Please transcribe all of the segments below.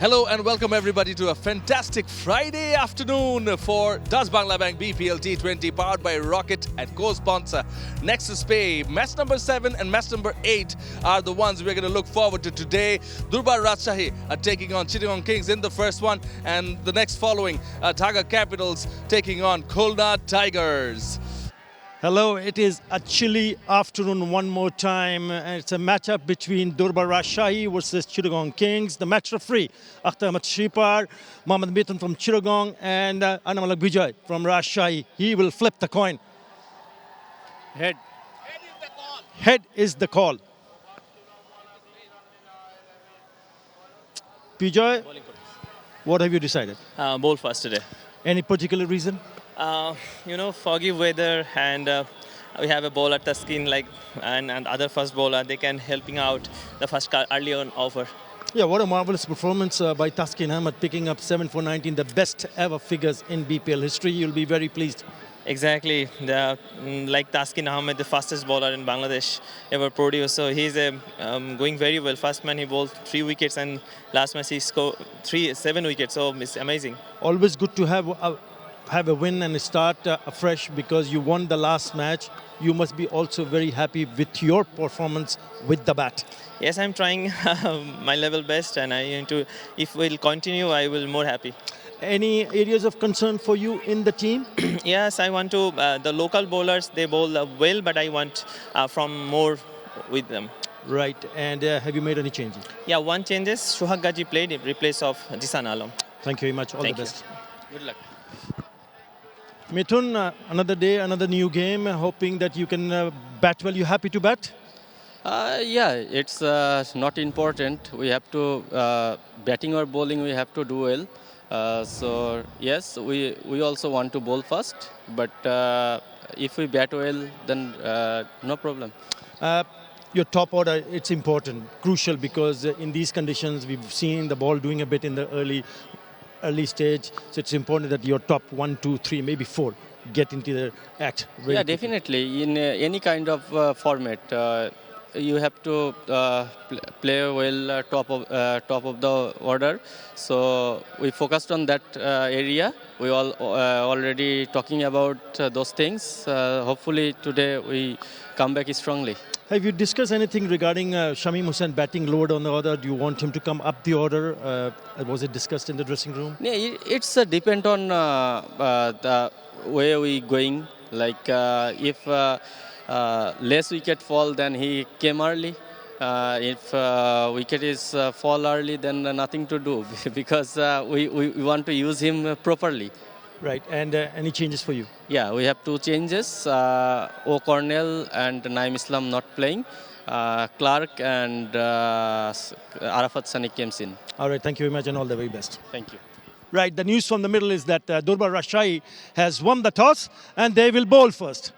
Hello and welcome everybody to a fantastic Friday afternoon for Das Bangla Bank BPL T20 powered by Rocket and co-sponsor Nexus Pay. Match number 7 and match number 8 are the ones we're going to look forward to today. Durbar Rajshahi are taking on Chittagong Kings in the first one, and the next following Dhaka Capitals taking on Khulna Tigers. Hello, it is a chilly afternoon one more time. It's a matchup between Durbar Rajshahi versus Chittagong Kings. The match referee, 𝗂𝗏-𝗂𝗽𝗓 Mohammad Mithun from Chittagong and Annamalak Vijay from Rajshahi. He will flip the coin. Head. Head is the call. Head is the call. Vijay, what have you decided? Bowl first today. Any particular reason? Foggy weather, and we have a bowler at the skin and other first bowler. They can helping out the first car early on over. Yeah, what a marvelous performance by Thaskin Ahmed, picking up 7 for 19, the best ever figures in BPL history. You'll be very pleased. Exactly. Like Thaskin Ahmed, the fastest bowler in Bangladesh ever produced. So he's going very well. First man he bowled 3 wickets, and last match he scored 7 wickets. So it's amazing. Always good to have a win and start afresh, because you won the last match. You must be also very happy with your performance with the bat. Yes, I'm trying my level best, and if we'll continue, I will more happy. Any areas of concern for you in the team? Yes, I want to, the local bowlers, they bowl well, but I want from more with them. Right, and have you made any changes? Yeah, one changes. Sohag Ghazi played in place of Jisan Alam. Thank you very much. All Thank the best. Good luck. Mithun, another day, another new game. Hoping that you can bat well. You happy to bat? Yeah, it's not important. We have to, batting or bowling, we have to do well. So, yes, we also want to bowl first. But if we bat well, then no problem. Your top order, it's important, crucial, because in these conditions, we've seen the ball doing a bit in the early stage. So it's important that your top 1, 2, 3, maybe 4 get into the act. Really Yeah, quickly. definitely. In any kind of format, you have to play well top of the order. So we focused on that area. We all already talking about those things. Hopefully today we come back strongly. Have you discussed anything regarding Shamim Hussain batting lower on the order? Do you want him to come up the order? Was it discussed in the dressing room? Yeah, it's depend on the way we going. Like if less wicket fall, then he came early. If wicket is fall early, then nothing to do because we want to use him properly. Right, and any changes for you? Yeah, we have 2 changes. O'Cornell and Naim Islam not playing. Clark and Arafat Sani came in. All right, thank you very much and all the very best. Thank you. Right, the news from the middle is that Durbar Rajshahi has won the toss and they will bowl first.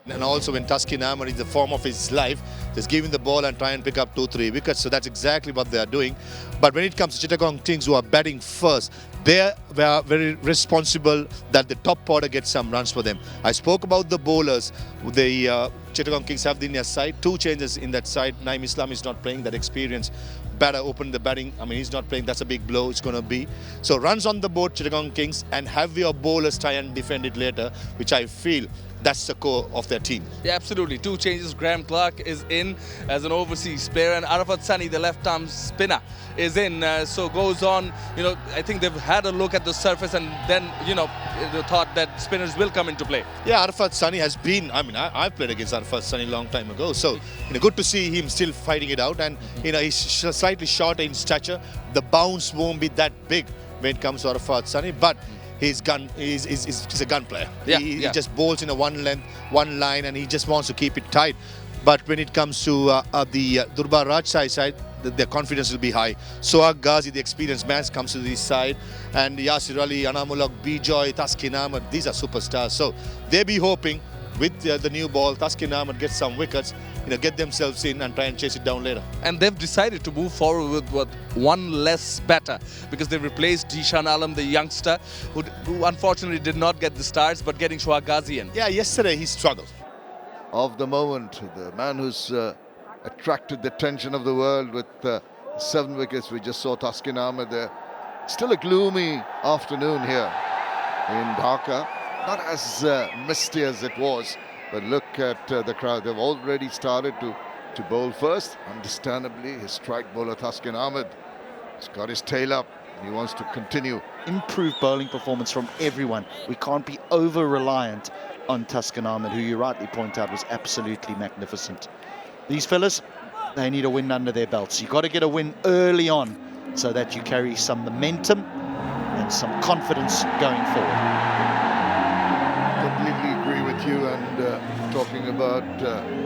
And also when Thaskin Ahmed is the form of his life, just give him the ball and try and pick up 2-3 wickets. So that's exactly what they are doing. But when it comes to Chittagong Kings, who are batting first, they are very responsible that the top order gets some runs for them. I spoke about the bowlers. The Chittagong Kings have in their side 2 changes in that side. Naim Islam is not playing. That experience batter opened the batting. I mean, he's not playing. That's a big blow. It's going to be. So runs on the board, Chittagong Kings, and have your bowlers try and defend it later, which I feel that's the core of their team. Yeah, absolutely. 2 changes. Graham Clark is in as an overseas player, and Arafat Sani, the left-arm spinner, is in. So goes on. I think they've had a look at the surface, and then they thought that spinners will come into play. Yeah, Arafat Sani has been. I mean, I've played against Arafat Sani a long time ago. So good to see him still fighting it out, and he's slightly shorter in stature. The bounce won't be that big when it comes to Arafat Sani, but he's a gun player. Yeah, he yeah. just bowls in a one length, one line, and he just wants to keep it tight. But when it comes to the Durbar Rajshahi side, their confidence will be high. Sohag Ghazi, the experienced man, comes to this side, and Yasir Ali, Annamalak Vijay, Thaskin Ahmed, these are superstars. So they'll be hoping with the new ball, Thaskin Ahmed gets some wickets, get themselves in and try and chase it down later. And they've decided to move forward with one less batter, because they've replaced Dishan Alam, the youngster, who unfortunately did not get the starts, but getting Sohag Ghazi in. Yeah, yesterday he struggled. Of the moment, the man who's attracted the attention of the world with 7 wickets. We just saw Thaskin Ahmed there. Still a gloomy afternoon here in Dhaka. Not as misty as it was, but look at the crowd. They've already started to bowl first. Understandably, his strike bowler Thaskin Ahmed has got his tail up. He wants to continue. Improved bowling performance from everyone. We can't be over-reliant on Thaskin Ahmed, who you rightly point out was absolutely magnificent. These fellas, they need a win under their belts. You've got to get a win early on so that you carry some momentum and some confidence going forward. Completely agree with you. And talking about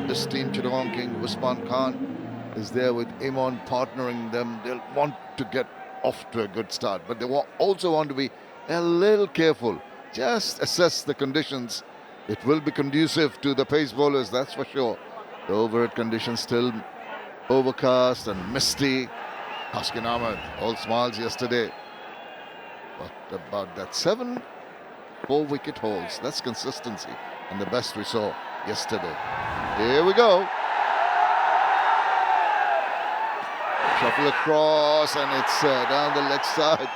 this team, Chittagong King, Usman Khan is there with Imon partnering them. They'll want to get off to a good start, but they also want to be a little careful. Just assess the conditions. It will be conducive to the pace bowlers, that's for sure. The overhead conditions still overcast and misty. Thaskin Ahmed, all smiles yesterday. But about that 7 4-wicket hauls, that's consistency and the best we saw yesterday. Here we go. Shuffle across, and it's down the leg side.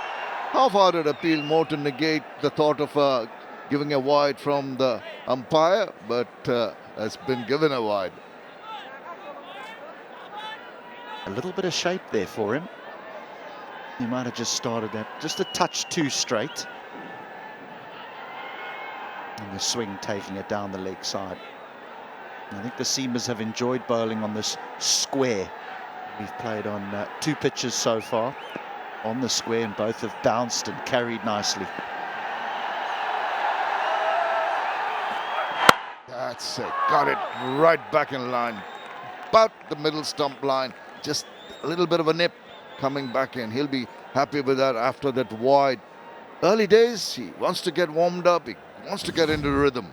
How far did it appeal more to negate the thought of giving a wide from the umpire, but has been given a wide. A little bit of shape there for him. He might have just started that just a touch too straight. And the swing taking it down the leg side. I think the seamers have enjoyed bowling on this square. We've played on 2 pitches so far on the square, and both have bounced and carried nicely. That's it. Got it right back in line. About the middle stump line. Just a little bit of a nip coming back in. He'll be happy with that after that wide. Early days, he wants to get warmed up. He wants to get into rhythm.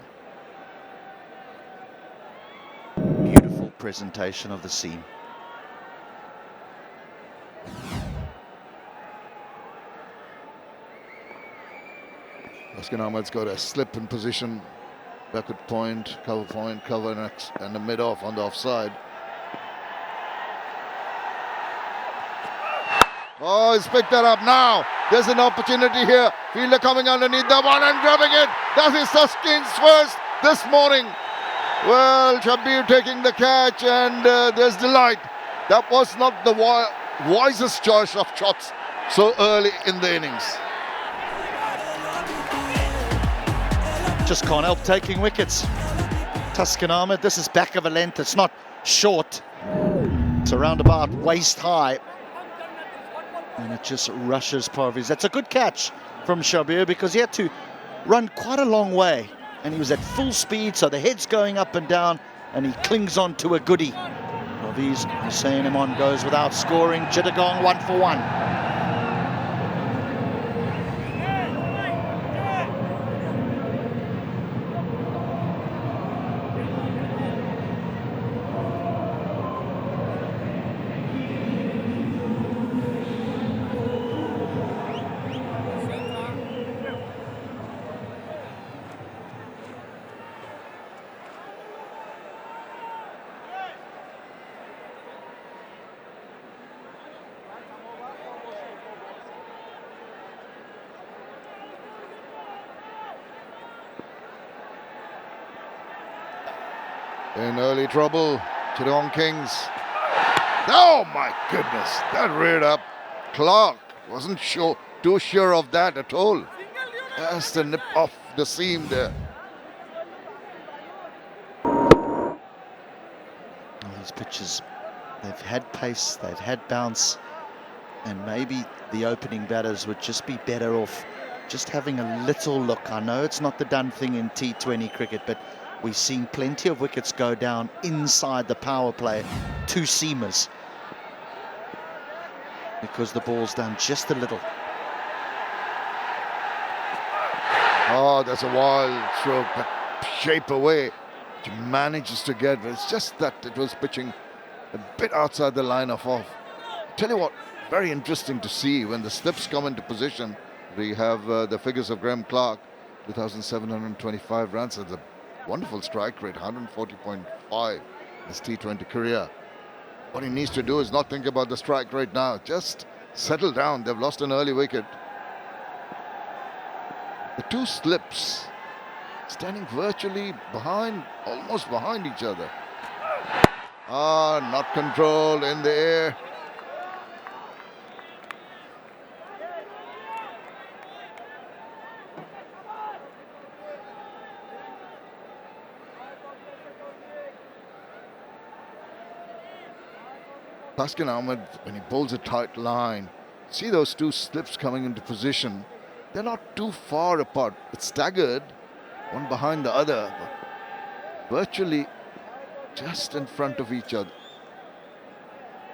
Beautiful presentation of the seam. Thaskin Ahmed's got a slip in position. Backward point, cover next, and a mid-off on the offside. Oh, he's picked that up now. There's an opportunity here. Fielder coming underneath the one and grabbing it. That is Thaskin's first this morning. Well, 𝗃𝗵𝗃𝗃 taking the catch, and there's delight. That was not the wisest choice of shots so early in the innings. Just can't help taking wickets. Thaskin Ahmed, this is back of a length. It's not short. It's around about waist high. And it just rushes 𝗃𝗃𝗃𝗃. That's a good catch from 𝗃𝗵𝗃𝗃 because he had to run quite a long way. And he was at full speed, so the head's going up and down, and he clings on to a goodie. 𝗃𝗃𝗃𝗃 Hussain Imon goes without scoring. Chittagong 1 for 1. In early trouble, Chittagong Kings. Oh my goodness, that reared up. Clark wasn't too sure of that at all. Just a nip off the seam there. These pitches, they've had pace, they've had bounce, and maybe the opening batters would just be better off just having a little look. I know it's not the done thing in T20 cricket, but we've seen plenty of wickets go down inside the power play to seamers because the ball's done just a little. Oh, that's a wild stroke. 𝗃𝗵𝗃𝗃 manages to get, but it's just that it was pitching a bit outside the line of off. Tell you what, very interesting to see when the slips come into position. We have the figures of Graham Clark, 2,725 runs. That's a wonderful strike rate, 140.5 his T20 career. What he needs to do is not think about the strike rate now. Just settle down. They've lost an early wicket. The two slips, standing virtually behind, almost behind each other. Not controlled in the air. Taskin Ahmed, when he bowls a tight line, see those two slips coming into position. They're not too far apart. It's staggered, one behind the other, but virtually just in front of each other.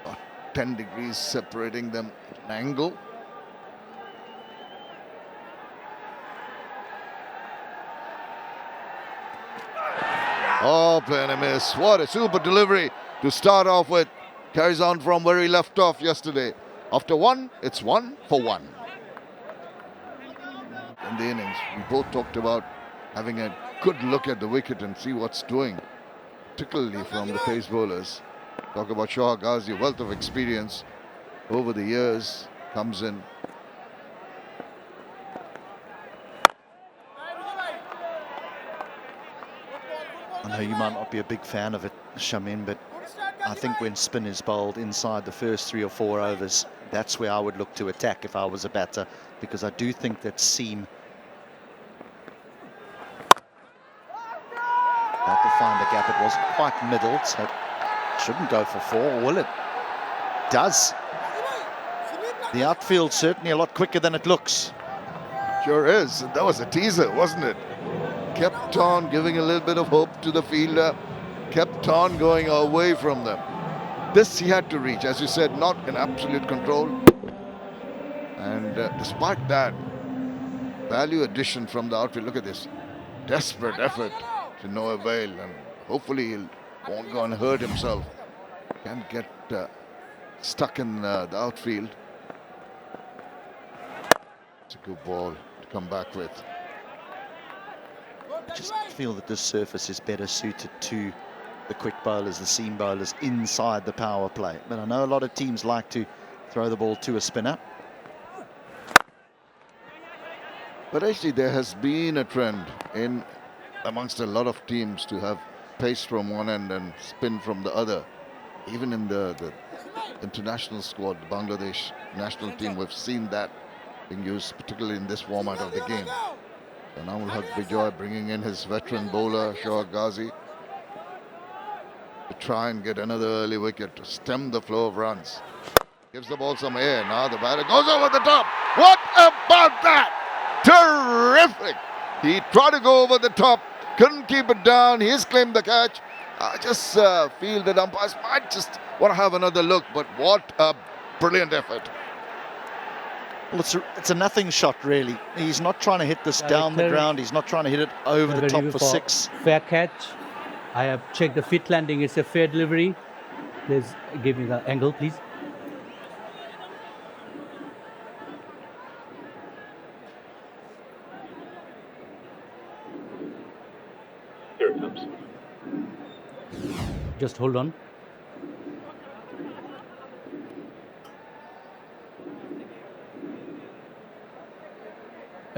About 10 degrees separating them at an angle. Oh, playing a miss. What a super delivery to start off with. Carries on from where he left off yesterday. After one, it's 1 for 1. In the innings, we both talked about having a good look at the wicket and see what's doing, particularly from the pace bowlers. Talk about 𝗂𝗲𝗂𝐽𝗍, a wealth of experience over the years, comes in. I know you might not be a big fan of it, Shamin, but I think when spin is bowled inside the first 3 or 4 overs, that's where I would look to attack if I was a batter, because I do think that seam had to find the gap. It wasn't quite middle, so it shouldn't go for 4, will it? Does. The outfield certainly a lot quicker than it looks. Sure is. That was a teaser, wasn't it? Kept on giving a little bit of hope to the fielder. Kept on going away from them. This he had to reach, as you said, not in absolute control. And despite that, value addition from the outfield. Look at this. Desperate effort to no avail. And hopefully he won't go and hurt himself. Can't get stuck in the outfield. It's a good ball to come back with. I just feel that this surface is better suited to the quick bowlers, the seam bowlers inside the power play. But I know a lot of teams like to throw the ball to a spinner. But actually there has been a trend in amongst a lot of teams to have pace from one end and spin from the other. Even in the international squad, the Bangladesh national team, we've seen that being used, particularly in this format of the game. So now we'll have 𝗿𝗵𝗽𝗀 bringing in his veteran bowler, 𝗂𝗲𝗂𝐽𝗍, to try and get another early wicket to stem the flow of runs. Gives the ball some air. Now the batter goes over the top. What about that? Terrific! He tried to go over the top, couldn't keep it down. He's claimed the catch. I just feel that umpires might just want to have another look, but what a brilliant effort. Well, it's a nothing shot, really. He's not trying to hit this down the ground. He's not trying to hit it over the top for 6. Fair catch. I have checked the fit landing. It's a fair delivery. Please give me the angle, please. Here it comes. Just hold on.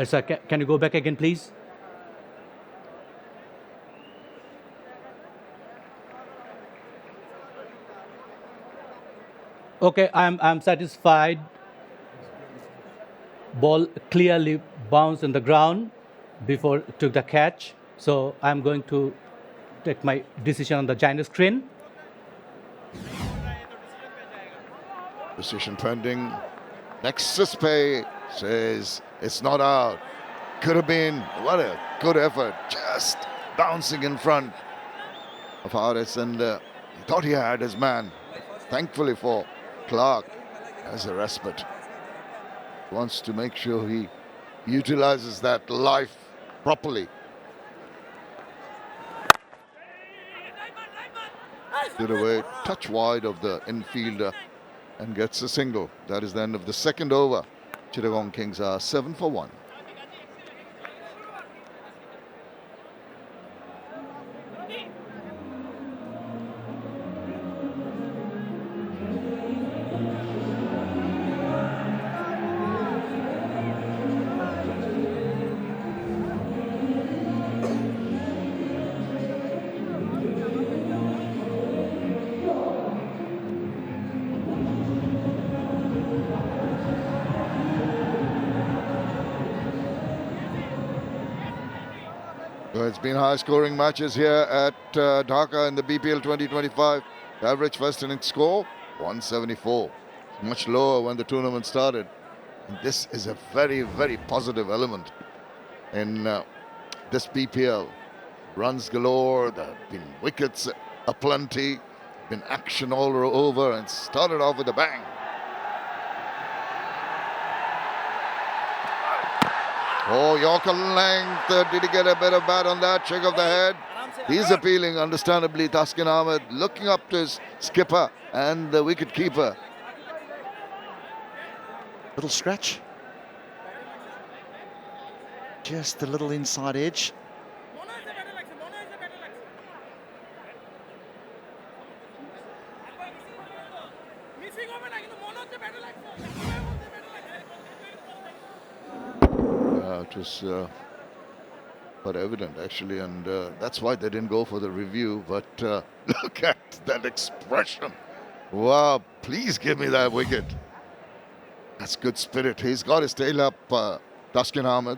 Sir, can you go back again, please? Okay, I'm satisfied. Ball clearly bounced on the ground before it took the catch. So I'm going to take my decision on the giant screen. Decision pending. 𝗍𝗃 says it's not out. Could have been. What a good effort. Just bouncing in front of Haris, and he thought he had his man. Thankfully for Clark, as a respite. Wants to make sure he utilizes that life properly. Did away, touch wide of the infielder and gets a single. That is the end of the second over. Chittagong Kings are 7 for 1. So it's been high-scoring matches here at Dhaka in the BPL 2025. The average first innings score, 174. Much lower when the tournament started. And this is a very, very positive element in this BPL. Runs galore, there have been wickets aplenty, been action all over, and started off with a bang. Oh, Yorker length. Did he get a bit of bat on that? Shake of the head. He's appealing, understandably. Taskin Ahmed looking up to his skipper and the wicket keeper. Little scratch. Just a little inside edge. It was quite evident, actually, and that's why they didn't go for the review. But look at that expression. Wow, please give me that wicket. That's good spirit. He's got his tail up, Taskin Ahmed.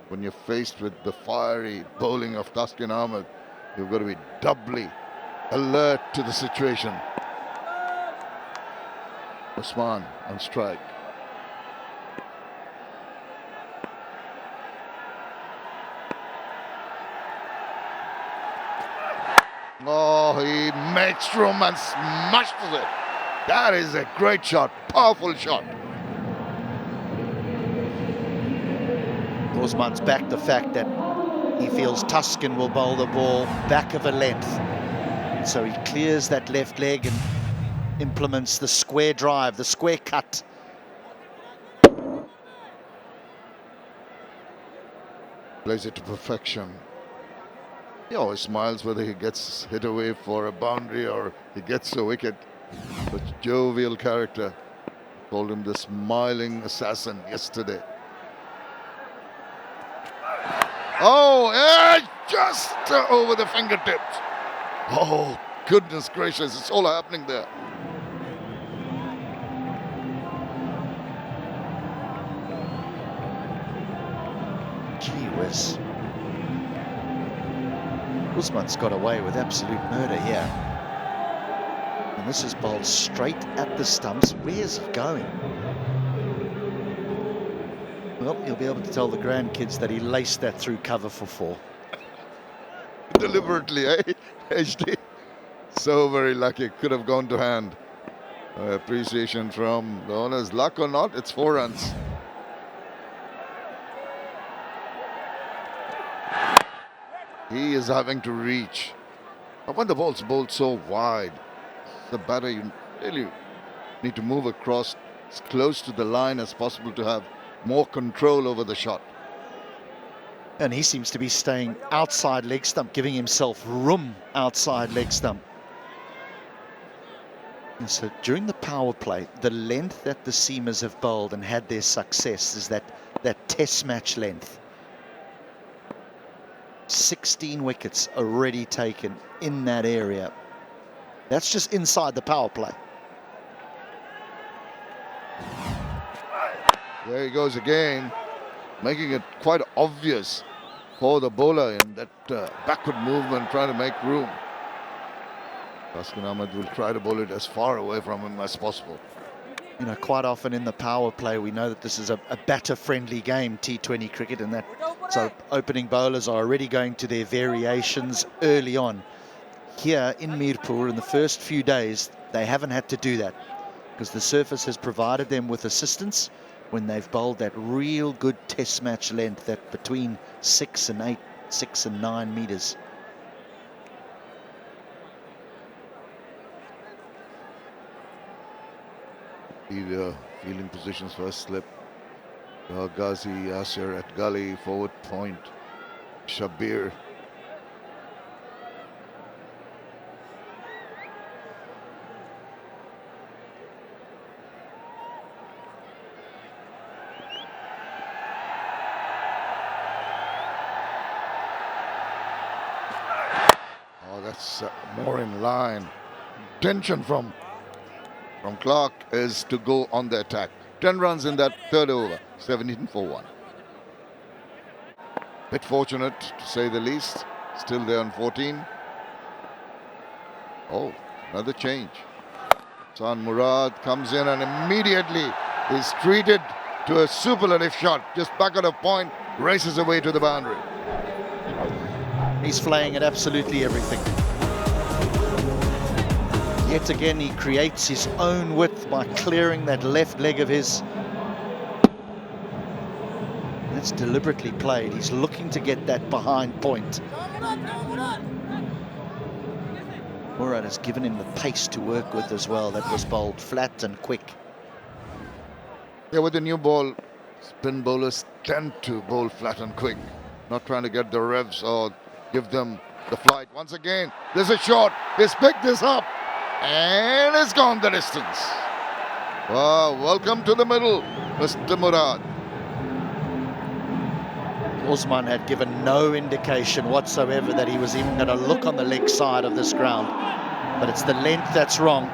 When you're faced with the fiery bowling of Taskin Ahmed, you've got to be doubly alert to the situation. Usman on strike. Oh, he makes room and smashes it. That is a great shot, powerful shot. Usman's backed the fact that he feels Taskin will bowl the ball back of a length. So he clears that left leg and implements the square drive, the square cut. Plays it to perfection. He always smiles whether he gets hit away for a boundary or he gets a wicket. But jovial character. Called him the smiling assassin yesterday. Oh, just over the fingertips. Oh, goodness gracious, it's all happening there. Gee whiz. Usman's got away with absolute murder here. And this is bowled straight at the stumps. Where's he going? Well, he'll be able to tell the grandkids that he laced that through cover for 4. Deliberately, eh? HD. So very lucky. Could have gone to hand. Appreciation from the owners. Luck or not, it's 4 runs. He is having to reach. But when the ball's bowled so wide, the batter, you really need to move across as close to the line as possible to have more control over the shot. And he seems to be staying outside leg stump, giving himself room outside leg stump. And so during the power play, the length that the seamers have bowled and had their success is that test match length. 16 wickets already taken in that area. That's just inside the power play. There he goes again, making it quite obvious for the bowler in that backward movement, trying to make room. Taskin Ahmed will try to bowl it as far away from him as possible. You know, quite often in the power play, we know that this is a batter-friendly game, T20 cricket, and that so opening bowlers are already going to their variations early on. Here in Mirpur, in the first few days, they haven't had to do that because the surface has provided them with assistance when they've bowled that real good test match length, that between 6 and 8, 6 and 9 meters. Fielding positions first slip. Ghazi, Yasir at gully, forward point. Shabir. Oh, that's more in line. Tension from Clark is to go on the attack. 10 runs in that third over, 17 for 1. Bit fortunate, to say the least. Still there on 14. Oh, another change. Usman Murad comes in and immediately is treated to a superlative shot. Just back out of point, races away to the boundary. He's flaying at absolutely everything. Yet again, he creates his own width by clearing that left leg of his. That's deliberately played. He's looking to get that behind point. Murad has given him the pace to work with as well. That was bowled flat and quick. Yeah, with the new ball, spin bowlers tend to bowl flat and quick, not trying to get the revs or give them the flight. Once again, there's a shot. He's picked this up and it's gone the distance. Wow, welcome to the middle, Mr. Murad. Usman had given no indication whatsoever that he was even going to look on the leg side of this ground. But it's the length that's wrong.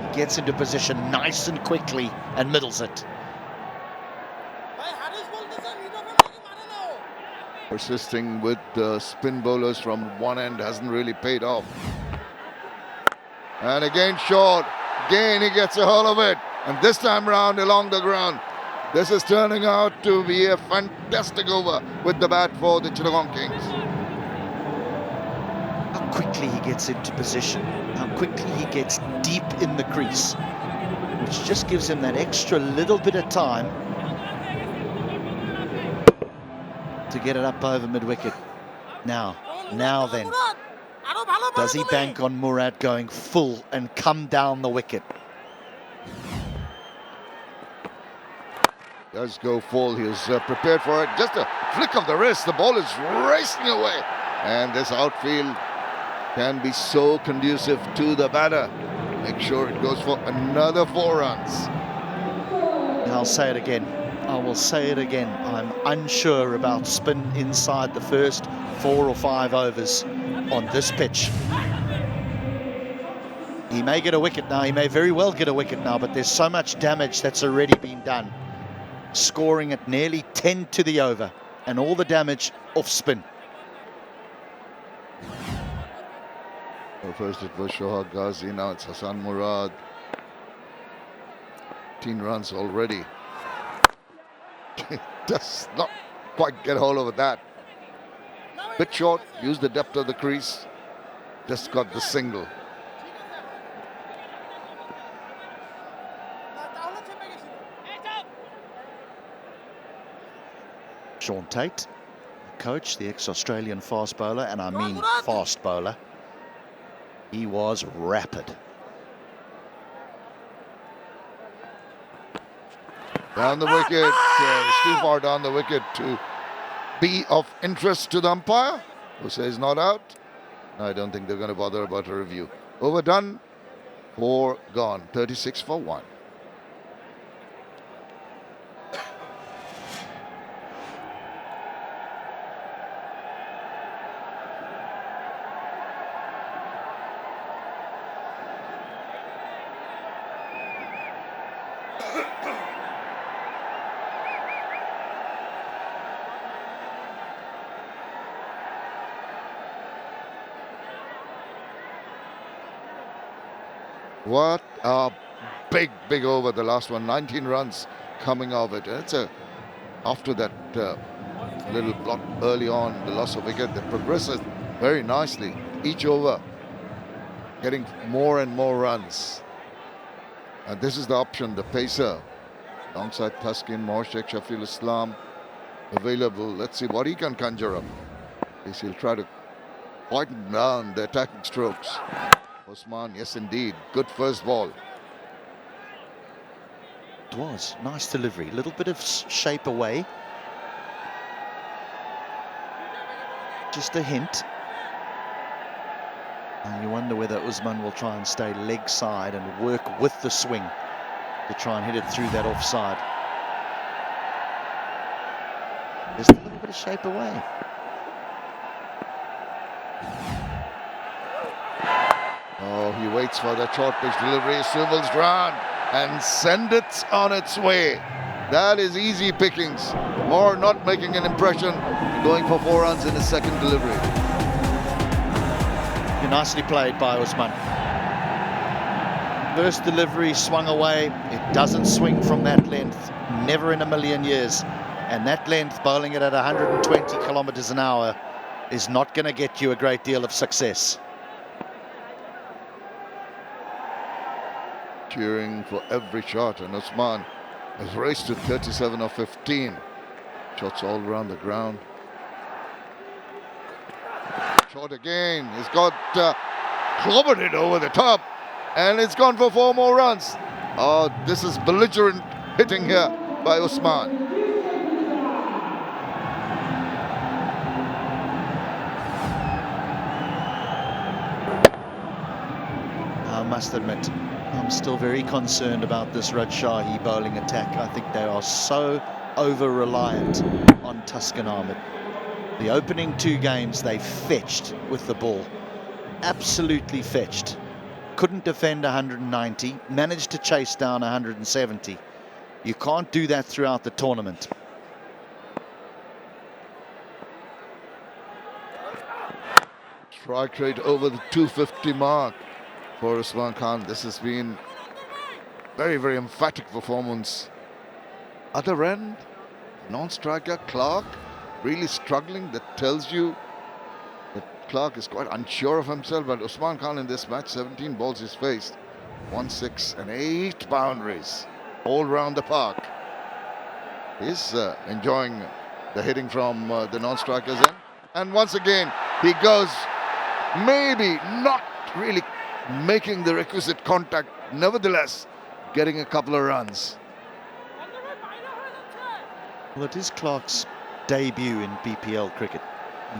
He gets into position nice and quickly and middles it. Persisting with the spin bowlers from one end hasn't really paid off. And again short. Again he gets a hold of it. And this time round along the ground. This is turning out to be a fantastic over with the bat for the Chittagong Kings. How quickly he gets into position, how quickly he gets deep in the crease, which just gives him that extra little bit of time to get it up over mid-wicket. Now then, does he bank on Murad going full and come down the wicket? Does go full. He's prepared for it. Just a flick of the wrist. The ball is racing away. And this outfield can be so conducive to the batter. Make sure it goes for another 4 runs. And I'll say it again. I will say it again. I'm unsure about spin inside the first 4 or 5 overs on this pitch. He may get a wicket now. He may very well get a wicket now, but there's so much damage that's already been done. Scoring at nearly 10 to the over, and all the damage off spin. Well, first it was Shoaib Ghazi, now it's Usman Murad. 18 runs already. Does not quite get hold of that. Bit short, used the depth of the crease. Just got the single. Shaun Tait, coach, the ex-Australian fast bowler, and I mean fast bowler. He was rapid. Down the wicket, too far down the wicket to be of interest to the umpire, who says not out. I don't think they're going to bother about a review. Overdone, 4 gone, 36 for 1. What a big over, the last one. 19 runs coming of it. It's after that little blot early on, the loss of wicket, that progresses very nicely. Each over getting more and more runs. And this is the option, the pacer, alongside Thaskin, Moshek, Shafil Islam available. Let's see what he can conjure up. He'll try to quieten down the attacking strokes. Usman, yes indeed, good first ball. It was nice delivery, little bit of shape away. Just a hint. And you wonder whether Usman will try and stay leg side and work with the swing to try and hit it through that offside. Just a little bit of shape away. Oh, he waits for the short pitch delivery. Swivels round and send it on its way. That is easy pickings, or not making an impression, going for 4 runs in his second delivery. Nicely played by Usman. First delivery swung away. It doesn't swing from that length, never in a million years. And that length, bowling it at 120 kilometers an hour, is not going to get you a great deal of success. Cheering for every shot, and Usman has raced to 37 or 15. Shots all around the ground. Shot again. He's got clobbered it over the top, and it's gone for 4 more runs. Oh, this is belligerent hitting here by Usman. I must admit, I'm still very concerned about this Rajshahi bowling attack. I think they are so over-reliant on Tuscan Ahmed. The opening 2 games, they fetched with the ball. Absolutely fetched. Couldn't defend 190, managed to chase down 170. You can't do that throughout the tournament. Strike rate over the 250 mark for Usman Khan. This has been very, very emphatic performance. Other end, non-striker Clark really struggling. That tells you that Clark is quite unsure of himself. But Usman Khan in this match, 17 balls he's faced, 1 6 and 8 boundaries all round the park. He's enjoying the hitting from the non-strikers end. And once again, he goes, maybe not really making the requisite contact, nevertheless getting a couple of runs. Well, it is Clark's debut in BPL cricket.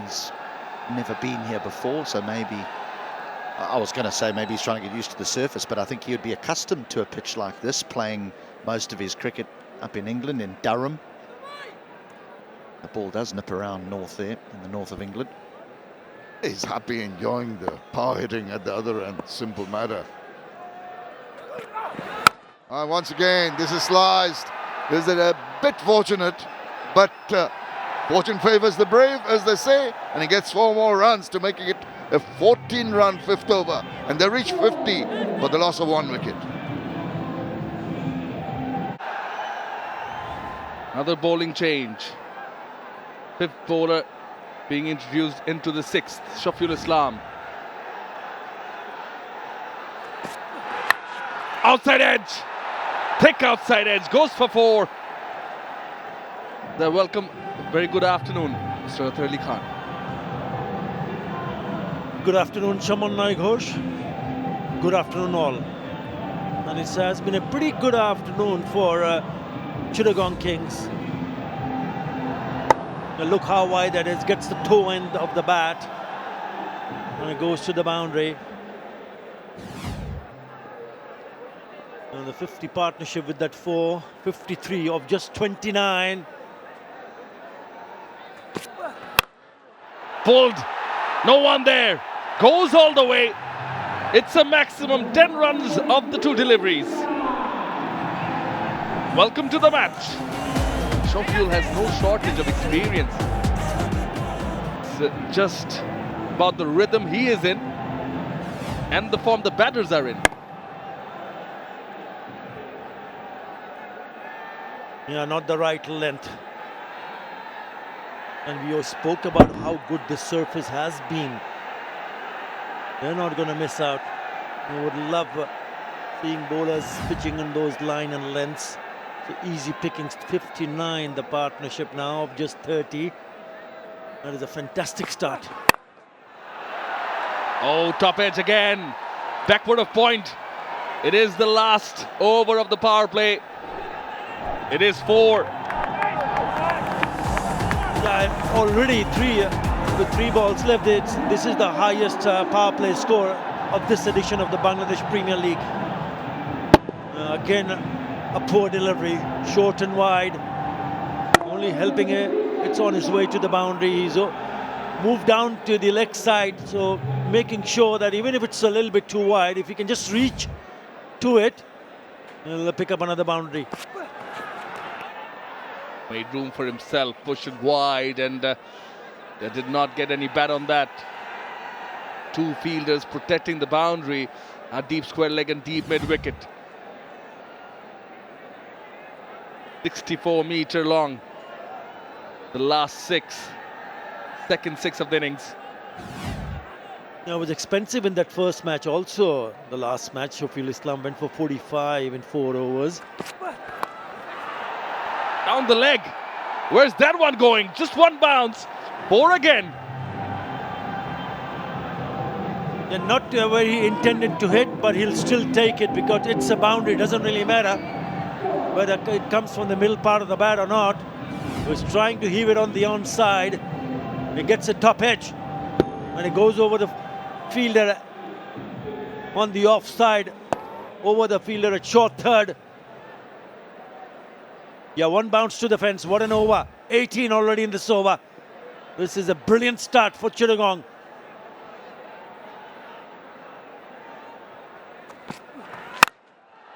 He's never been here before, so maybe, I was going to say maybe he's trying to get used to the surface, but I think he would be accustomed to a pitch like this, playing most of his cricket up in England, in Durham. The ball does nip around north there, in the north of England. He's happy, enjoying the power hitting at the other end. Simple matter. Once again, this is sliced. This is a bit fortunate, but fortune favors the brave, as they say, and he gets 4 more runs to make it a 14-run 5th over, and they reach 50 for the loss of 1 wicket. Another bowling change. 5th bowler being introduced into the 6th, Shafeeul Islam. Outside edge, thick outside edge, goes for 4. The welcome, very good afternoon, Mr. Athar Ali Khan. Good afternoon, Chaman Naik Ghosh. Good afternoon all. And it has been a pretty good afternoon for Chittagong Kings. Now look how wide that is, gets the toe end of the bat, and it goes to the boundary. And the 50 partnership with that 4, 53 of just 29. Pulled, no one there, goes all the way. It's a maximum 10 runs of the 2 deliveries. Welcome to the match. Shafeeul has no shortage of experience. It's just about the rhythm he is in and the form the batters are in. Yeah, not the right length. And we all spoke about how good this surface has been. They're not going to miss out. We would love seeing bowlers pitching in those line and lengths. So easy pickings, 59, the partnership now of just 30. That is a fantastic start. Oh, top edge again. Backward of point. It is the last over of the power play. It is 4. Yeah, already 3 with 3 balls left. This is the highest power play score of this edition of the Bangladesh Premier League. Again, a poor delivery, short and wide, only helping it. It's on his way to the boundary. He's moved down to the leg side, so making sure that even if it's a little bit too wide, if he can just reach to it, he'll pick up another boundary. Made room for himself, pushed it wide, and they did not get any bat on that. Two fielders protecting the boundary at deep square leg and deep mid wicket. 64-meter long. The last second six of the innings. It was expensive in that first match also. The last match, Shofeel Islam went for 45 in 4 overs. Down the leg. Where's that one going? Just one bounce. 4 again. And not where he intended to hit, but he'll still take it because it's a boundary. It doesn't really matter whether it comes from the middle part of the bat or not. He was trying to heave it on the onside. He gets a top edge and it goes over the fielder on the offside, over the fielder at short third. Yeah, one bounce to the fence. What an over. 18 already in this over. This is a brilliant start for Chittagong.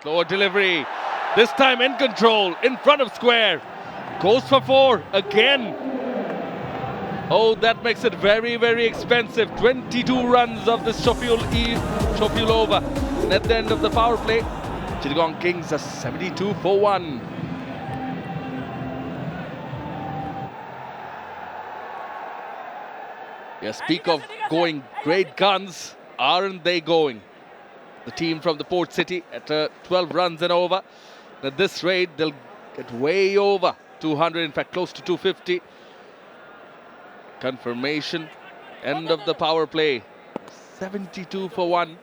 Slower delivery. This time in control, in front of square. Goes for 4 again. Oh, that makes it very, very expensive. 22 runs of this 𝗂𝗶𝗂𝗪𝗏. And at the end of the power play, Chittagong Kings are 72 for 1. Yeah, speak of going great guns, aren't they going? The team from the port city at 12 runs and over. At this rate, they'll get way over 200, in fact, close to 250. Confirmation, end of the power play. 72 for 1.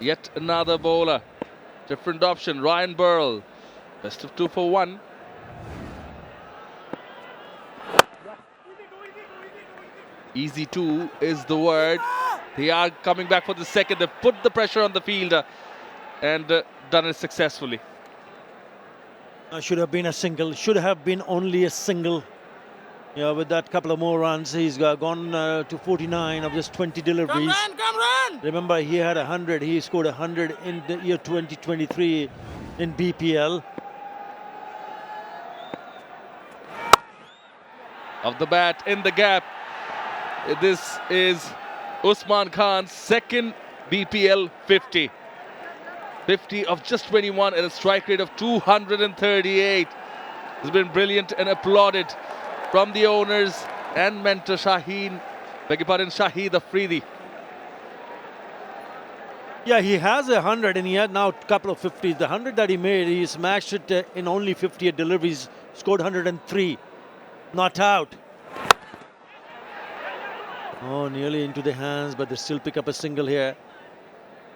Yet another bowler. Different option, Ryan Burl. Best of 2 for 1. Easy 2 is the word. They are coming back for the second. They've put the pressure on the fielder and done it successfully. Should have been a single. Should have been only a single. Yeah, with that couple of more runs, he's gone to 49 of just 20 deliveries. Come run! Remember, he had 100. He scored 100 in the year 2023 in BPL. Of the bat in the gap. This is Usman Khan's second BPL 50. 50 of just 21 at a strike rate of 238. It's been brilliant and applauded from the owners and mentor Shaheen Afridi. Yeah, he has 100 and he had now a couple of 50s. The 100 that he made, he smashed it in only 58 deliveries, scored 103. Not out. Oh, nearly into the hands, but they still pick up a single here.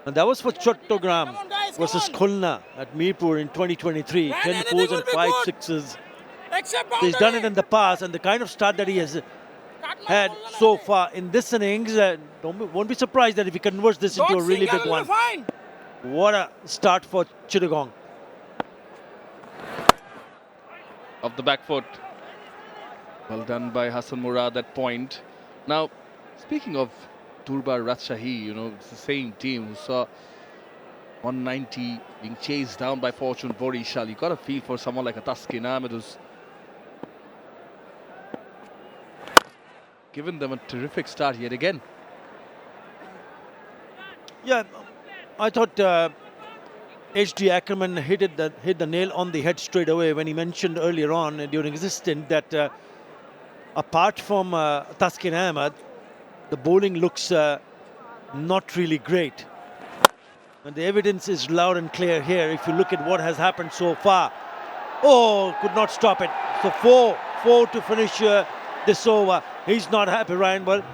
And that was for Chittagong versus Khulna at Mirpur in 2023. 10 fours and 5 sixes. He's done it in the past, and the kind of start that he has had so far in this innings, won't be surprised that if he converts this into a really big one. What a start for Chittagong. Of the back foot. Well done by Hassan Murad at point. Now, speaking of Durbar Rajshahi, you know, it's the same team who saw 190 being chased down by Fortune Borishal. You got a feel for someone like a Taskin Ahmed who's given them a terrific start yet again. Yeah, I thought HD Ackerman hit the nail on the head straight away when he mentioned earlier on during his stint that apart from Taskin Ahmed, the bowling looks not really great. And the evidence is loud and clear here if you look at what has happened so far. Oh, could not stop it. So 4 to finish this over. He's not happy, Ryan, but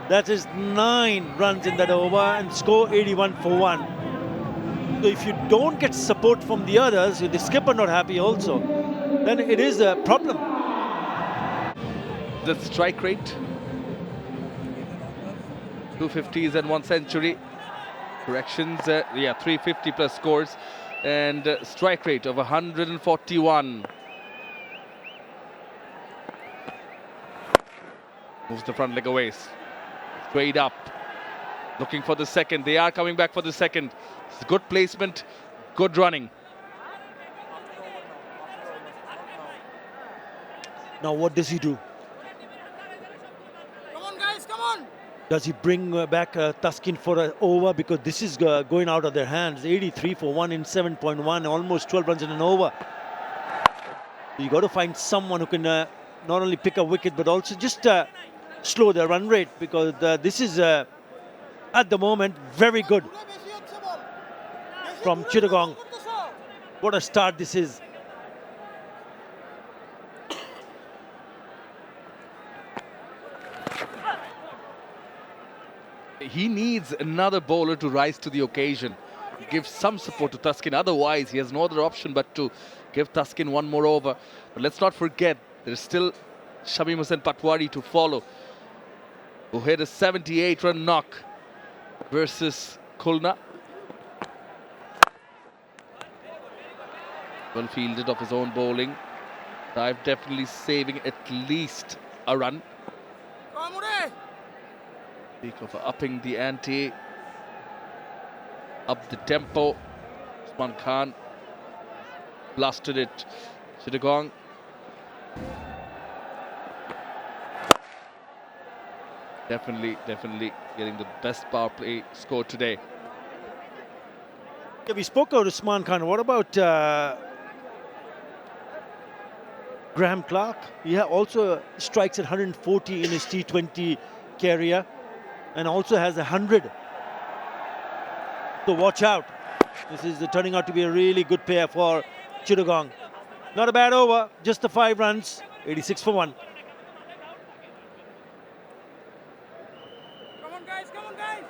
that is 9 runs in that over and score 81 for 1. So if you don't get support from the others, the skipper not happy also, then it is a problem. The strike rate, 250s and 1 century. Corrections, 350 plus scores, and strike rate of 141. Moves the front leg away. Straight up. Looking for the second. They are coming back for the second. It's good placement, good running. Now what does he do? Come on, guys, come on. Does he bring back 𝗃𝗃 for an over? Because this is going out of their hands. 83 for 1 in 7.1, almost 12 runs in an over. You got to find someone who can not only pick a wicket but also just slow their run rate, because this is at the moment very good from Chittagong. What a start this is. He needs another bowler to rise to the occasion, give some support to 𝗃𝗃. Otherwise, he has no other option but to give 𝗃𝗃 one more over. But let's not forget, there's still Shami Hussain Patwari to follow, who hit a 78-run knock versus Khulna. Well fielded off his own bowling. Dive definitely saving at least a run. Speak of upping the ante, up the tempo. Usman Khan blasted it. Chittagong. Definitely getting the best power play score today. Yeah, we spoke about Usman Khan. What about Graham Clark? He also strikes at 140 in his T20 career, and also has 100. So watch out. This is turning out to be a really good pair for Chittagong. Not a bad over, just the 5 runs, 86 for 1. Come on, guys, come on, guys.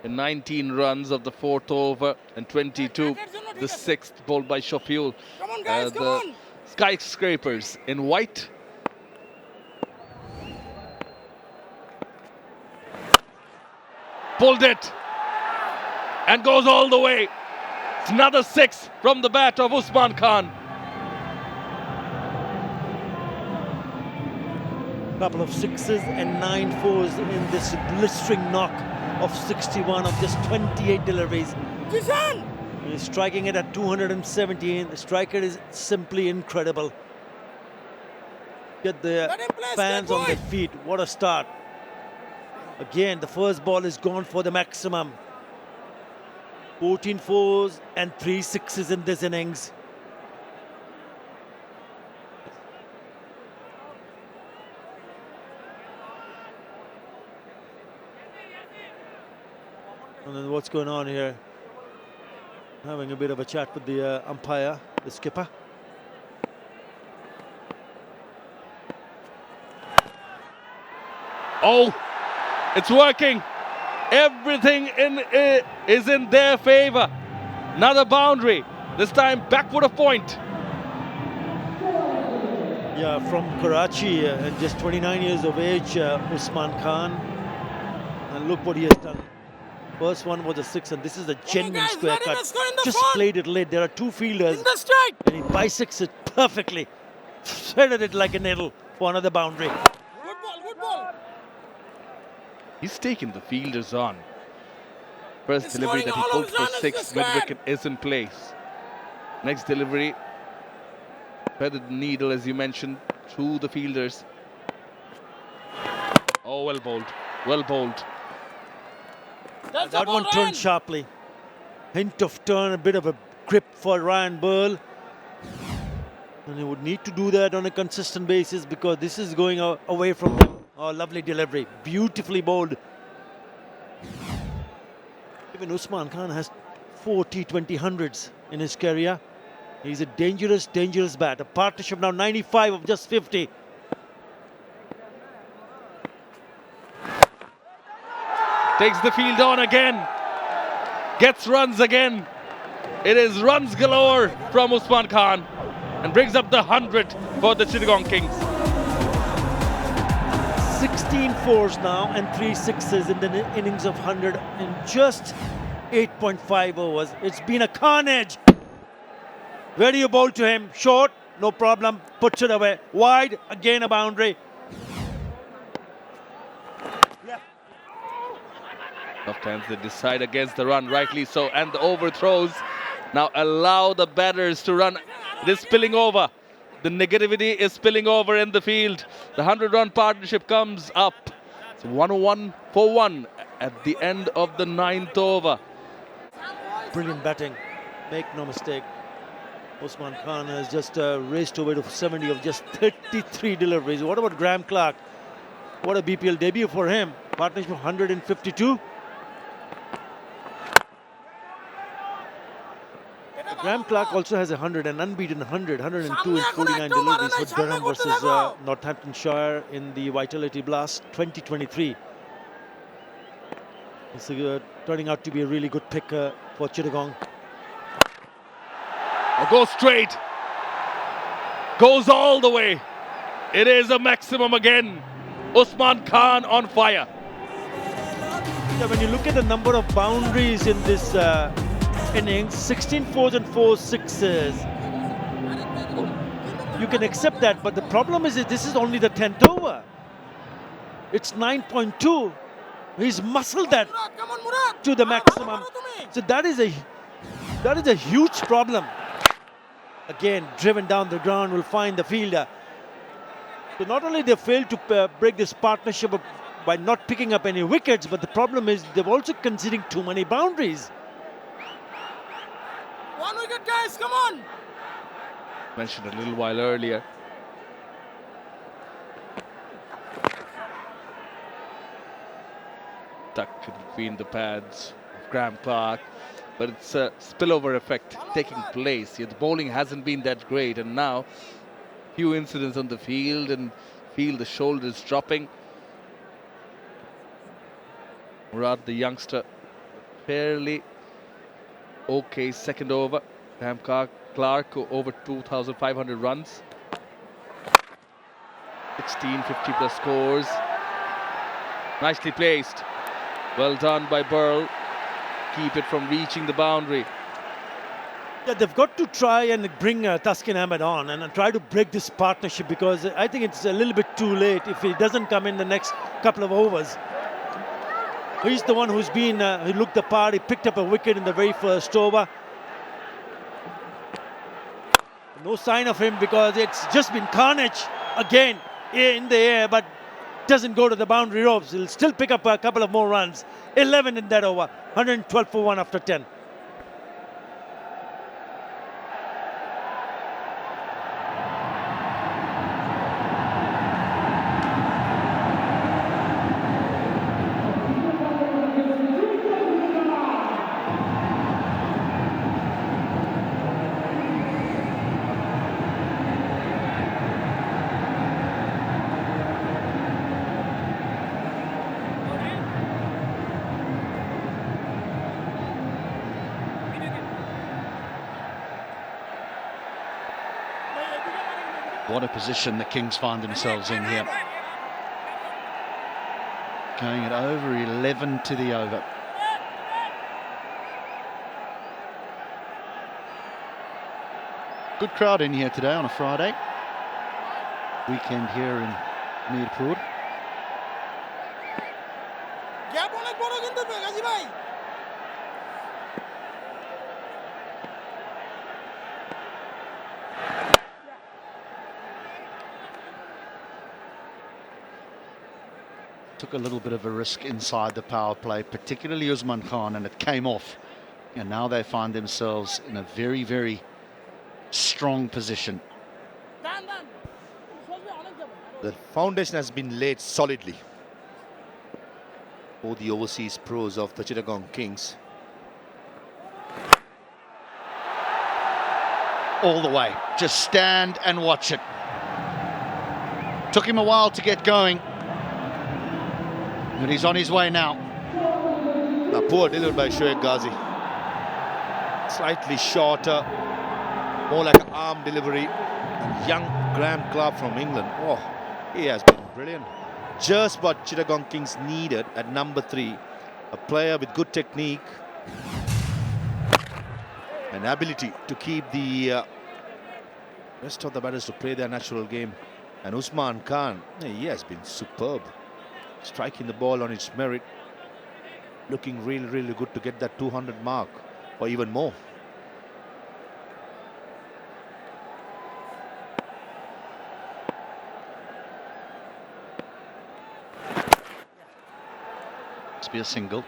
In 19 runs of the 4th over and 22 the 6th, bowled by Shoffiul. Come on, guys, come The on. skyscrapers in white. Pulled it and goes all the way. It's another 6 from the bat of Usman Khan. Couple of 6s and 9 4s in this blistering knock of 61 of just 28 deliveries. He's striking it at 217. The striker is simply incredible. Get the fans on their feet. What a start. Again, the first ball is gone for the maximum. 14 4s and 3 6s in this innings. And then what's going on here? Having a bit of a chat with the umpire, the skipper. Oh, it's working. Everything is in their favor. Another boundary. This time backward of point. Yeah, from Karachi, and just 29 years of age, Usman Khan. And look what he has done. First one was a 6, and this is a genuine square cut. Just played it late. There are 2 fielders, and he bisects it perfectly. Threaded it like a needle for another boundary. Good ball, good ball. He's taken the fielders on. First delivery that he pulled for 6, mid-wicket is in place. Next delivery, feathered the needle, as you mentioned, through the fielders. Oh, well bowled, well bowled. That one turned sharply. Hint of turn, a bit of a grip for Ryan Burl. And he would need to do that on a consistent basis, because this is going away from him. Oh, lovely delivery. Beautifully bowled. Even Usman Khan has 4 T20 hundreds in his career. He's a dangerous, dangerous bat. A partnership now 95 of just 50. Takes the field on again. Gets runs again. It is runs galore from Usman Khan, and brings up the 100 for the Chittagong Kings. 16 fours now and 3 sixes in the innings of 100 in just 8.5 overs. It's been a carnage. Where do you bowl to him? Short, no problem, puts it away. Wide, again a boundary. Sometimes they decide against the run, rightly so, and the overthrows now allow the batters to run. It is spilling over. The negativity is spilling over in the field. The 100-run partnership comes up. It's 101 for 1 at the end of the 9th over. Brilliant batting, make no mistake. Usman Khan has just raced away to 70 of just 33 deliveries. What about Graeme Clark? What a BPL debut for him. Partnership of 152. Graeme Clark also has 100, an unbeaten 100, 102 and 49 deliveries with Durham versus Northamptonshire in the Vitality Blast 2023. It's turning out to be a really good pick for Chittagong. Goes straight. Goes all the way. It is a maximum again. Usman Khan on fire. Yeah, when you look at the number of boundaries in this innings, 16 fours and 4 sixes. You can accept that, but the problem is that this is only the 10th over. It's 9.2. He's muscled that to the maximum. So that is a huge problem. Again, driven down the ground, will find the fielder. So not only they failed to break this partnership by not picking up any wickets, but the problem is they're also conceding too many boundaries. 1 wicket, guys, come on! Mentioned a little while earlier. Tucked in between the pads of Graeme Clark. But it's a spillover effect taking place. The bowling hasn't been that great, and now few incidents on the field and feel the shoulders dropping. Murad, the youngster, fairly okay second over. Graeme Clark over 2,500 runs. 16 50+ scores. Nicely placed. Well done by Burl. Keep it from reaching the boundary. Yeah, they've got to try and bring Taskin Ahmed on and try to break this partnership, because I think it's a little bit too late if he doesn't come in the next couple of overs. He's the one who's been, he looked the part, he picked up a wicket in the very first over. No sign of him because it's just been carnage again in the air, but doesn't go to the boundary ropes. He'll still pick up a couple of more runs. 11 in that over, 112 for 1 after 10. What a position the Kings find themselves in here. Going at over 11 to the over. Good crowd in here today on a Friday. Weekend here in Mirpur. Took a little bit of a risk inside the power play, particularly Usman Khan, and it came off. And now they find themselves in a very, very strong position. The foundation has been laid solidly for the overseas pros of the Chittagong Kings. All the way. Just stand and watch it. Took him a while to get going, but he's on his way now. Now, poor delivered by 𝗂𝗄𝗅𝗍𝗍. Slightly shorter, more like an arm delivery. And young Graeme Clark from England. Oh, he has been brilliant. just what Chittagong Kings needed at number 3. A player with good technique and ability to keep the rest of the batters to play their natural game. And Usman Khan, he has been superb, striking the ball on its merit, looking really, really good to get that 200 mark or even more. Must be a single.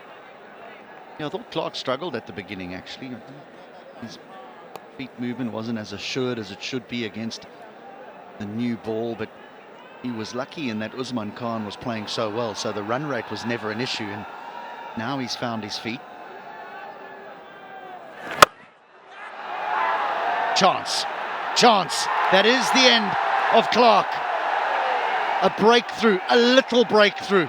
Yeah, I thought Clark struggled at the beginning, actually. His feet movement wasn't as assured as it should be against the new ball, but he was lucky in that Usman Khan was playing so well, so the run rate was never an issue, and now he's found his feet. Chance. That is the end of Clark. A breakthrough, a little breakthrough.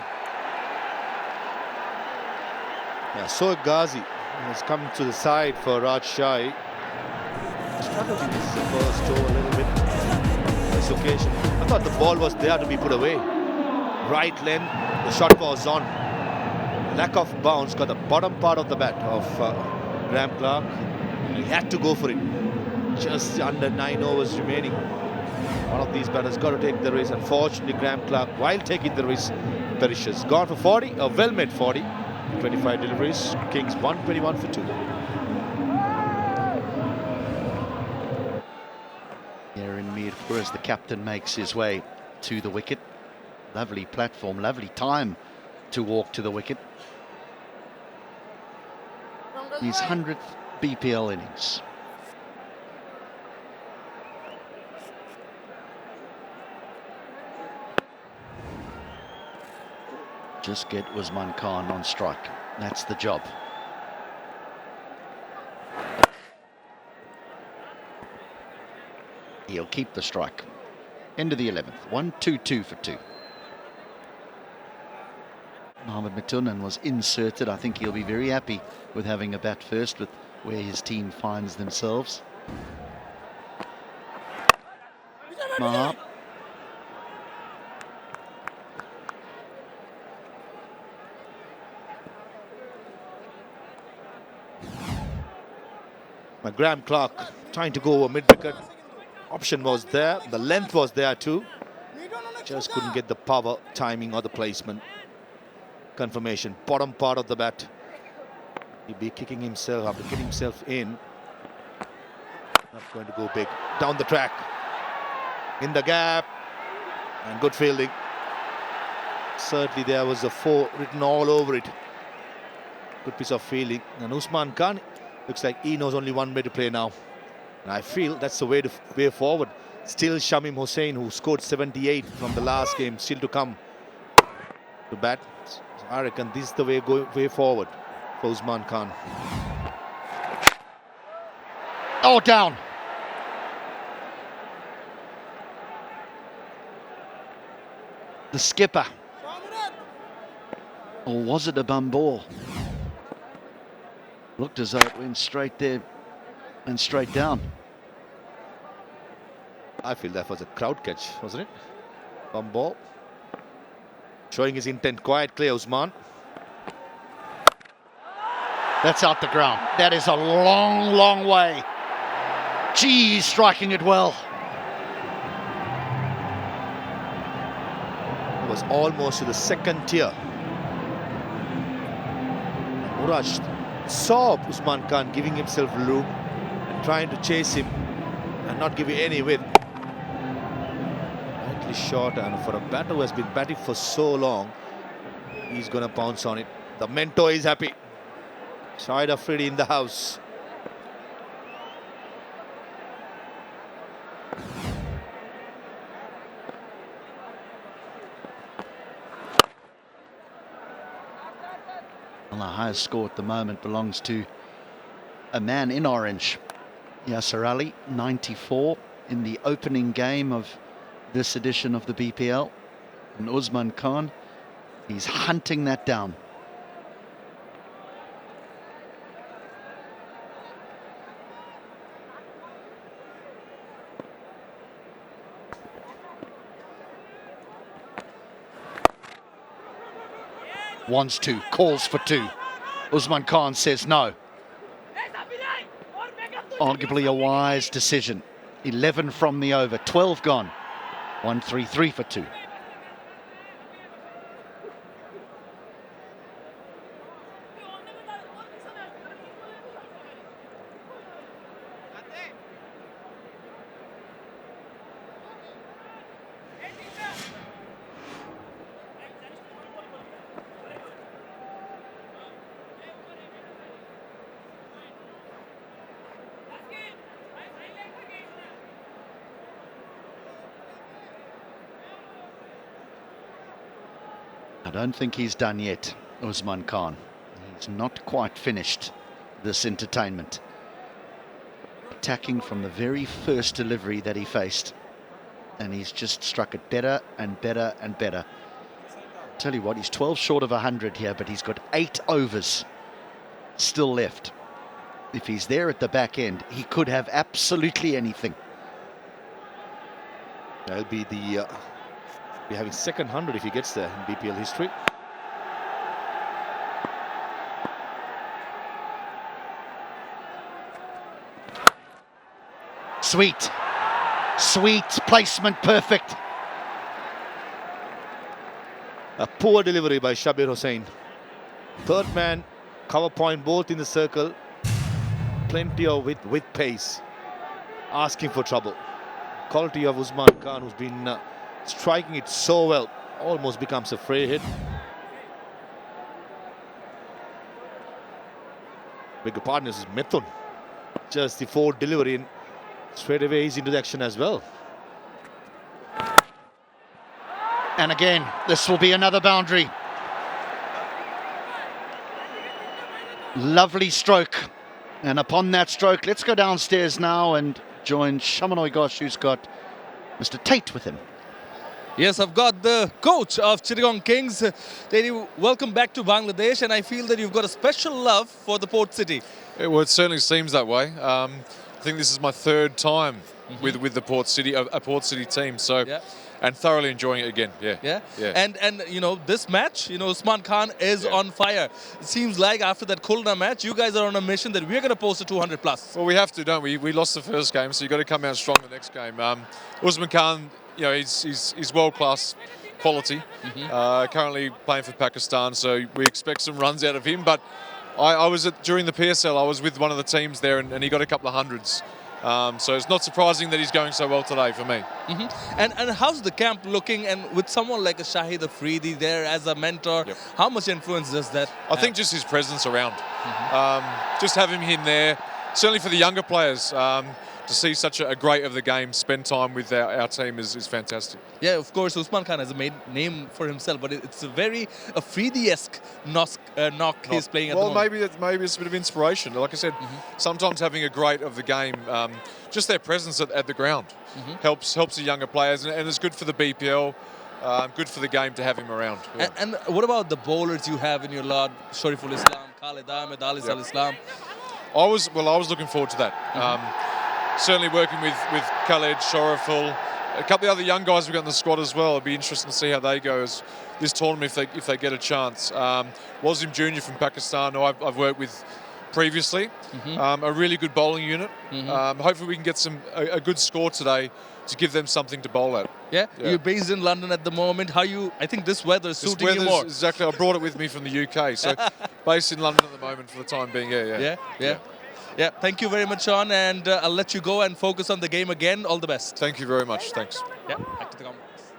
Yeah, 𝗂𝗫𝗂𝗍 has come to the side for Rajshahi. Struggled in his first over a little bit on this occasion. I thought the ball was there to be put away. Right length, the shot was on. Lack of bounce, got the bottom part of the bat of Graham Clark. He had to go for it. Just under 9 overs remaining. One of these batters got to take the risk. Unfortunately, Graham Clark, while taking the risk, perishes. Gone for 40, a well-made 40. 25 deliveries, Kings 121 for 2. Here in Mir as the captain makes his way to the wicket. Lovely platform, lovely time to walk to the wicket. His 100th BPL innings. Just get Usman Khan on strike. That's the job. He'll keep the strike. End of the 11th. 1-2-2 for 2. Mohammad Mithun was inserted. I think he'll be very happy with having a bat first with where his team finds themselves. Maha. Graham Clark trying to go over mid-wicket. Option was there. The length was there too. Just couldn't get the power, timing or the placement. Confirmation. Bottom part of the bat. He'll be kicking himself after getting himself in. Not going to go big. Down the track. In the gap. And good fielding. Certainly there was a 4 written all over it. Good piece of fielding. And Usman Khan, looks like he knows only one way to play now. And I feel that's the way forward. Still Shamim Hussain, who scored 78 from the last game, still to come to bat. So I reckon this is the way forward for Usman Khan. Oh, down. The skipper. Or was it a bum ball? Looked as though it went straight there and straight down. I feel that was a crowd catch, wasn't it? Bum ball. Showing his intent quite clear, Usman. That's out the ground. That is a long, long way. Gee, striking it well. It was almost to the second tier. Muraj saw Usman Khan giving himself room and trying to chase him and not giving any width. Slightly short, and for a batter who has been batting for so long, he's going to pounce on it. The mentor is happy. Shahid Afridi in the house. Well, the highest score at the moment belongs to a man in orange. Yasir Ali, 94 in the opening game of this edition of the BPL. And Usman Khan, he's hunting that down. wants to, calls for 2. Usman Khan says no. Arguably a wise decision. 11 from the over, 12 gone. 1-3-3 for 2. I don't think he's done yet, Usman Khan. He's not quite finished this entertainment. Attacking from the very first delivery that he faced. And he's just struck it better and better and better. Tell you what, he's 12 short of 100 here, but he's got 8 overs still left. If he's there at the back end, he could have absolutely anything. That'll be the... be having second 100 if he gets there in BPL history. Sweet placement, perfect. A poor delivery by Shabbir Hossain. Third man, cover point both in the circle. Plenty of width with pace. Asking for trouble. Quality of Usman Khan, who's been striking it so well, almost becomes a fray hit. Bigger partners is Mithun. Just the forward delivery, and straight away he's into the action as well. And again, this will be another boundary. Lovely stroke. And upon that stroke, let's go downstairs now and join Shamanoy Gosh, who's got Mr. Tate with him. Yes, I've got the coach of Chittagong Kings. Lady, welcome back to Bangladesh, and I feel that you've got a special love for the port city. Well, it certainly seems that way. I think this is my 3rd time with the Port City, a Port City team. So, and thoroughly enjoying it again. Yeah. And you know, this match, you know, Usman Khan is on fire. It seems like after that Khulna match, you guys are on a mission that we're going to post a 200 plus. Well, we have to, don't we? We lost the first game, so you've got to come out strong the next game. Usman Khan, you know, he's world-class quality. Currently playing for Pakistan, so we expect some runs out of him. But I was during the PSL, I was with one of the teams there, and he got a couple of hundreds. So it's not surprising that he's going so well today for me. And how's the camp looking? And with someone like a Shahid Afridi there as a mentor, how much influence does that I think just his presence around. Just having him there, certainly for the younger players, to see such a great of the game, spend time with our team is fantastic. Yeah, of course, Usman Khan has made name for himself, but it's a very Afridi-esque knock he's playing at the moment. Maybe it's a bit of inspiration. Like I said, sometimes having a great of the game, just their presence at the ground helps the younger players, and it's good for the BPL, good for the game to have him around. Yeah. And what about the bowlers you have in your lot? Shoriful Islam, Khalid Ahmed, Ali Islam. I was looking forward to that. Certainly working with Khalid, Shoriful, a couple of other young guys we've got in the squad as well. It'll be interesting to see how they go as this tournament if they get a chance. Wasim Jr. from Pakistan, who I've worked with previously. A really good bowling unit. Hopefully we can get a good score today to give them something to bowl at. Yeah? You're based in London at the moment. I think this weather is suiting you more. Exactly. I brought it with me from the UK, so based in London at the moment for the time being. Yeah, thank you very much, Sean, and I'll let you go and focus on the game again. All the best. Thank you very much. Thanks. Yeah, back to the comments.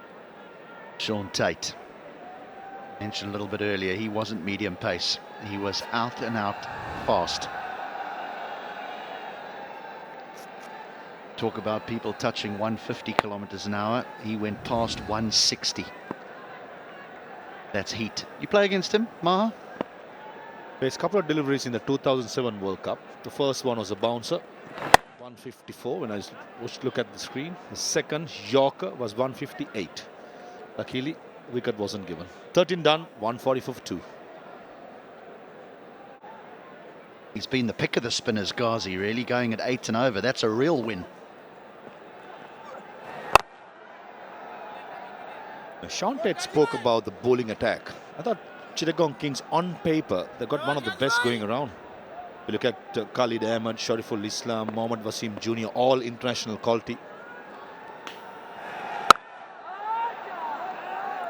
Sean Tate. Mentioned a little bit earlier, he wasn't medium pace. He was out and out fast. Talk about people touching 150 kilometers an hour. He went past 160. That's heat. You play against him, Maha? There's a couple of deliveries in the 2007 World Cup. The first one was a bouncer, 154 when I look at the screen. The second Yorker was 158. Luckily, wicket wasn't given. 13 done, 144 for 2. He's been the pick of the spinners, Ghazi, really, going at 8 and over. That's a real win. Sean Tate spoke about the bowling attack. I thought Chittagong Kings on paper, they've got one of the best going around. You look at Khalid Ahmed, shorturl.at, Mohammad Wasim Jr., all international quality.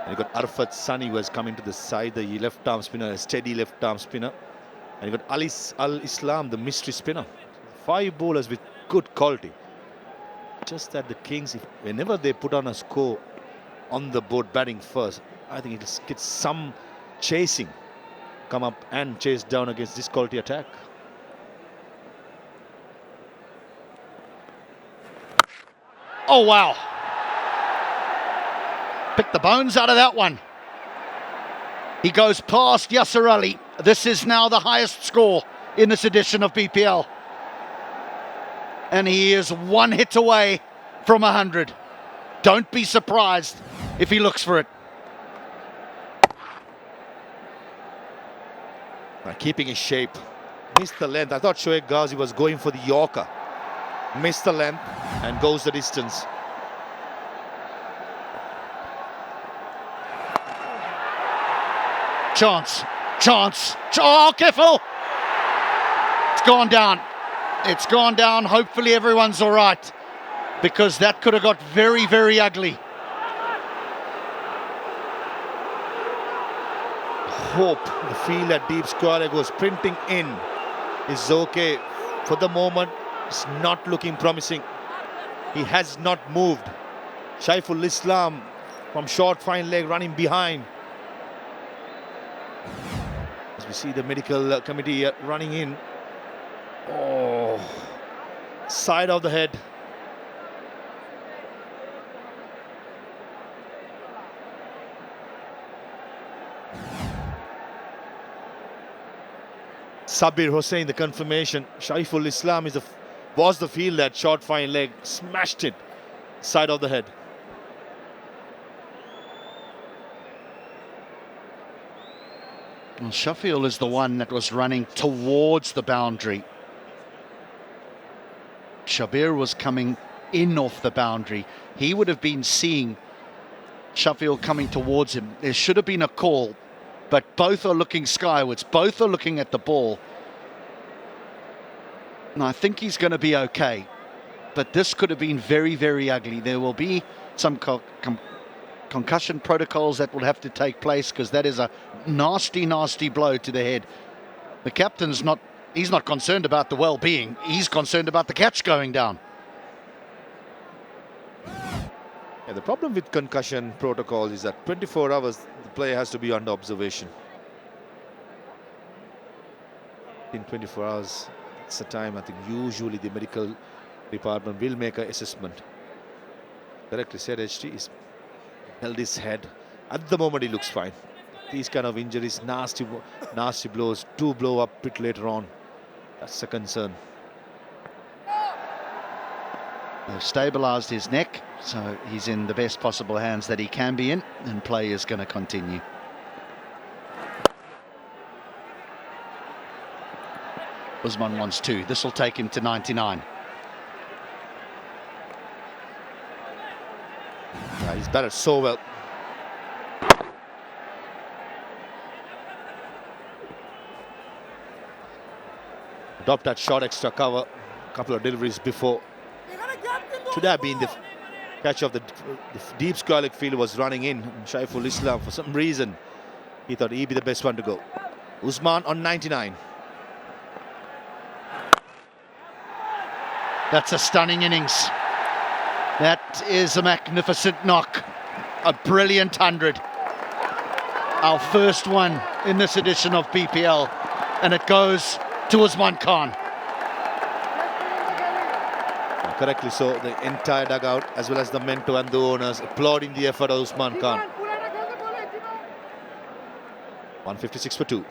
And you got Arfat Sani, who has come into the side, the left arm spinner, a steady left arm spinner. And you got Ali Al-Islam, the mystery spinner. 5 bowlers with good quality. Just that the Kings, whenever they put on a score on the board batting first, I think it'll get some chasing, come up and chase down against this quality attack. Oh, wow. Pick the bones out of that one. He goes past Yasser Ali. This is now the highest score in this edition of BPL. And he is 1 hit away from 100. Don't be surprised if he looks for it. Keeping his shape. Missed the length. I thought 𝗂𝗍𝗃 was going for the Yorker. Missed the length and goes the distance. Chance. Oh, careful. It's gone down. It's gone down. Hopefully everyone's all right, because that could have got very, very ugly. Hope the field at deep square leg was printing in is okay. For the moment, it's not looking promising. He has not moved. Saiful-Islam from short fine leg running behind. As we see the medical committee running in. Oh, side of the head. Sabir Hossain, the confirmation. Saiful-Islam was the field at short fine leg, smashed it side of the head. Well, Sheffield is the one that was running towards the boundary. Shabir was coming in off the boundary. He would have been seeing Sheffield coming towards him. There should have been a call, but both are looking skywards. Both are looking at the ball. And I think he's going to be okay. But this could have been very, very ugly. There will be some concussion protocols that will have to take place, because that is a nasty, nasty blow to the head. The captain's he's not concerned about the well-being. He's concerned about the catch going down. Yeah, the problem with concussion protocol is that 24 hours the player has to be under observation. In 24 hours, it's the time I think usually the medical department will make an assessment. Correctly said, HT is held his head. At the moment, he looks fine. These kind of injuries, nasty blows, do blow up a bit later on. That's a concern. They've stabilised his neck, so he's in the best possible hands that he can be in, and play is going to continue. Usman wants 2. This will take him to 99. Yeah, he's batted so well. Dropped that short extra cover, a couple of deliveries before. Should have been the catch of the deep square leg field was running in. Saiful-Islam, for some reason, he thought he'd be the best one to go. Usman on 99. That's a stunning innings. That is a magnificent knock. A brilliant 100. Our first one in this edition of BPL. And it goes to Usman Khan. Correctly so, the entire dugout as well as the mentor and the owners applauding the effort of Usman Khan. 156 for 2.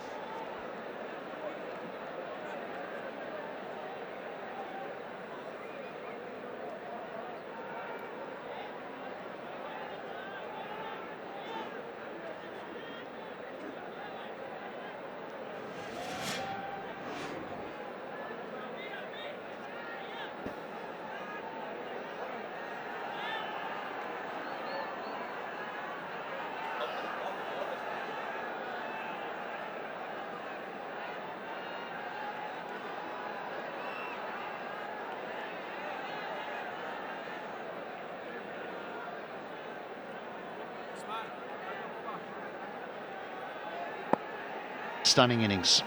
stunning innings.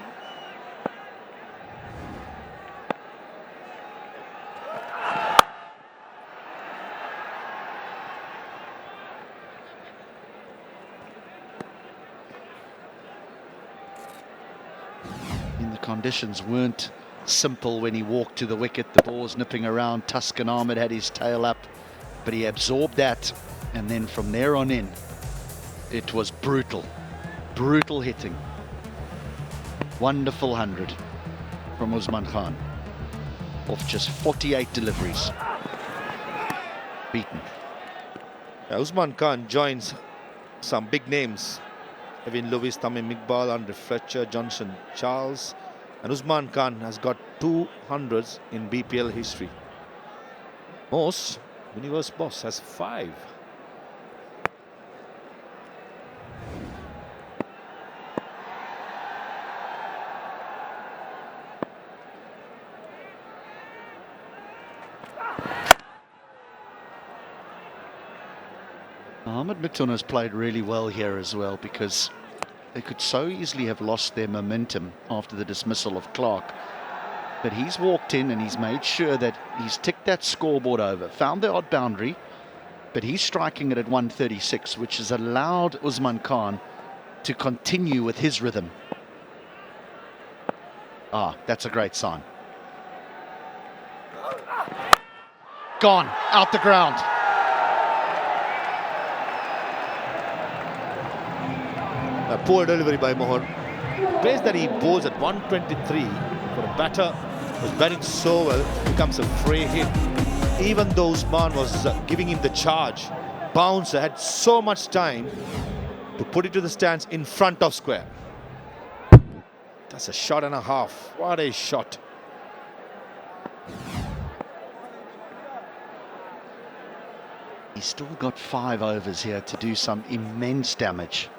The conditions weren't simple when he walked to the wicket. The ball was nipping around. Tuscan Ahmed had his tail up, but he absorbed that, and then from there on in, it was brutal hitting. Wonderful 100 from Usman Khan off just 48 deliveries. Beaten. Usman Khan joins some big names: Kevin Lewis, Tamim Iqbal, Andre Fletcher, Johnson Charles, and Usman Khan has got 200s in BPL history. Most, Universe Boss, has 5. Mohammed Mithun has played really well here as well, because they could so easily have lost their momentum after the dismissal of Clark. But he's walked in and he's made sure that he's ticked that scoreboard over, found the odd boundary, but he's striking it at 136, which has allowed Usman Khan to continue with his rhythm. That's a great sign. Gone, out the ground. A poor delivery by Mohan. Pace that he bowls at 123 for a batter who's batting so well becomes a free hit. Even though Usman was giving him the charge, Bouncer had so much time to put it to the stands in front of square. That's a shot and a half. What a shot. He's still got 5 overs here to do some immense damage.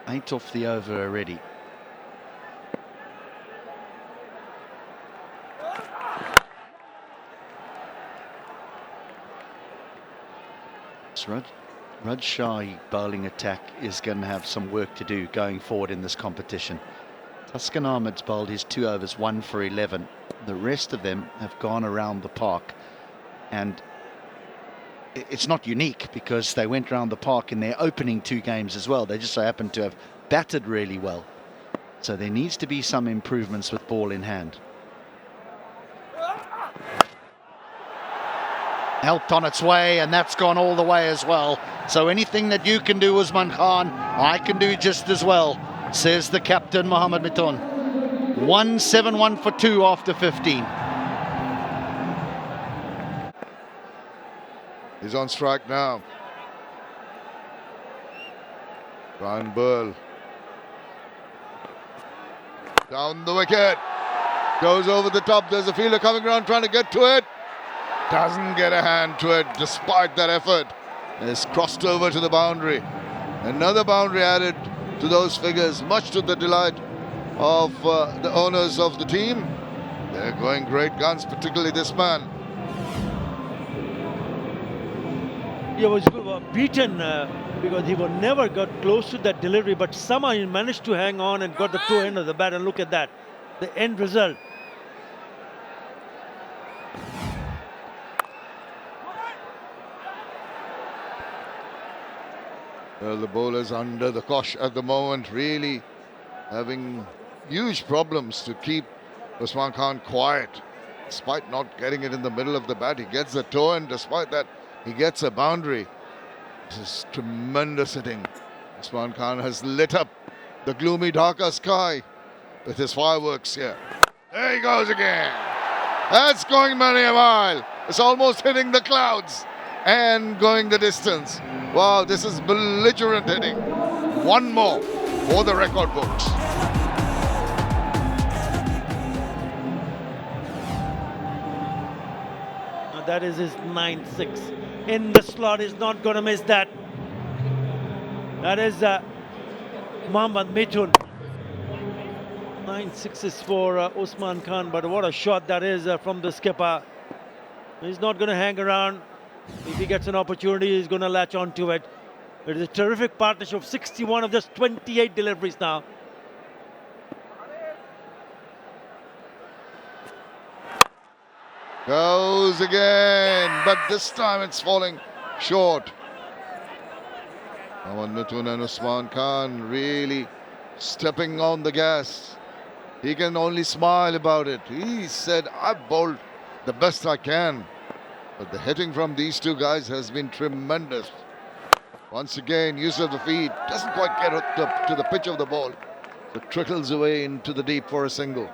Eight off the over already. Rajshahi bowling attack is going to have some work to do going forward in this competition. Tuscan Ahmed's bowled his 2 overs, 1 for 11. The rest of them have gone around the park, and it's not unique because they went around the park in their opening 2 games as well. They just so happened to have batted really well. So there needs to be some improvements with ball in hand. Helped on its way, and that's gone all the way as well. So anything that you can do, Usman Khan, I can do just as well, says the captain, Mohammed Mithun. 171 for 2 after 15. He's on strike now. Brian Burl. Down the wicket. Goes over the top. There's a fielder coming around trying to get to it. Doesn't get a hand to it despite that effort. It's crossed over to the boundary. Another boundary added to those figures, much to the delight of the owners of the team. They're going great guns, particularly this man. He was beaten because he would never got close to that delivery, but somehow he managed to hang on and got the toe end of the bat, and look at that, the end result. Well, the bowlers under the cosh at the moment, really having huge problems to keep Usman Khan quiet. Despite not getting it in the middle of the bat, he gets the toe, and despite that, he gets a boundary. This is tremendous hitting. Usman Khan has lit up the gloomy Dhaka sky with his fireworks here. There he goes again. That's going many a mile. It's almost hitting the clouds and going the distance. Wow, this is belligerent hitting. One more for the record books. That is his 9-6. In the slot, is not going to miss that. That is Mohammed Mithun. 9 6s for Usman Khan, but what a shot that is from the skipper. He's not going to hang around. If he gets an opportunity, he's going to latch onto it. It is a terrific partnership of 61 of just 28 deliveries now. Goes again, but this time it's falling short. Mohammad Mithun and Usman Khan really stepping on the gas. He can only smile about it. He said, I've bowled the best I can. But the hitting from these two guys has been tremendous. Once again, use of the feet. Doesn't quite get to the pitch of the ball. It trickles away into the deep for a single.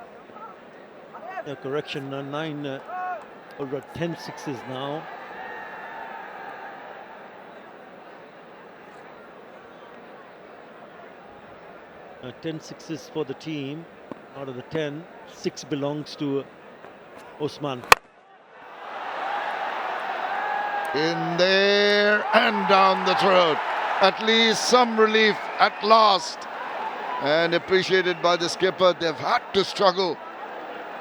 Yeah, correction, 9 over 10 sixes now. 10 sixes for the team. Out of the 10, 6 belongs to Usman. In there and down the throat. At least some relief at last. And appreciated by the skipper. They've had to struggle.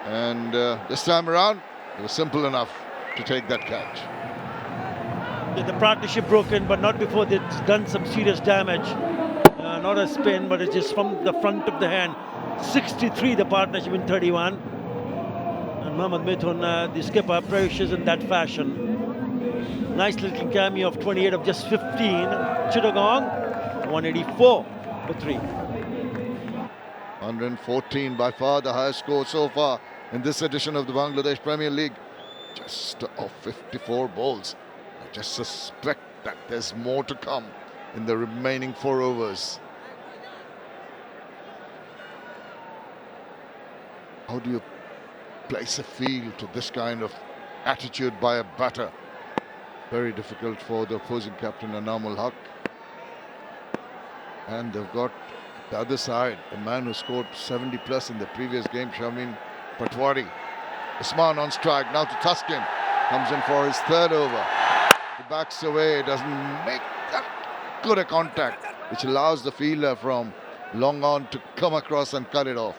And this time around, it was simple enough to take that catch. Yeah, the partnership broken, but not before they've done some serious damage. Not a spin, but it's just from the front of the hand. 63, the partnership in 31. And Mohammad Mithun, the skipper, perishes in that fashion. Nice little cameo of 28 of just 15. Chittagong, 184 for 3. 114, by far the highest score so far in this edition of the Bangladesh Premier League. Just of 54 balls. I just suspect that there's more to come in the remaining 4 overs. How do you place a field to this kind of attitude by a batter? Very difficult for the opposing captain, Anamul Haq. And they've got the other side, the man who scored 70 plus in the previous game, Shamin Patwari. Usman on strike, now to Thaksin. Comes in for his 3rd over. He backs away, doesn't make that good a contact, which allows the fielder from long on to come across and cut it off.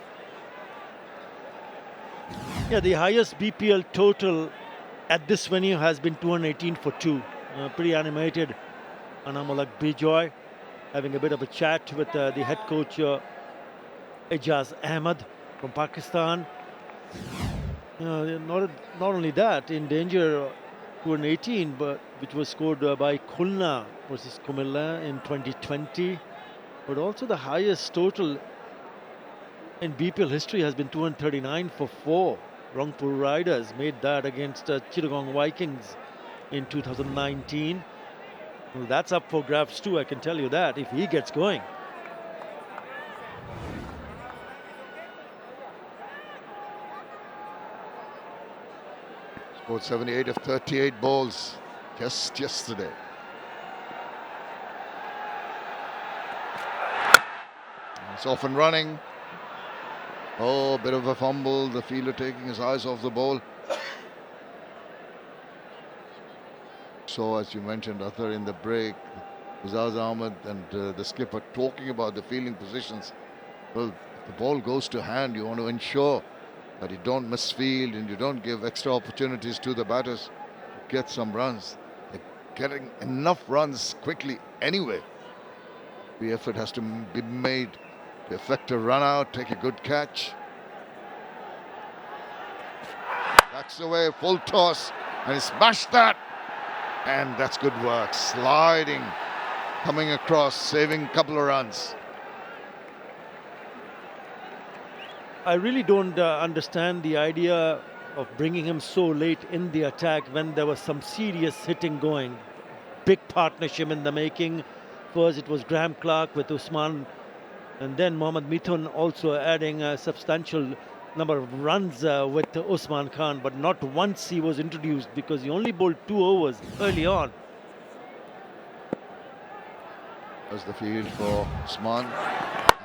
Yeah, the highest BPL total at this venue has been 218 for 2. Pretty animated. Anamul Bijoy having a bit of a chat with the head coach Ijaz Ahmed from Pakistan. Not only that, in danger 218, but which was scored by Khulna versus Kumilla in 2020, but also the highest total in BPL history has been 239 for 4. Rangpur Riders made that against Chittagong Vikings in 2019. Well, that's up for grabs too, I can tell you that, if he gets going. Scored 78 of 38 balls just yesterday. It's off and running. Oh, a bit of a fumble. The fielder taking his eyes off the ball. So, as you mentioned, Arthur, in the break, Uzaz Ahmed and the skipper talking about the fielding positions. Well, if the ball goes to hand, you want to ensure that you don't misfield and you don't give extra opportunities to the batters to get some runs. They're getting enough runs quickly anyway. The effort has to be made to effect a run out, take a good catch. Backs away, full toss, and he smashed that. And that's good work. Sliding, coming across, saving a couple of runs. I really don't understand the idea of bringing him so late in the attack when there was some serious hitting going. Big partnership in the making. First it was Graham Clark with Usman, and then Mohammad Mithun also adding a substantial number of runs with Usman Khan, but not once he was introduced because he only bowled 2 overs early on. There's the field for Usman,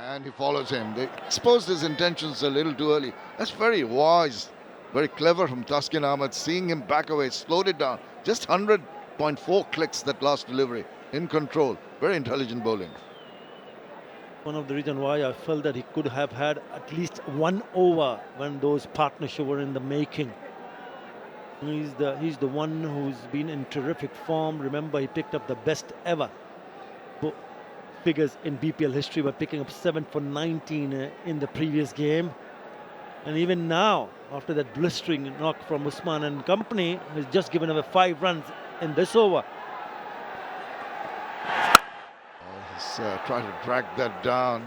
and he follows him. They exposed his intentions a little too early. That's very wise, very clever from Thaksin Ahmed, seeing him back away, slowed it down. Just 100.4 clicks that last delivery, in control. Very intelligent bowling. One of the reasons why I felt that he could have had at least 1 over when those partnerships were in the making. He's the one who's been in terrific form. Remember, he picked up the best ever figures in BPL history by picking up 7 for 19 in the previous game. And even now, after that blistering knock from Usman and company, he's just given away 5 runs in this over. He's tried to drag that down.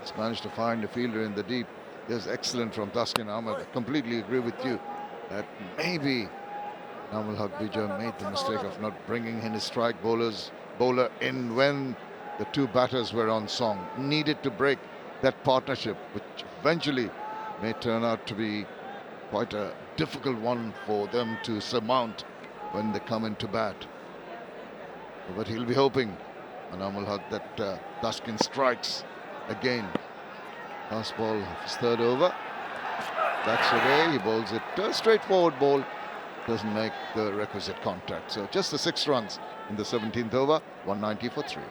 He's managed to find a fielder in the deep. It was excellent from Taskin Ahmed. I completely agree with you that maybe Namal Haq-Bija made the mistake of not bringing in his strike bowler in when the 2 batters were on song. Needed to break that partnership, which eventually may turn out to be quite a difficult one for them to surmount when they come into bat. But he'll be hoping, Namal Haq, that Taskin strikes again. Last ball of his 3rd over. Backs away, he bowls it. A straightforward ball. Doesn't make the requisite contact. So just the 6 runs in the 17th over, 190 for 3.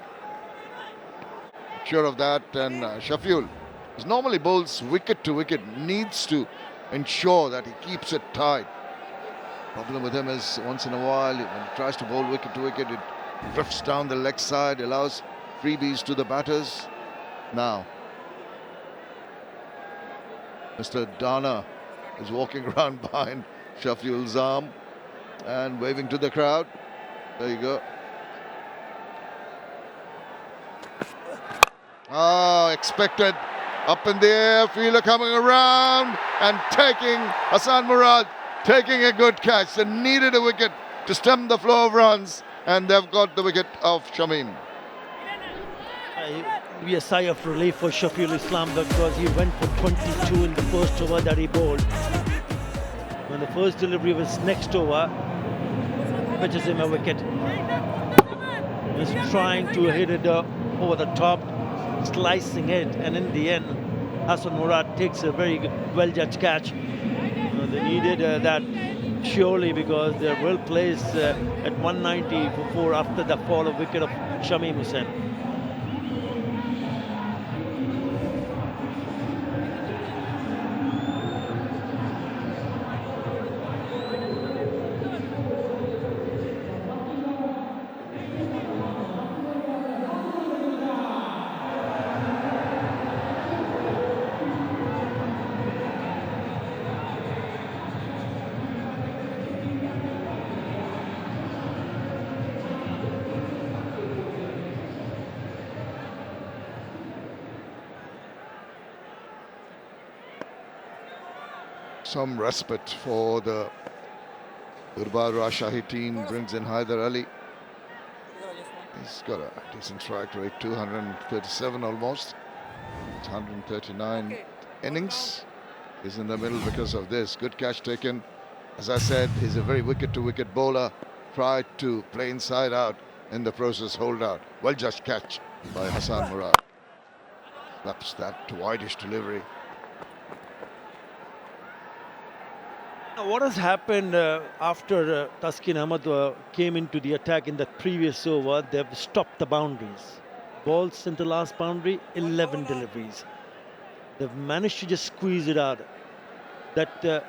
Sure of that, and Shaffiul, who normally bowls wicket to wicket, needs to ensure that he keeps it tight. Problem with him is once in a while, when he tries to bowl wicket to wicket, it drifts down the leg side, allows freebies to the batters. Now, Mr. Dana is walking around behind Shaffiul's arm and waving to the crowd. There you go. Oh, expected. Up in the air, fielder coming around and taking Hasan Murad, taking a good catch. They needed a wicket to stem the flow of runs, and they've got the wicket of Shamim. Be a sigh of relief for Shaffiul Islam because he went for 22 in the first over that he bowled. When the first delivery was next over, pitches him a wicket. He's trying to hit it over the top, slicing it, and in the end, Hasan Murad takes a very well-judged catch. They needed that surely because they're well placed at 190 for 4 after the fall of wicket of Shamim Hussain. Some respite for the Durbar Rajshahi team. Brings in Haider Ali. He's got a decent strike rate, 237 almost. It's 139 innings. He's in the middle because of this. Good catch taken. As I said, he's a very wicket-to-wicket bowler. Tried to play inside out, in the process hold out. Well-judged catch by Hasan Murad. Slaps that 𝗬𝗧ish delivery. What has happened after Taskin Ahmed came into the attack in the previous over? They've stopped the boundaries. Balls in the last boundary, 11 deliveries. They've managed to just squeeze it out. That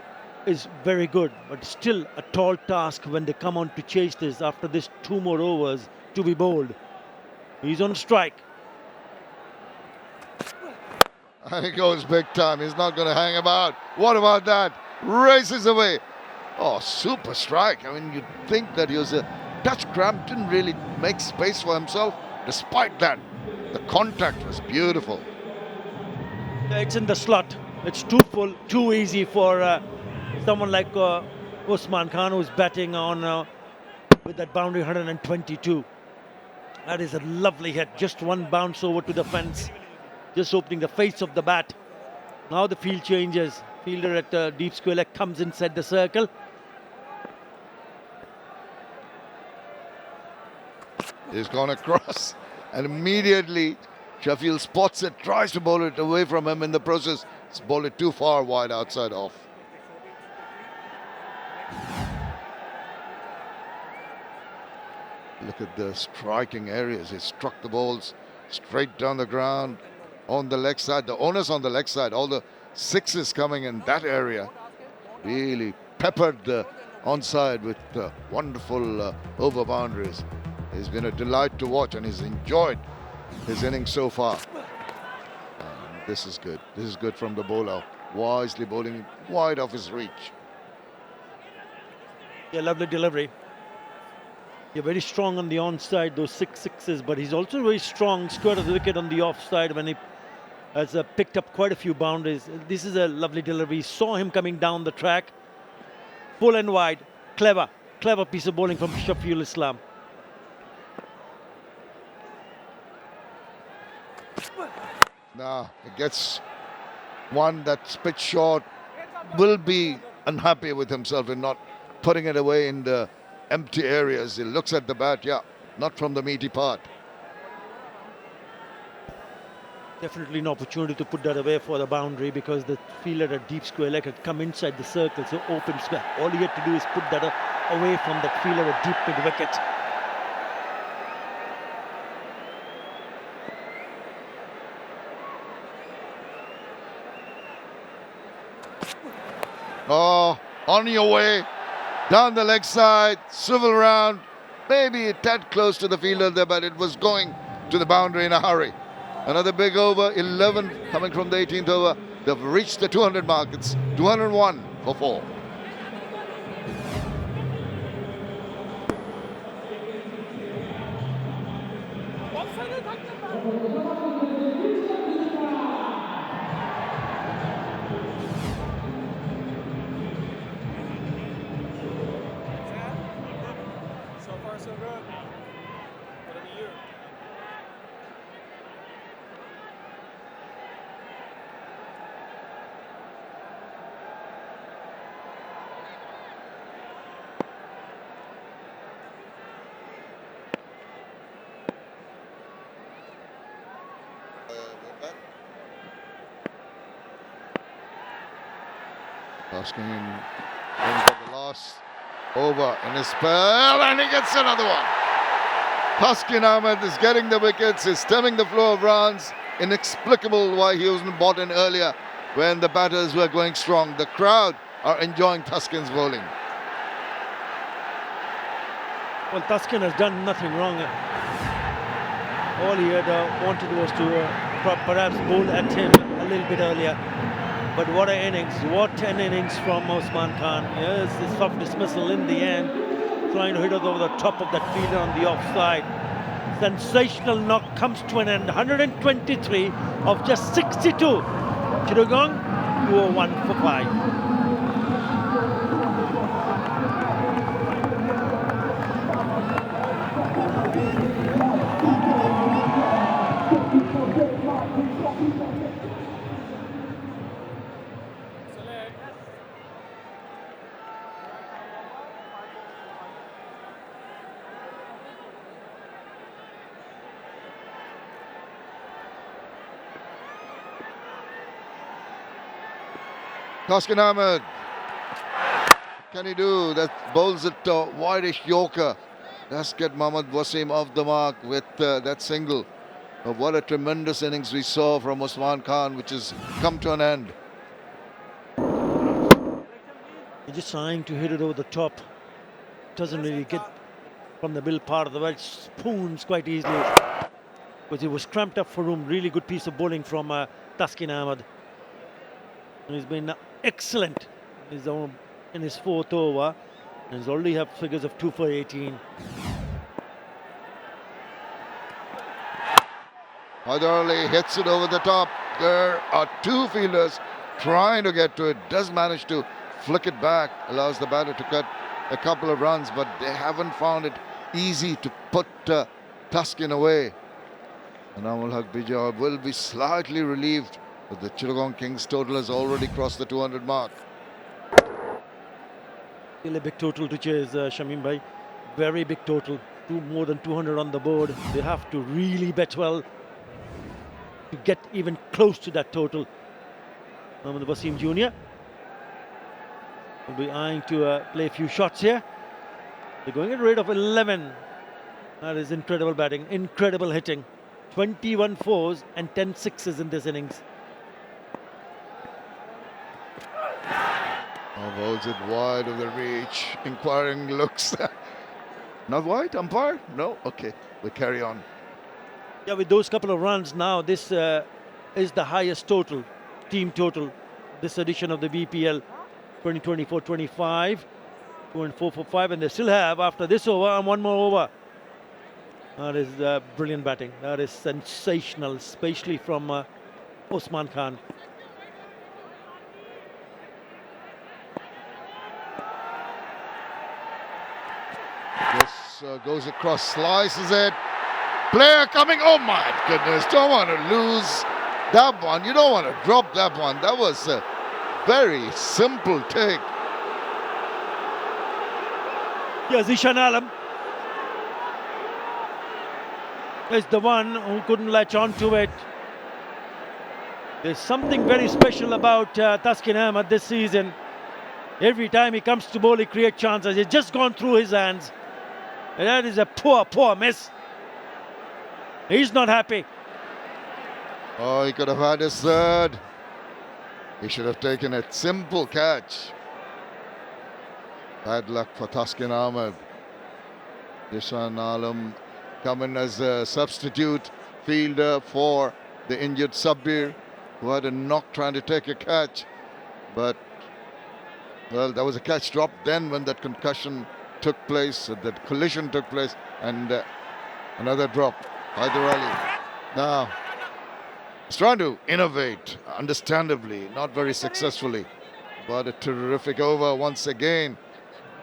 is very good, but still a tall task when they come on to chase this after this 2 more overs to be bowled. He's on strike. And he goes big time. He's not going to hang about. What about that? Races away. Oh, super strike. I mean, you'd think that he was a touch cramp, didn't really make space for himself. Despite that, the contact was beautiful. It's in the slot. It's too full, too easy for someone like Usman Khan, who's batting on with that boundary 122. That is a lovely hit. Just one bounce over to the fence, just opening the face of the bat. Now the field changes. Fielder at deep square leg comes inside the circle. He's gone across, and immediately Shaffiul spots it, tries to bowl it away from him. In the process, it's bowled it too far wide outside off. Look at the striking areas. He struck the balls straight down the ground on the leg side. The onus on the leg side, all the 6s coming in that area. Really peppered the onside with wonderful over boundaries. He's been a delight to watch and he's enjoyed his innings so far. And this is good. This is good from the bowler. Wisely bowling wide of his reach. Yeah, lovely delivery. You're very strong on the onside, those 6 sixes, but he's also very strong, square of the wicket on the offside when he has picked up quite a few boundaries. This is a lovely delivery. Saw him coming down the track. Full and wide. Clever piece of bowling from Shafiul Islam. Now he gets one that's pitch short. Will be unhappy with himself in not putting it away in the empty areas. He looks at the bat, yeah, not from the meaty part. Definitely an opportunity to put that away for the boundary because the fielder at deep square leg had come inside the circle, so open square. All he had to do is put that away from that fielder at deep mid wicket. Oh, on your way, down the leg side, swivel round, maybe a tad close to the fielder there, but it was going to the boundary in a hurry. Another big over, 11 coming from the 18th over. They've reached the 200 mark. It's 201 for 4. So far, so good. Whatever you. Asking him for the last over in his spell, and he gets another one. Taskin Ahmed is getting the wickets, is stemming the flow of runs. Inexplicable why he wasn't bought in earlier when the batters were going strong. The crowd are enjoying Taskin's bowling. Well, Taskin has done nothing wrong. All he had wanted was to perhaps bowl at him a little bit earlier. But what an innings, from Usman Khan. Yes, the soft dismissal in the end, trying to hit it over the top of that fielder on the offside. Sensational knock comes to an end, 123 of just 62. Chittagong, 201 for 5. Taskin Ahmed, can he do that? Bowls it wideish Yorker. Does get Mohammad Wasim off the mark with that single. But what a tremendous innings we saw from Usman Khan, which has come to an end. He's just trying to hit it over the top. Doesn't really get from the middle part of the wedge. Spoons quite easily. Because he was cramped up for room. Really good piece of bowling from Taskin Ahmed. And he's been excellent in his 4th over. And he's already have figures of 2 for 18. Haidarali hits it over the top. There are 2 fielders trying to get to it. Does manage to flick it back. Allows the batter to cut a couple of runs. But they haven't found it easy to put Taskin away. And Amul Haq Bijay will be slightly relieved. But the Chittagong Kings total has already crossed the 200 mark. Still a big total to chase, Shamim bhai. Very big total. More than 200 on the board. They have to really bet well to get even close to that total. Mohammad Wasim Jr. will be eyeing to play a few shots here. They're going at a rate of 11. That is incredible batting, incredible hitting. 21 fours and 10 sixes in this innings. Bowls it wide of the reach. Inquiring looks. Not wide, umpire? No? Okay, we carry on. Yeah, with those couple of runs now, this is the highest total, team total, this edition of the BPL 2024-25. 2.445, and they still have, after this over, and one more over. That is brilliant batting. That is sensational, especially from Usman Khan. This goes across, slices it. Player coming, oh my goodness, don't want to lose that one. You don't want to drop that one. That was a very simple take. Yeah, Zishan Alam is the one who couldn't latch on to it. There's something very special about Taskin Ahmed this season. Every time he comes to bowl, he creates chances. It's just gone through his hands. And that is a poor, poor miss. He's not happy. Oh, he could have had his third. He should have taken it. Simple catch. Bad luck for Taskin Ahmed. Zishan Alam coming as a substitute fielder for the injured Sabbir, who had a knock trying to take a catch. But, well, there was a catch drop then when that concussion took place, that collision took place, and another drop by the rally. Now, he's trying to innovate, understandably, not very successfully. But a terrific over once again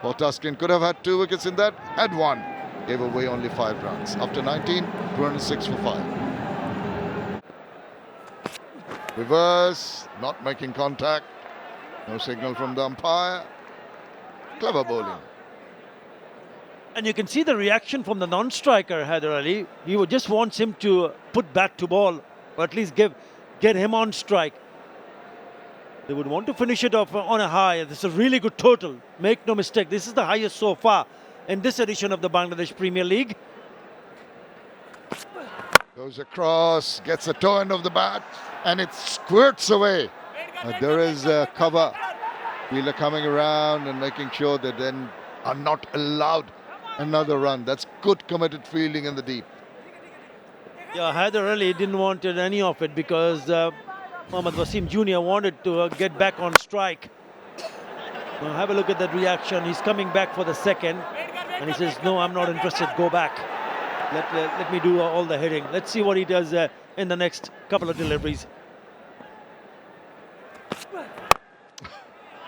for Taskin. Could have had 2 wickets in that, had 1. Gave away only 5 runs. After 19, 206 for 5. Reverse, not making contact. No signal from the umpire. Clever bowling. And you can see the reaction from the non-striker, Haider Ali. He just wants him to put bat to ball, or at least get him on strike. They would want to finish it off on a high. This is a really good total. Make no mistake, this is the highest so far in this edition of the Bangladesh Premier League. Goes across, gets a toe end of the bat, and it squirts away. There is a cover. Fielder coming around and making sure that then are not allowed another run. That's good committed fielding in the deep. Yeah, Haider Ali didn't want any of it because Mohammad Wasim Jr. wanted to get back on strike. Now have a look at that reaction. He's coming back for the second, and he says, no, I'm not interested, go back. Let me do all the hitting. Let's see what he does in the next couple of deliveries.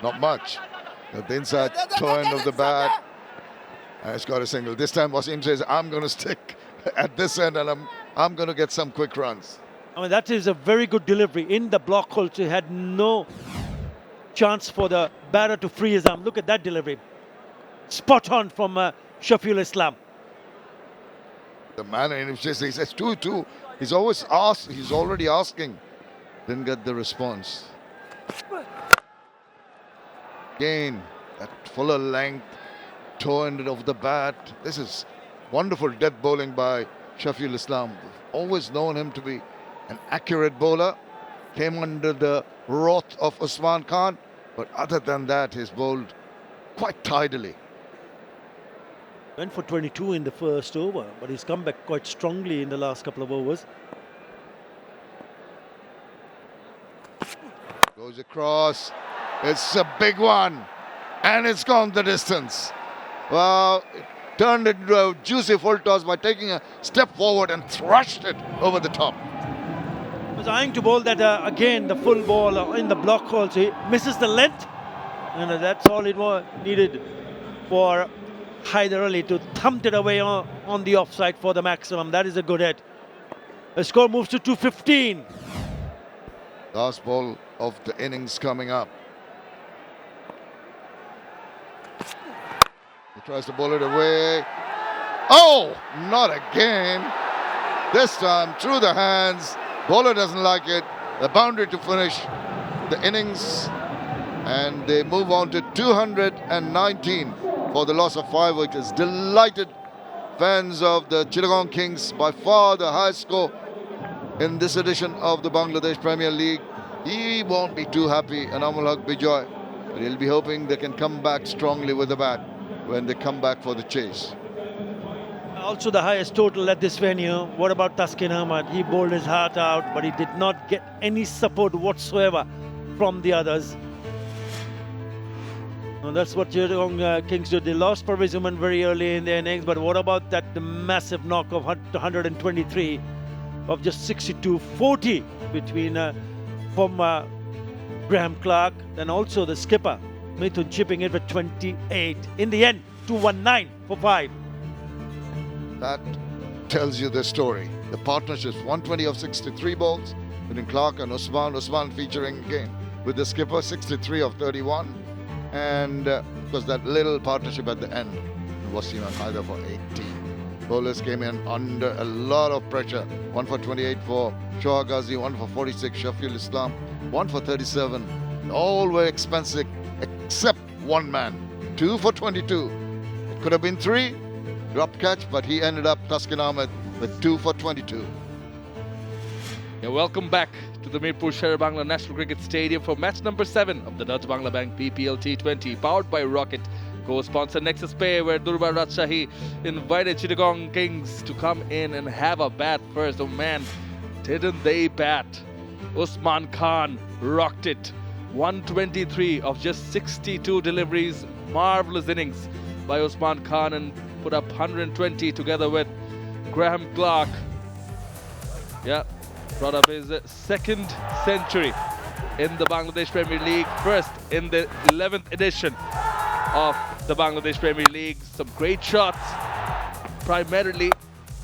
Not much. At the inside toe end of the bat. And it's got a single. This time Wasim says, I'm going to stick at this end and I'm going to get some quick runs. I mean, that is a very good delivery. In the block hole, he had no chance for the batter to free his arm. Look at that delivery. Spot on from Shafiul Islam. The man in which he says 2-2. He's always asked, he's already asking. Didn't get the response. Again, that fuller length, toe ended of the bat. This is wonderful death bowling by Shafiul Islam. We've always known him to be an accurate bowler. Came under the wrath of Usman Khan, but other than that, he's bowled quite tidily. Went for 22 in the first over, but he's come back quite strongly in the last couple of overs. Goes across. It's a big one, and it's gone the distance. Well, it turned into a juicy full toss by taking a step forward and thrust it over the top. Was eyeing to bowl that again, the full ball in the block hole, so he misses the length, and that's all it was needed for Haider Ali to thump it away on the offside for the maximum. That is a good hit. The score moves to 215. Last ball of the innings coming up. He tries to bowl it away. Oh, not again. This time through the hands. Bowler doesn't like it. The boundary to finish the innings. And they move on to 219 for the loss of 5 wickets. Delighted fans of the Chittagong Kings, by far the highest score in this edition of the Bangladesh Premier League. He won't be too happy, Anamul Haq Bijoy, But he'll be hoping they can come back strongly with the bat when they come back for the chase. Also the highest total at this venue. What about Taskin Ahmed? He bowled his heart out, but he did not get any support whatsoever from the others. And that's what Chittagong Kings did. They lost 𝗶𝗴𝗲𝗂𝗧𝗏 very early in the innings, but what about that massive knock of 123 of just 62-40 between from Graham Clark and also the skipper Mithun chipping it for 28. In the end, 219 for 5. That tells you the story. The partnerships, 120 of 63 balls between Clark and Usman. Usman featuring again with the skipper, 63 of 31. And because that little partnership at the end was seen on either for 18. Bowlers came in under a lot of pressure. 1 for 28 for Shah Ghazi, 1 for 46 Shafiul Islam, 1 for 37. All were expensive except one man. 2 for 22. It could have been 3. Dropped catch, but he ended up, Taskin Ahmed, with 2 for 22. Yeah, welcome back to the Mirpur Sher-e-Bangla National Cricket Stadium for match number 7 of the Dutch Bangla Bank BPL T20, powered by Rocket. Co-sponsor 𝗃𝗃𝗃𝗃, where Durbar Rajshahi invited Chittagong Kings to come in and have a bat first. Oh man, didn't they bat? Usman Khan rocked it. 123 of just 62 deliveries. Marvelous innings by Usman Khan, and put up 120 together with Graham Clark. Yeah, brought up his second century in the Bangladesh Premier League, first in the 11th edition of the Bangladesh Premier League. Some great shots, primarily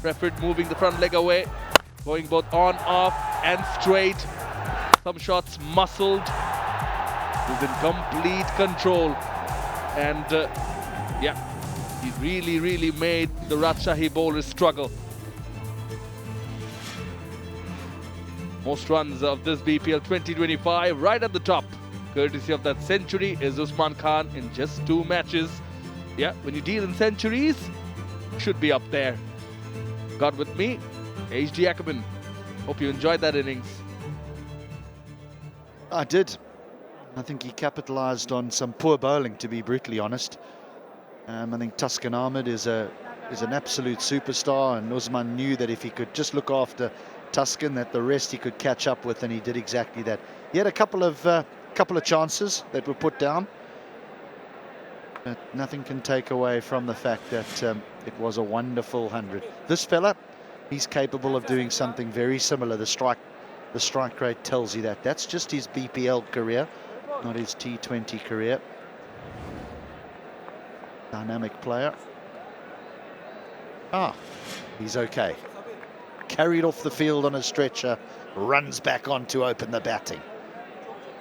preferred moving the front leg away, going both on, off and straight. Some shots muscled. He's in complete control, and yeah, he really made the Rajshahi bowlers struggle. Most runs of this BPL 2025 right at the top, courtesy of that century, is Usman Khan in just 2 matches. Yeah, when you deal in centuries, should be up there. Got with me, 𝗃𝐥𝐷 Ackerman. Hope you enjoyed that innings. I did. I think he capitalized on some poor bowling, to be brutally honest. I think Taskin Ahmed is an absolute superstar, and Usman knew that if he could just look after Taskin, that the rest he could catch up with, and he did exactly that. He had a couple of chances that were put down, but nothing can take away from the fact that it was a wonderful 100. This fella, he's capable of doing something very similar. The strike rate tells you that. That's just his BPL career, not his T20 career. Dynamic player. He's okay. Carried off the field on a stretcher, runs back on to open the batting.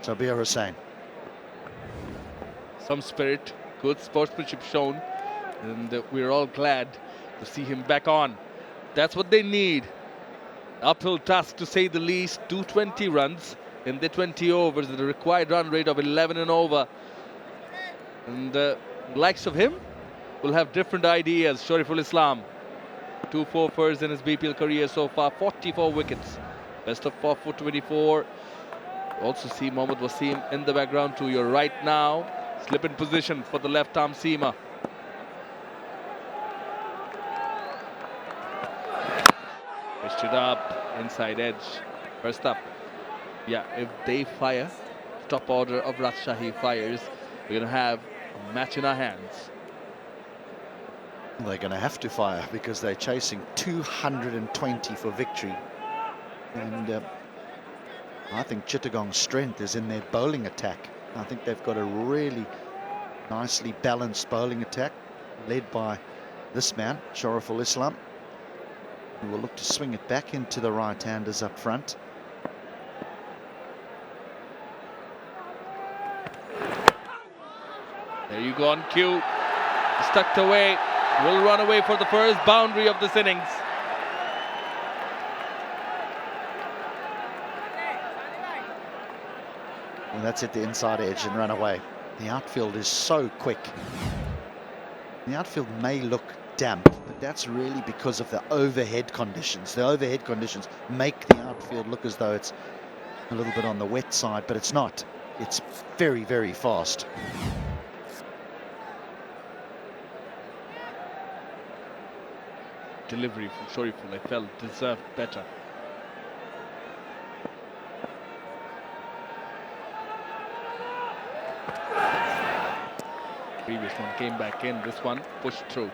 𝗃𝗃𝗃𝗃 Hussain. Some spirit, good sportsmanship shown, and we're all glad to see him back on. That's what they need. Uphill task, to say the least. 220 runs in the 20 overs, the required run rate of 11 and over. And the likes of him will have different ideas. Shorturl Islam, 2 4-fers in his BPL career so far, 44 wickets. Best of 4 for 24. Also see Mohammad Wasim in the background to your right now. Slip in position for the left arm seamer. Pitched it up, inside edge. First up. Yeah, if they fire, top order of Rajshahi fires, we're going to have a match in our hands. They're going to have to fire because they're chasing 220 for victory. And I think Chittagong's strength is in their bowling attack. I think they've got a really nicely balanced bowling attack, led by this man, Shorturl Islam, who will look to swing it back into the right-handers up front. There you go on cue. Stuck away. Will run away for the first boundary of this innings. And that's at the inside edge and run away. The outfield is so quick. The outfield may look damp, but that's really because of the overhead conditions. The overhead conditions make the outfield look as though it's a little bit on the wet side, but it's not. It's very, very fast. Delivery from 𝗃𝗶𝗃𝗃, I felt deserved better. Previous one came back in, this one pushed through.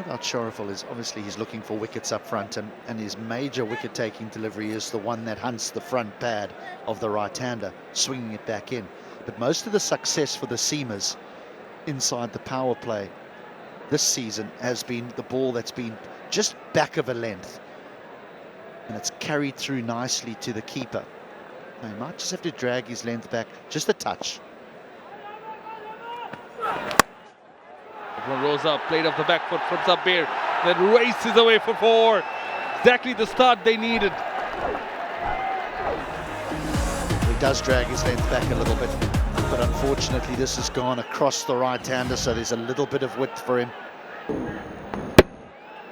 About 𝗃𝗶𝗃𝗃 is obviously he's looking for wickets up front, and his major wicket-taking delivery is the one that hunts the front pad of the right-hander, swinging it back in. But most of the success for the seamers inside the power play this season has been the ball that's been just back of a length, and it's carried through nicely to the keeper. Now, he might just have to drag his length back just a touch. One rose up, played off the back foot from 𝗃𝗃𝗃, then races away for 4. Exactly the start they needed. He does drag his length back a little bit, but unfortunately this has gone across the right-hander, so there's a little bit of width for him.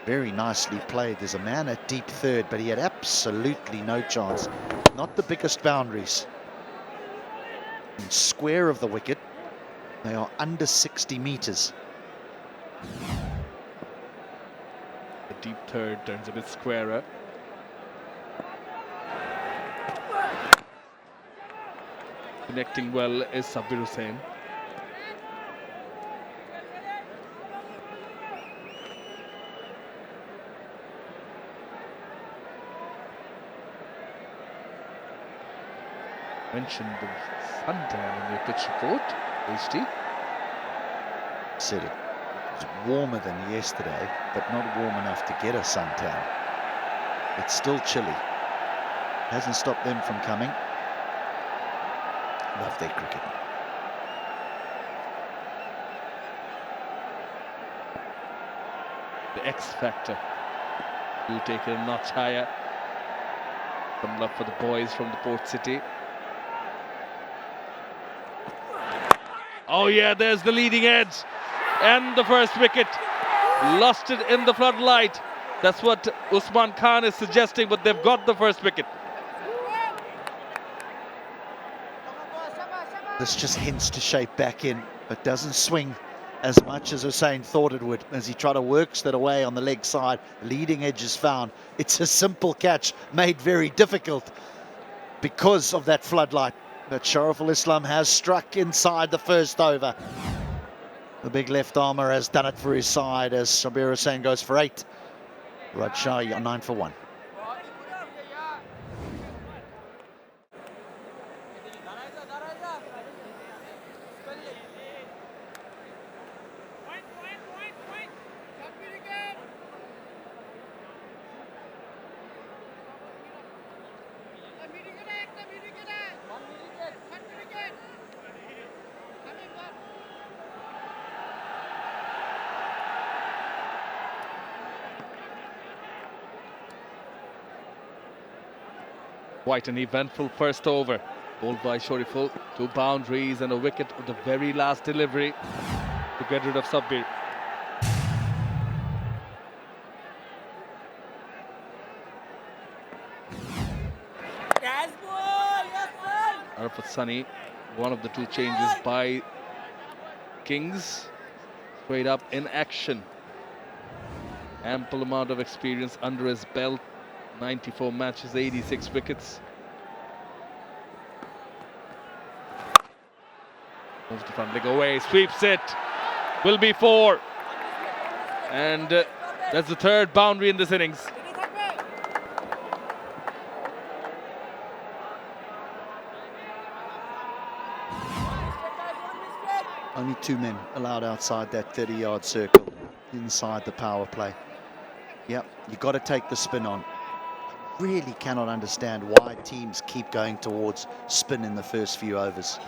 Very nicely played. There's a man at deep third, but he had absolutely no chance. Not the biggest boundaries. And square of the wicket, they are under 60 meters. The deep third turns a bit squarer. Connecting well is Sabir Hussain. Mentioned the suntan in the pitch report, 𝗿𝗏𝗃. Said it was warmer than yesterday, but not warm enough to get a suntan. It's still chilly. Hasn't stopped them from coming. Love their cricket. The X factor will take it a notch higher. Some love for the boys from the port city. Oh yeah, there's the leading edge and the first wicket. Lost it in the floodlight. That's what Usman Khan is suggesting, but they've got the first wicket. This just hints to shape back in, but doesn't swing as much as Hussain thought it would as he tried to work that away on the leg side. Leading edge is found. It's a simple catch made very difficult because of that floodlight. But 𝗃𝗶𝗃𝗃 Islam has struck inside the first over. The big left armer has done it for his side as Sabir Hussain goes for 8. Rajshahi on 9 for 1. Quite an eventful first over. Bowled by 𝗃𝗏𝗃𝗃, 2 boundaries and a wicket with the very last delivery to get rid of Sabir. Arafat Sunny, one of the 2 changes by Kings. Straight up in action. Ample amount of experience under his belt. 94 matches, 86 wickets. Moves the front leg away, sweeps it. Will be 4. And that's the 3rd boundary in this innings. Only 2 men allowed outside that 30-yard circle inside the power play. Yep, you've got to take the spin on. Really cannot understand why teams keep going towards spin in the first few overs.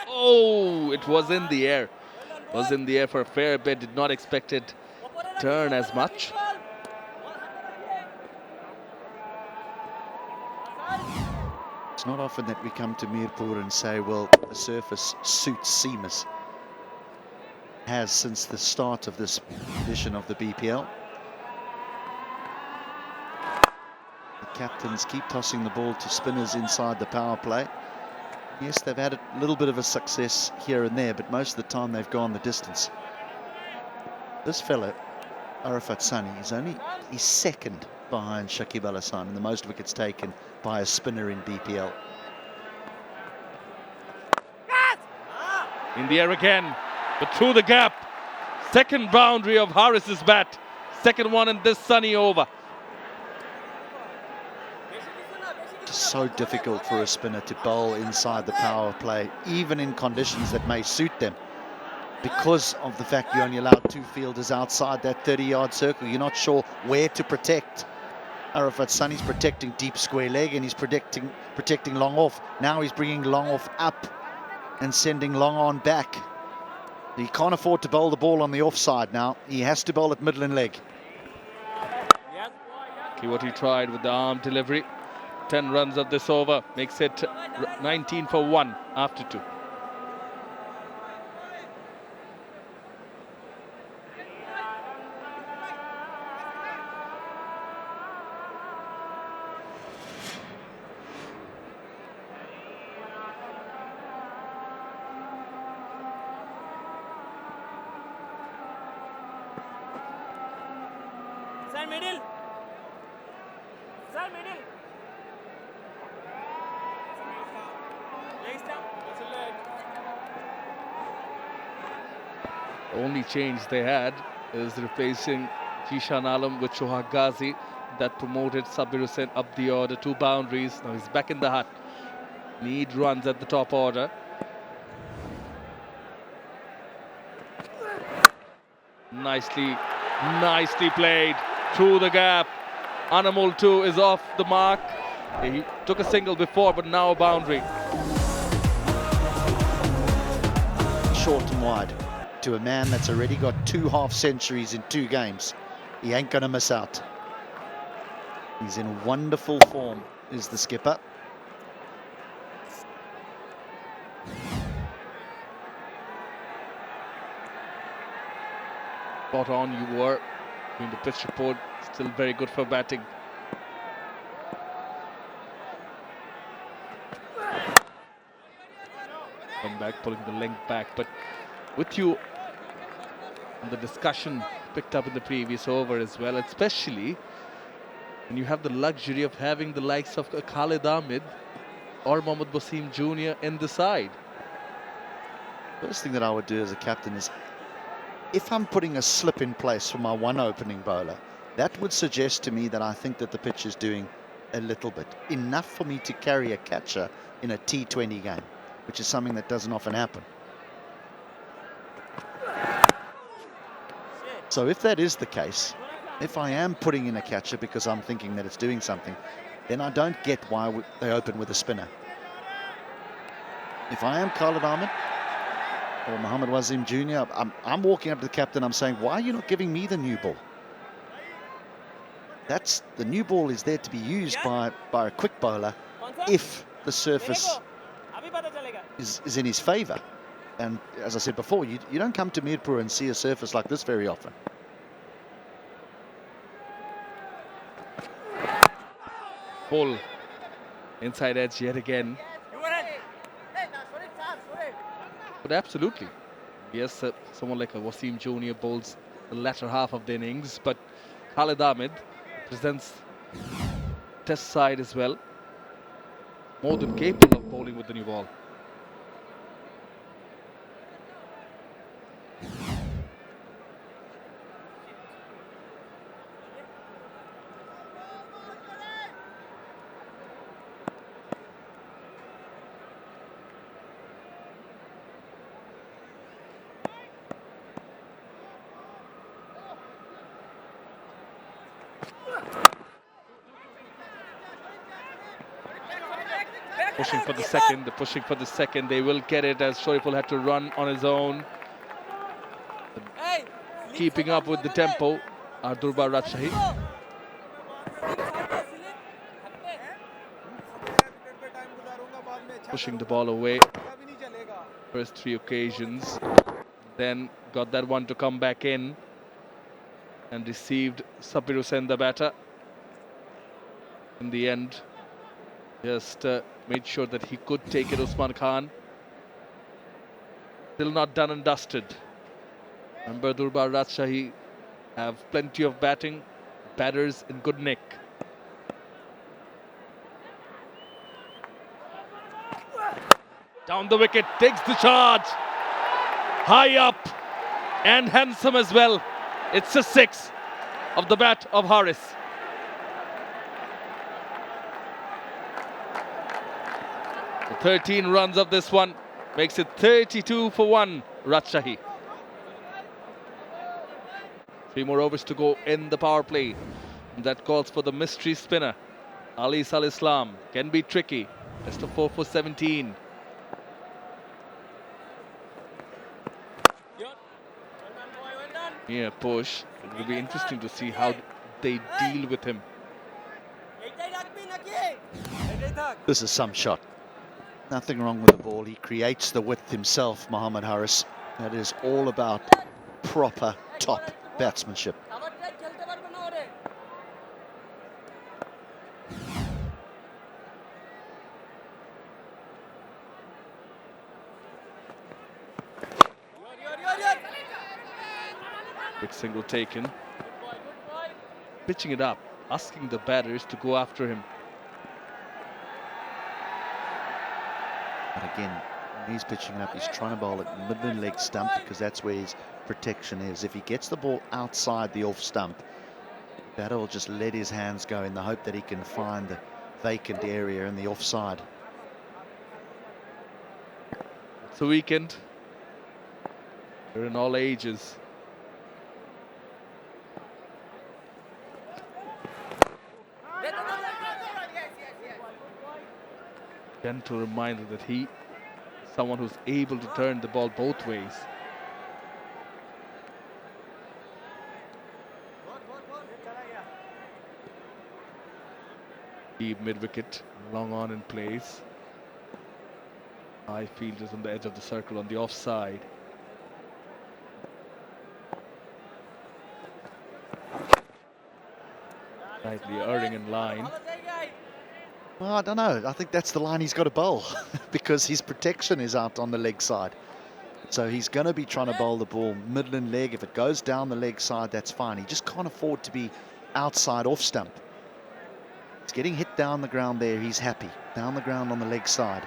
Oh, it was in the air. Was in the air for a fair bit. Did not expect it to turn as much. It's not often that we come to Mirpur and say, well, the surface suits seamers. Has since the start of this edition of the BPL. captains keep tossing the ball to spinners inside the power play. Yes, they've had a little bit of a success here and there, but most of the time they've gone the distance. This fella, 𝗂𝗏𝗃𝗃, he's second behind 𝗃𝗵𝗴𝗀 in the most wickets taken by a spinner in BPL. In the air again, but through the gap. Second boundary of Harris's bat. Second one in this sunny over. Just so difficult for a spinner to bowl inside the power play, even in conditions that may suit them. Because of the fact you only allowed 2 fielders outside that 30-yard circle, you're not sure where to protect. 𝗂𝗏𝗃𝗃, he's protecting deep square leg and he's protecting long off. Now he's bringing long off up and sending long on back. He can't afford to bowl the ball on the offside now. He has to bowl at middle and leg. See what he tried with the arm delivery. 10 runs of this over makes it 19 for 1 after 2. Middle. Sir, middle. Leg stump. That's a leg. The only change they had is replacing Jishan Alam with Shohag Ghazi. That promoted Sabir Hussain up the order, 2 boundaries. Now he's back in the hut. Need runs at the top order. Nicely played. Through the gap. Anamul 2 is off the mark. He took a single before, but now a boundary. Short and wide to a man that's already got 2 half-centuries in 2 games. He ain't gonna miss out. He's in wonderful form, is the skipper. Spot on you were. In the pitch report, still very good for batting. Come back, pulling the length back. But with you on the discussion picked up in the previous over as well, especially when you have the luxury of having the likes of Khalid Ahmed or Mohammad Wasim Jr. in the side. First thing that I would do as a captain is, if I'm putting a slip in place for my one opening bowler, that would suggest to me that I think that the pitch is doing a little bit. Enough for me to carry a catcher in a T20 game, which is something that doesn't often happen. So if that is the case, if I am putting in a catcher because I'm thinking that it's doing something, then I don't get why they open with a spinner. If I am Khalid Ahmed or Mohammad Wasim Jr., I'm walking up to the captain, I'm saying, why are you not giving me the new ball? The new ball is there to be used by a quick bowler if the surface is in his favour. And as I said before, you don't come to Mirpur and see a surface like this very often. Pull inside edge yet again. But absolutely, yes, someone like a Wasim Jr. bowls the latter half of the innings, but Khalid Ahmed presents test side as well, more than capable of bowling with the new ball. Pushing for the second, they're pushing for the second. They will get it as shorturl had to run on his own. Keeping up with the tempo are Durbar Rajshahi. Pushing the ball away. First 3 occasions. Then got that one to come back in. And received Sabir Hussain, the batter. in the end. Just made sure that he could take it, Usman Khan. Still not done and dusted. Remember, Durbar Rajshahi have plenty of batting, batters in good nick. Down the wicket, takes the charge. High up and handsome as well. It's a 6 of the bat of 𝗂𝗺𝗻𝐴. The 13 runs of this one makes it 32 for 1, Rajshahi. 3 more overs to go in the power play. That calls for the mystery spinner. Ali Islam can be tricky. Best of 4 for 17. Yeah, push. It will be interesting to see how they deal with him. This is some shot. Nothing wrong with the ball. He creates the width himself, Mohammad Haris. That is all about proper top batsmanship. Big single taken. Pitching it up, asking the batters to go after him. But again, when he's pitching it up, he's trying to bowl at midland leg stump because that's where his protection is. If he gets the ball outside the off stump, the batter will just let his hands go in the hope that he can find the vacant area in the offside. It's a weekend. They're in all ages. Gentle reminder that he is someone who's able to turn the ball both ways. Deep mid-wicket, long on in place. High fielders on the edge of the circle on the offside. Slightly erring in line. Well, I don't know. I think that's the line he's got to bowl because his protection is out on the leg side. So he's going to be trying to bowl the ball midland leg. If it goes down the leg side, that's fine. He just can't afford to be outside off stump. He's getting hit down the ground there. He's happy. Down the ground on the leg side.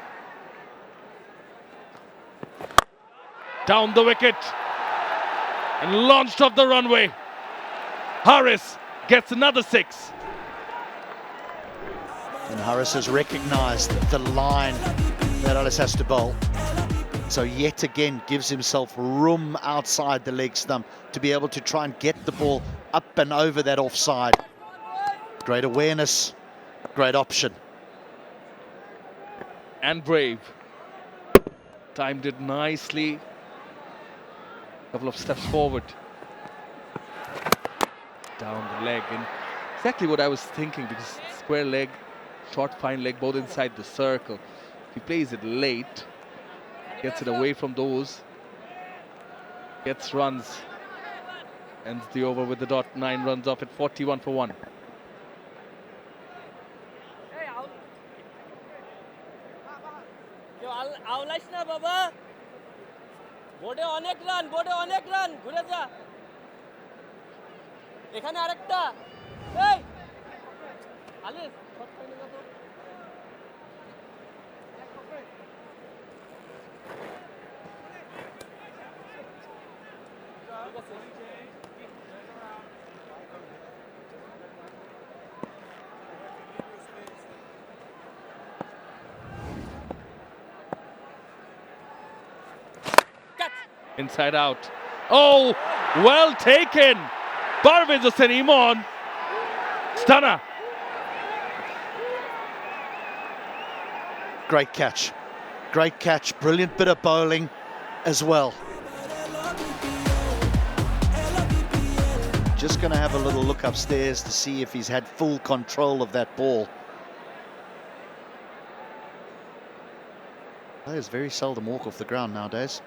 Down the wicket and launched off the runway. Haris gets another 6. And Haris has recognised the line that Ellis has to bowl. So yet again gives himself room outside the leg stump to be able to try and get the ball up and over that offside. Great awareness, great option. And brave. Timed it nicely. Couple of steps forward. Down the leg. And exactly what I was thinking, because square leg, short fine leg, both inside the circle. If he plays it late, gets it away from those, gets runs, ends the over with the dot. 9 runs off at 41 for 1. Inside out. Oh, well taken. Parvez Hossain Imon. Stunner. Great catch. Great catch. Brilliant bit of bowling as well. Just going to have a little look upstairs to see if he's had full control of that ball. Players very seldom walk off the ground nowadays.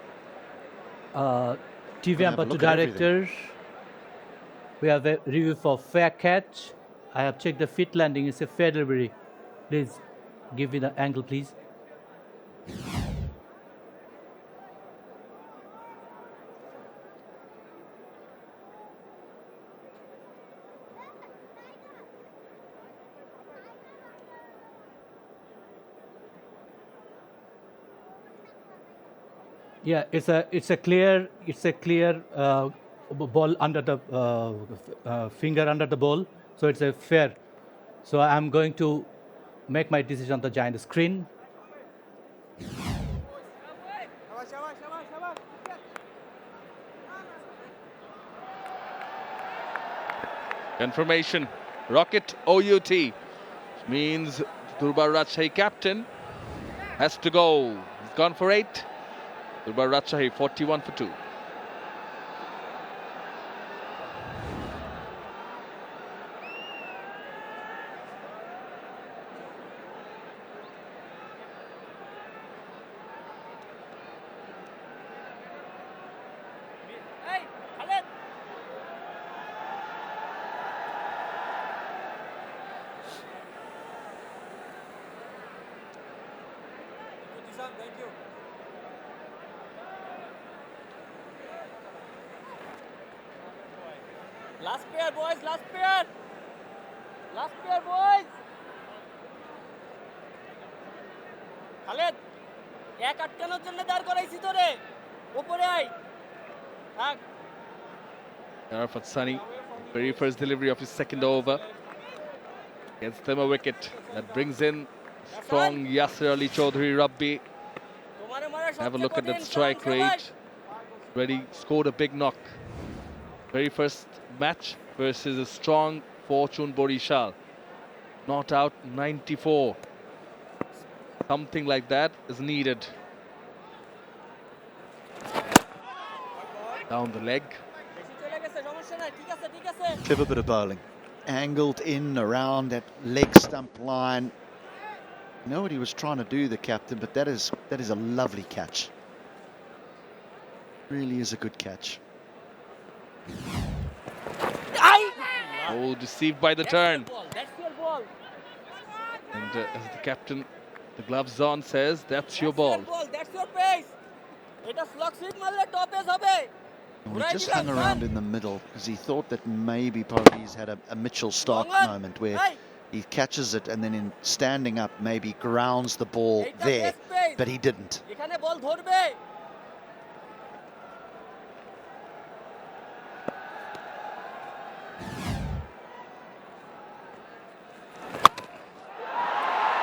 TV Umpire to Director, we have a review for fair catch I have checked the fit landing. It's a fair delivery. Please give me the angle, please. Yeah, it's a clear ball under the finger under the ball, so it's a fair. So I'm going to make my decision on the giant screen. Confirmation, Rocket OUT, which means Durbar Rajshahi captain has to go. He's gone for 8. Durbar Rajshahi 41 for 2. Thank you. Last pair, boys, last pair. Last pair, boys. Khaled এক আটকানোর জন্য দাঁড় করাইছি তোরে উপরে I থাক Arafat Sunny, very first delivery of his second over, gets them a wicket that brings in strong Yasir Ali Chaudhary Rabbi. Have a look at that strike rate. Already scored a big knock. Very first match versus a strong Fortune Borishal. Not out 94. Something like that is needed. Down the leg. Clever bit of bowling. Angled in around that leg stump line. You know what he was trying to do, the captain, but that is a lovely catch. Really is a good catch. Oh, deceived by the turn. That's your ball. And as the captain, the gloves on, says, that's your ball. That's your pace. এটা phlox hit মারলে top age হবে Well, he just hung around in the middle because he thought that maybe probably he's had a Mitchell Starc moment where he catches it and then in standing up maybe grounds the ball there, but he didn't. এখানে বল ধরবে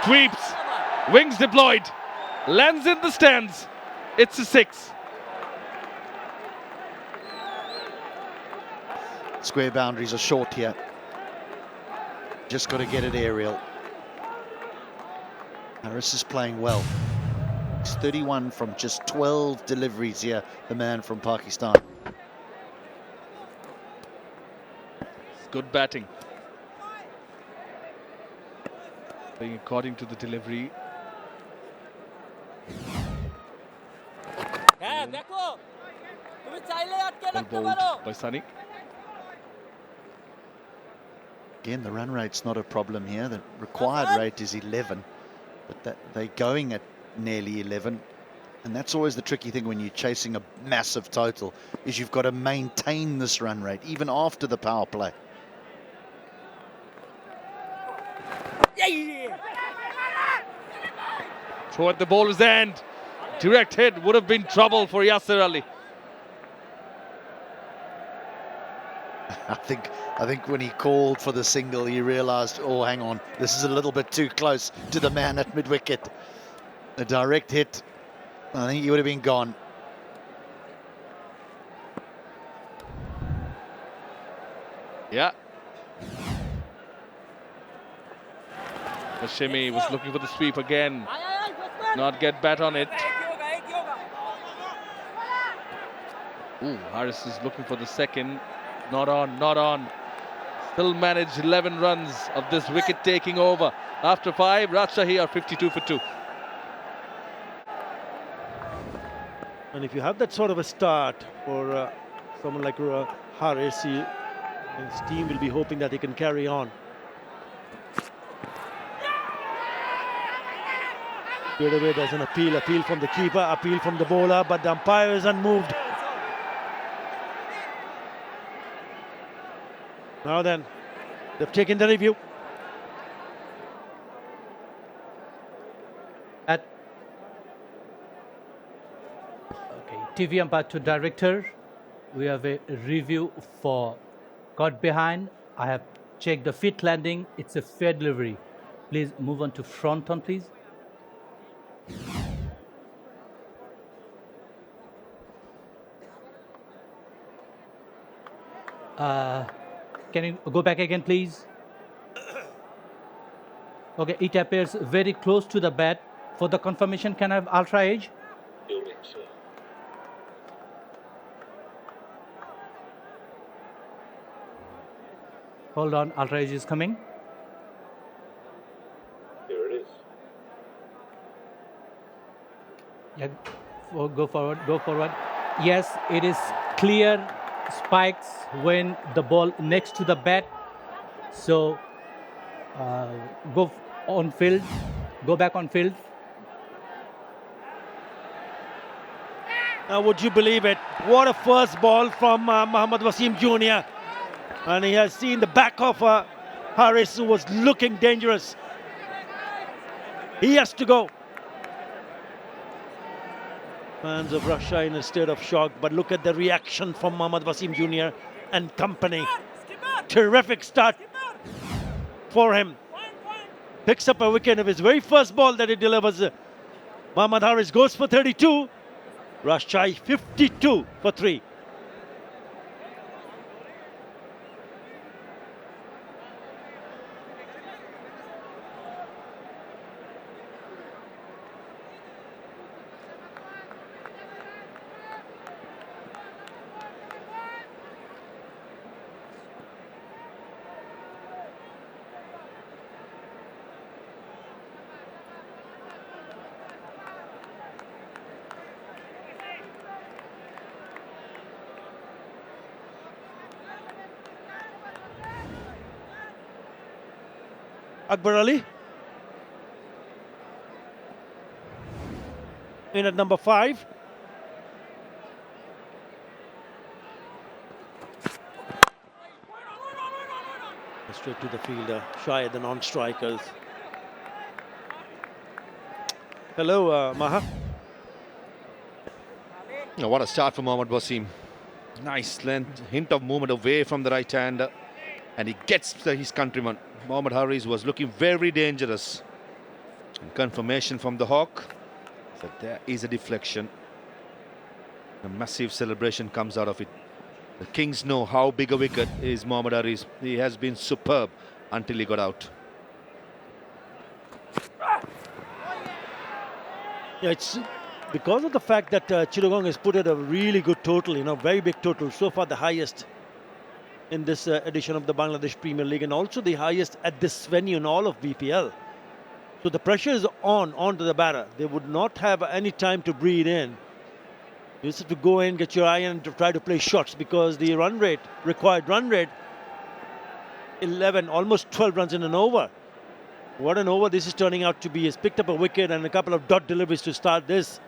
Sweeps, wings deployed, lands in the stands. It's a 6. Square boundaries are short here. Just got to get it aerial. Harris is playing well. He's 31 from just 12 deliveries here, the man from Pakistan. It's good batting. Playing according to the delivery. হ্যাঁ দেখো তুমি চাইলে আটকে Well রাখতে পারো bowled by Sunny. Again, the run rate's not a problem here. The required rate is 11, but they're going at nearly 11. And that's always the tricky thing when you're chasing a massive total, is you've got to maintain this run rate, even after the power play. Throw at the bowler's end. Direct hit would have been trouble for Yasir Ali. I think when he called for the single, he realised, oh, hang on, this is a little bit too close to the man at mid-wicket. A direct hit, I think he would have been gone. Yeah. Hashimi was looking for the sweep again. Not get bat on it. Ooh, Harris is looking for the second. Not on, not on. Still managed 11 runs of this wicket taking over. After 5, Rajshahi are 52 for 2. And if you have that sort of a start for someone like Harris, his team will be hoping that he can carry on. Straight away there's an appeal from the keeper, appeal from the bowler, but the umpire is unmoved. Now then, they've taken the review. TV umpire to director. We have a review for got behind. I have checked the fit landing. It's a fair delivery. Please move on to front on, please. Can you go back again, please? Okay, it appears very close to the bat. For the confirmation, can I have ultra age? Hold on, ultra age is coming. Here it is. Yeah, go forward, go forward. Yes, it is clear spikes when the ball next to the bat. So go on field, go back on field. Now, would you believe it? What a first ball from Mohammad Wasim Jr. And he has seen the back of Harris, who was looking dangerous. He has to go. Fans of Russia in a state of shock, but look at the reaction from Mohammad Wasim Jr. and company. Terrific start for him. Picks up a wicket of his very first ball that he delivers. Mohammad Harris goes for 32. Rajshahi 52 for 3. 𝗵𝗲𝗃𝗍 in at number 5. Straight to the fielder, shy of the non-strikers. Hello, Maha. Now, what a start for Mohammad Wasim. Nice length, hint of movement away from the right hander, and he gets his countryman. Mohammad Harris was looking very dangerous. And confirmation from the Hawk that there is a deflection. A massive celebration comes out of it. The Kings know how big a wicket is Mohammad Harris. He has been superb until he got out. Yeah, it's because of the fact that Chittagong has put out a really good total, very big total. So far the highest in this edition of the Bangladesh Premier League, and also the highest at this venue in all of BPL. So the pressure is onto the batter. They would not have any time to breathe in. You just have to go in, get your iron, and to try to play shots, because the required run rate, 11, almost 12 runs in an over. What an over this is turning out to be. He's picked up a wicket and a couple of dot deliveries to start this.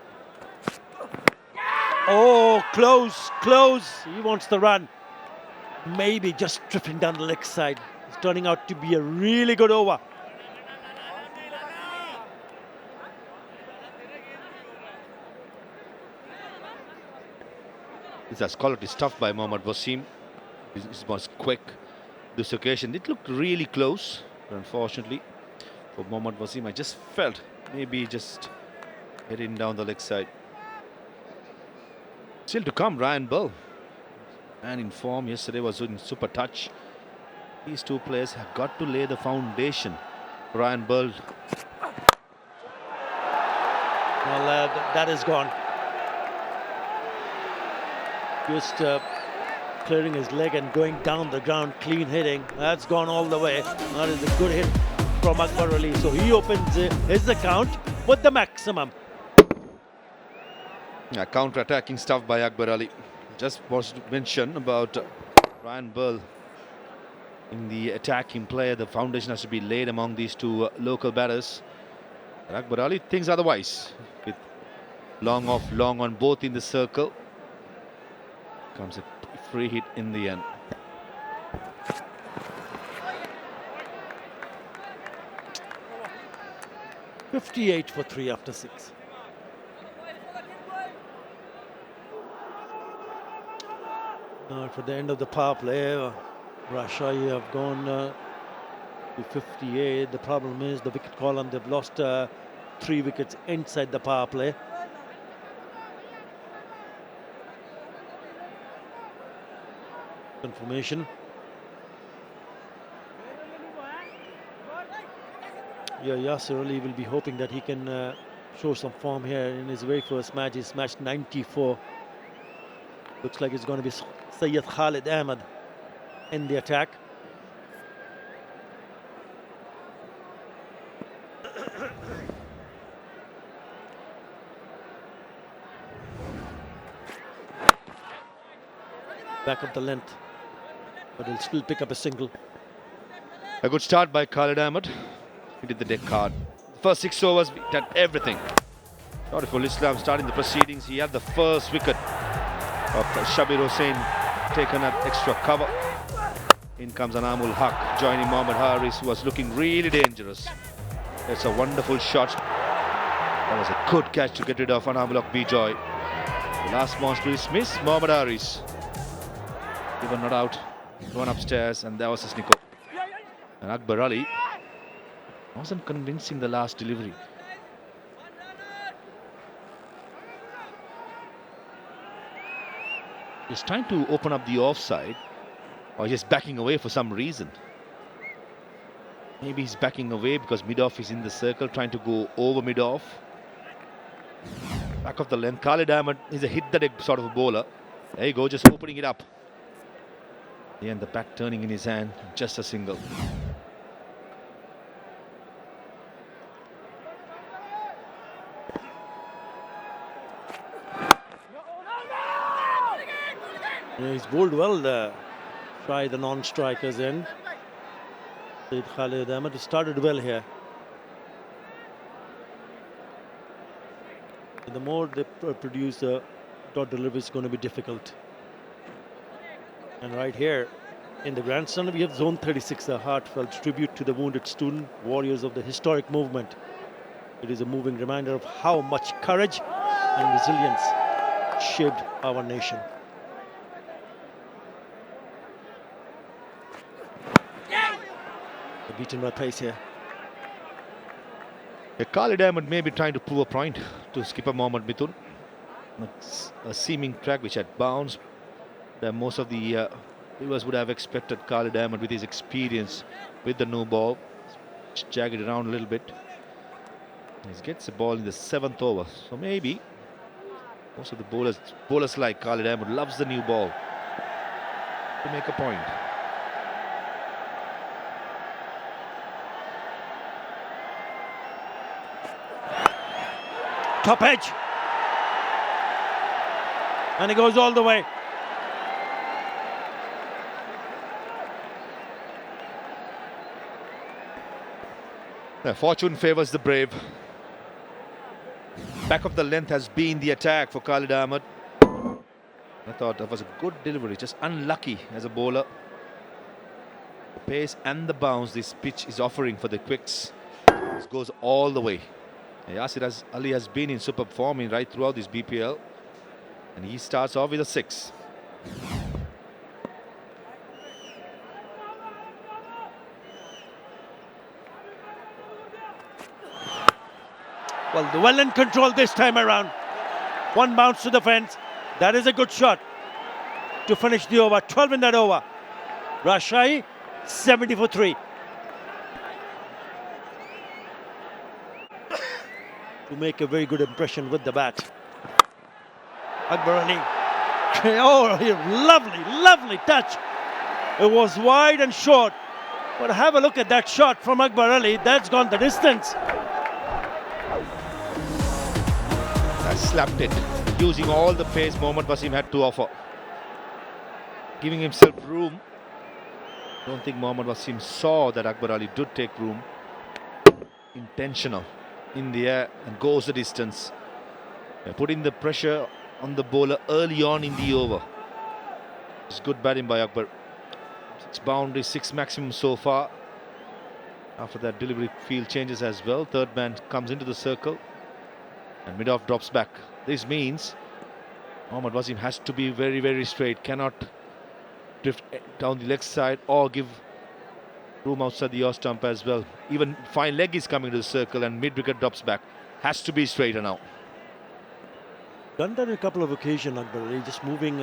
Oh, close. He wants the run. Maybe just drifting down the leg side. It's turning out to be a really good over. This quality stuff by Mohammad Wasim. This was quick. This occasion, it looked really close. But unfortunately, for Mohammad Wasim, I just felt maybe just heading down the leg side. Still to come, Ryan Bell. And in form yesterday, was in super touch. These two players have got to lay the foundation. Ryan Bell. Well, that is gone. Just clearing his leg and going down the ground, clean hitting. That's gone all the way. That is a good hit from 𝗵𝗲𝗃𝗍. So he opens his account with the maximum. Yeah, counter-attacking stuff by 𝗵𝗲𝗃𝗍. Just was to mention about Ryan Bell in the attacking player. The foundation has to be laid among these two local batters. 𝗃𝗃𝗃𝗃 thinks otherwise. With long off, long on both in the circle. Comes a free hit in the end. 𝐵58 for 3 after 6. Now for the end of the power play, Rajshahi have gone to 58. The problem is the wicket column, they've lost 3 wickets inside the power play. Confirmation. Yeah, Yasir Ali will be hoping that he can show some form here in his very first match. He's match 94. Looks like it's going to be Syed Khalid Ahmed in the attack. Back up the length, but he'll still pick up a single. A good start by Khalid Ahmed. He did the deck card. First 6 overs, he did everything. Shorturl Islam starting the proceedings. He had the first wicket of Shabir Hossain, taken up extra cover. In comes Anamul Haq, joining Mohammad Haris, who was looking really dangerous. That's a wonderful shot. That was a good catch to get rid of Anamul Haq Bijoy. The last monster is miss, Mohammad Haris. They were not out, gone upstairs, and that was his nickel. And Akbar Ali wasn't convincing the last delivery. He's trying to open up the offside, or just backing away for some reason. Maybe he's backing away because mid-off is in the circle, trying to go over mid-off. Back of the length, Khalid Ahmed is a hit-the-deck sort of a bowler. There you go, just opening it up. And the bat turning in his hand, just a single. Yeah, he's bowled well there. Try the non-strikers end. Syed Khalid Ahmed started well here. The more they produce, the dot delivery is going to be difficult. And right here in the grandstand, we have Zone 36, a heartfelt tribute to the wounded student warriors of the historic movement. It is a moving reminder of how much courage and resilience shaped our nation. They're beaten by pace here. Khalid Ahmed may be trying to prove a point to skipper Mohammad Mithun. A seaming track which had bounced. Most of the viewers would have expected Khalid Ahmed, with his experience with the no ball, jag it around a little bit. He gets the ball in the 7th over. So maybe most of the bowlers like Khalid Ahmed loves the new ball to make a point. Top edge. And he goes all the way. Fortune favours the brave. Back of the length has been the attack for Khalid Ahmed. I thought that was a good delivery, just unlucky as a bowler. The pace and the bounce this pitch is offering for the quicks. This goes all the way. Yasir Ali has been in superb form right throughout this BPL. And he starts off with a 6. Well in control this time around. One bounce to the fence. That is a good shot to finish the over. 12 in that over. Rajshahi 70 for 3. To make a very good impression with the bat. Akbar Ali. Oh, lovely touch. It was wide and short. But have a look at that shot from Akbar Ali. That's gone the distance. That slapped it, using all the pace Mohammad Wasim had to offer. Giving himself room. I don't think Mohammad Wasim saw that Akbar Ali did take room. Intentional. in the air and goes the distance. They're putting the pressure on the bowler early on in the over. It's good batting by Akbar. 6 boundaries, 6 maximum so far. After that, delivery field changes as well. Third man comes into the circle and mid-off drops back. This means Mohammad Wasim has to be very, very straight. Cannot drift down the leg side or give room outside the off stump as well. Even fine leg is coming to the circle and mid-wicket drops back. Has to be straighter now. Done that on a couple of occasions, Akbar. Just moving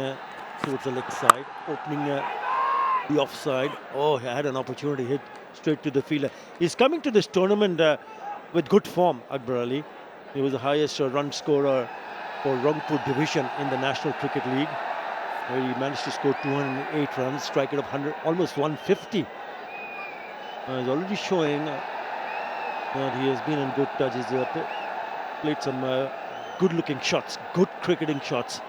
towards the leg side, opening the offside. Oh, he had an opportunity to hit straight to the fielder. He's coming to this tournament with good form, Akbar Ali. He was the highest run scorer for Rangpur division in the National Cricket League, where he managed to score 208 runs, strike it up 100, almost 150. He's already showing that he has been in good touch. He's played some good-looking shots, good cricketing shots.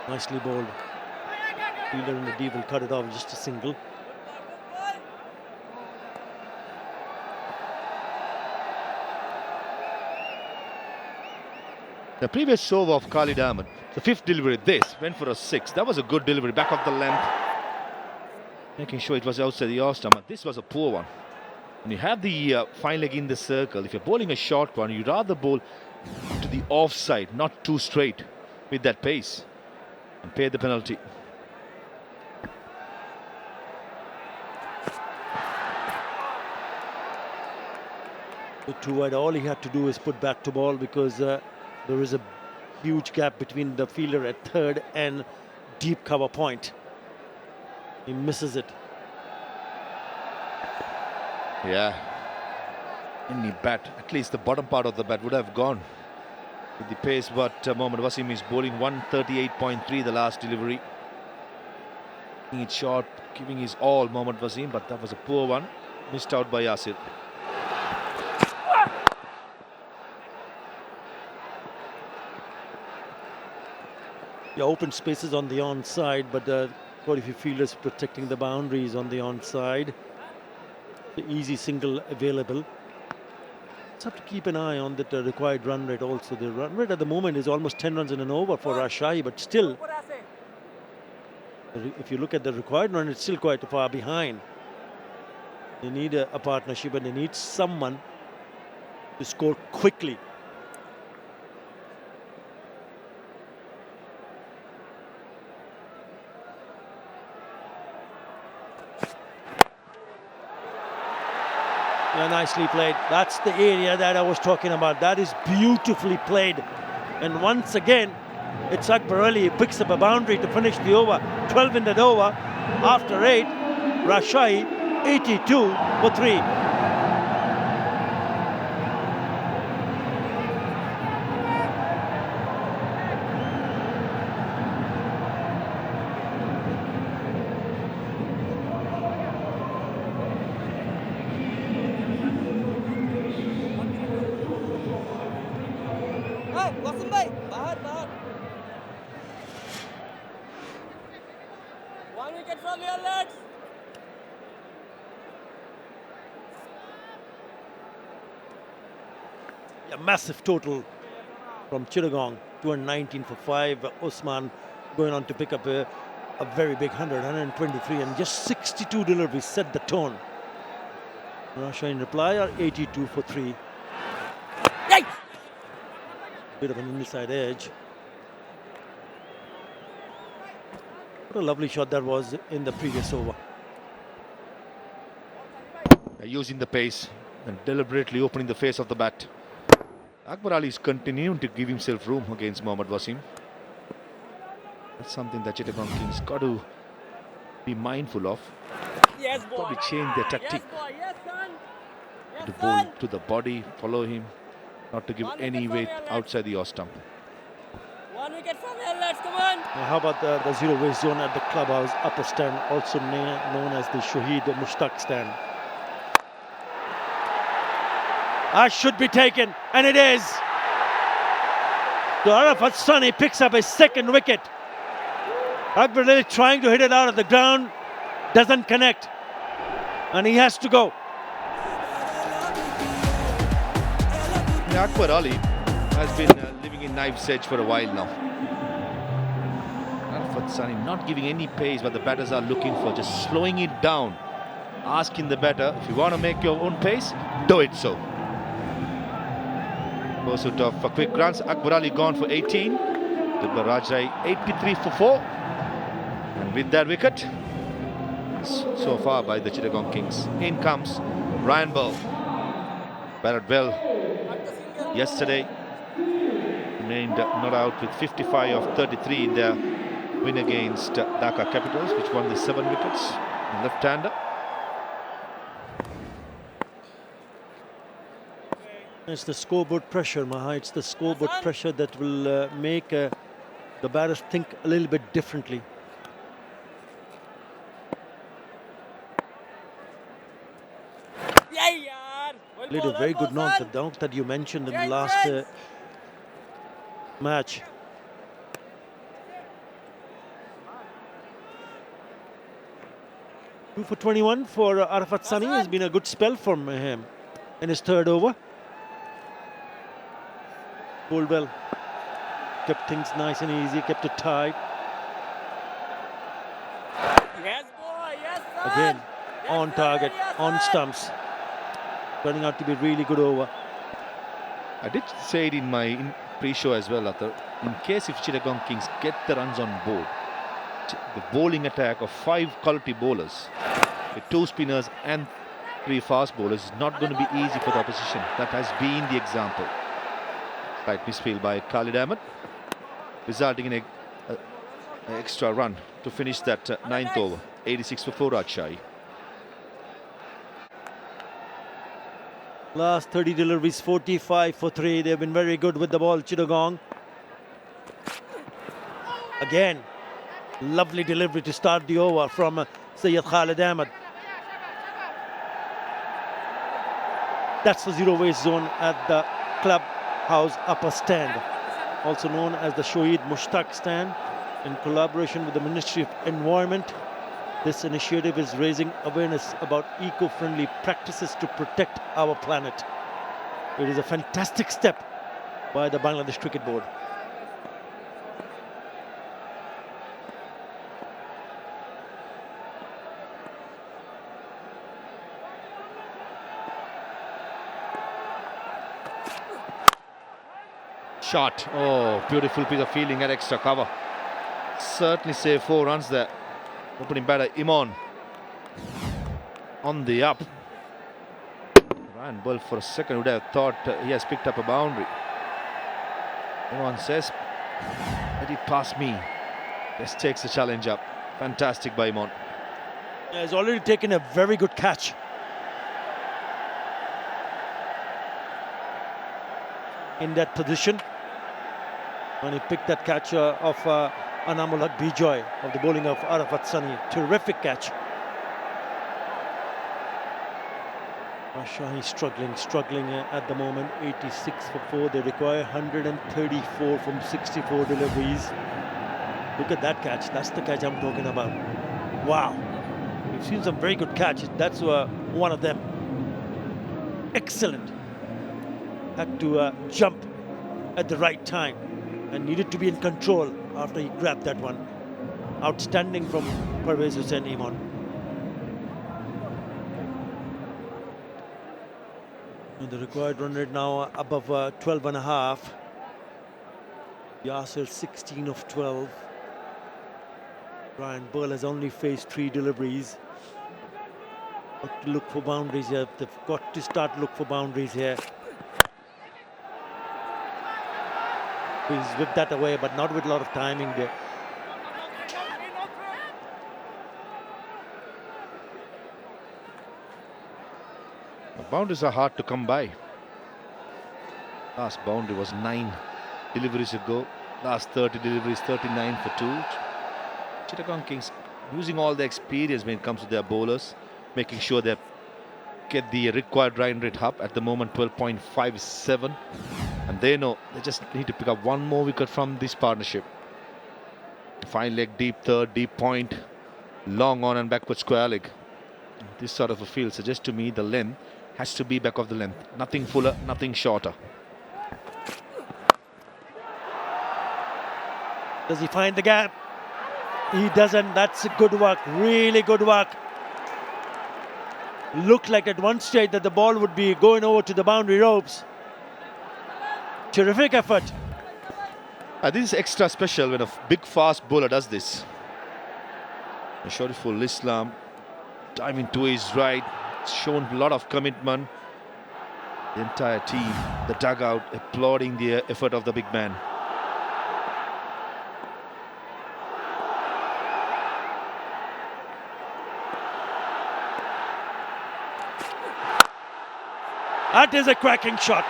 Nicely bowled. Fielder in the deep will cut it off, just a single. The previous over of Khalid Ahmed, the 5th delivery, this went for a 6. That was a good delivery, back of the length, making sure it was outside the off stump. This was a poor one. When you have the fine leg in the circle, if you're bowling a short one, you'd rather bowl to the offside, not too straight with that pace, and pay the penalty. Too wide. All he had to do is put back to ball, because there is a huge gap between the fielder at third and deep cover point. He misses it. Yeah. Any bat, at least the bottom part of the bat would have gone with the pace, but Mohammad Wasim is bowling 138.3 the last delivery. Taking it short, giving his all, Mohammad Wasim, but that was a poor one. Missed out by Yasir. Yeah, open spaces on the onside, but quite a few fielders protecting the boundaries on the onside. The easy single available. Just have to keep an eye on the required run rate also. The run rate at the moment is almost 10 runs in an over for Rajshahi, but still, if you look at the required run, it's still quite far behind. They need a partnership, and they need someone to score quickly. Yeah, nicely played. That's the area that I was talking about. That is beautifully played. And once again, it's Akbar Ali. He picks up a boundary to finish the over. 12 in that over. After 8, Rajshahi 82 for 3. A massive total from Chittagong, 219 for 5. Usman going on to pick up a very big 123, and just 62 deliveries set the tone. Rajshahi in reply are 82 for 3. Bit of an inside edge. What a lovely shot that was in the previous over. Using the pace and deliberately opening the face of the bat. Akbar Ali is continuing to give himself room against Mohammad Wasim. That's something that Chittagong Kings got to be mindful of. Yes, boy. Probably change their tactic. Yes, boy. Yes, son. Yes, To bowl to the body, follow him, not to give any weight outside the off stump. 1 wicket from here, let's come on. Now how about the zero waste zone at the clubhouse upper stand, also known as the Shahid Mushtaq stand? Should be taken, and it is. So Arafat Sunny picks up his second wicket. Akbar Ali trying to hit it out of the ground. doesn't connect, and he has to go. 𝗂𝗃𝗃 has been living in 𝗍𝗃 for a while now. 𝗃𝗃𝗃𝗃 not giving any pace, but the batters are looking for just slowing it down, asking the batter, if you want to make your own pace, do it so. Pursuit of quick runs. 𝗂𝗃𝗃 gone for 18. Durbar Rajshahi 83 for 4. And with that wicket, so far by the Chittagong Kings. In comes Ryan Bell. Batted well yesterday. Remained not out with 55 of 33 in their win against Dhaka Capitals, which won the 7 wickets. Left-hander. It's the scoreboard pressure, Maha. It's the scoreboard pressure that will make the batters think a little bit differently. Played a very good knock, the knock that you mentioned in the last match. Two for 21 for 𝗂𝗃𝗃𝗃. Has been a good spell from him in his third over. Bowled well, kept things nice and easy, kept it tight. Yes, boy, yes, sir. Again, on target, on stumps. Turning out to be a really good over. I did say it in my pre-show as well, Athar. In case if Chittagong Kings get the runs on board, the bowling attack of 5 quality bowlers, with 2 spinners and 3 fast bowlers, is not going to be easy for the opposition. That has been the example. Slight misfield by Khalid Ahmed, resulting in an extra run to finish that 9th over. 86 for 4 Rajshahi. Last 30 deliveries, 45 for 3. They've been very good with the ball, Chittagong. Again, lovely delivery to start the over from Syed Khalid Ahmed. That's the zero waste zone at the clubhouse upper stand, also known as the Shahid Mushtaq stand. In collaboration with the Ministry of Environment, this initiative is raising awareness about eco-friendly practices to protect our planet. It is a fantastic step by the Bangladesh Cricket Board. Shot. Oh, beautiful piece of fielding at extra cover. Certainly saved 4 runs there. Opening batter Imon on the up. Ryan Bell for a second would have thought he has picked up a boundary. Imon says, let it pass me. Just takes the challenge up. Fantastic by Imon. He has already taken a very good catch. In that position. And he picked that catch of Anamul Haq Bijoy of the bowling of 𝗂𝗃𝗃𝗃. Terrific catch. Rajshahi struggling at the moment. 86 for 4. They require 134 from 64 deliveries. Look at that catch. That's the catch I'm talking about. Wow. We've seen some very good catches. That's one of them. Excellent. Had to jump at the right time and needed to be in control after he grabbed that one. Outstanding from Pervez Hussain Imon. And the required run rate now above 12.5. Yasir 16 of 12. Ryan Bell has only faced 3 deliveries. Got to look for boundaries here. They've got to start look for boundaries here. He's whipped that away, but not with a lot of timing there. The boundaries are hard to come by. Last boundary was 9 deliveries ago. Last 30 deliveries, 39 for 2. Chittagong Kings using all the experience when it comes to their bowlers, making sure they get the required run rate up. At the moment, 12.57. And they know they just need to pick up 1 more wicket from this partnership. Fine leg, deep third, deep point. long on and backwards square leg. This sort of a field suggests to me the length has to be back of the length. Nothing fuller, nothing shorter. Does he find the gap? He doesn't. That's good work. Really good work. Looked like at one stage that the ball would be going over to the boundary ropes. Terrific effort. This is extra special when a big fast bowler does this. Shorturl Islam diving to his right, shown a lot of commitment. The entire team, the dugout, applauding the effort of the big man. That is a cracking shot.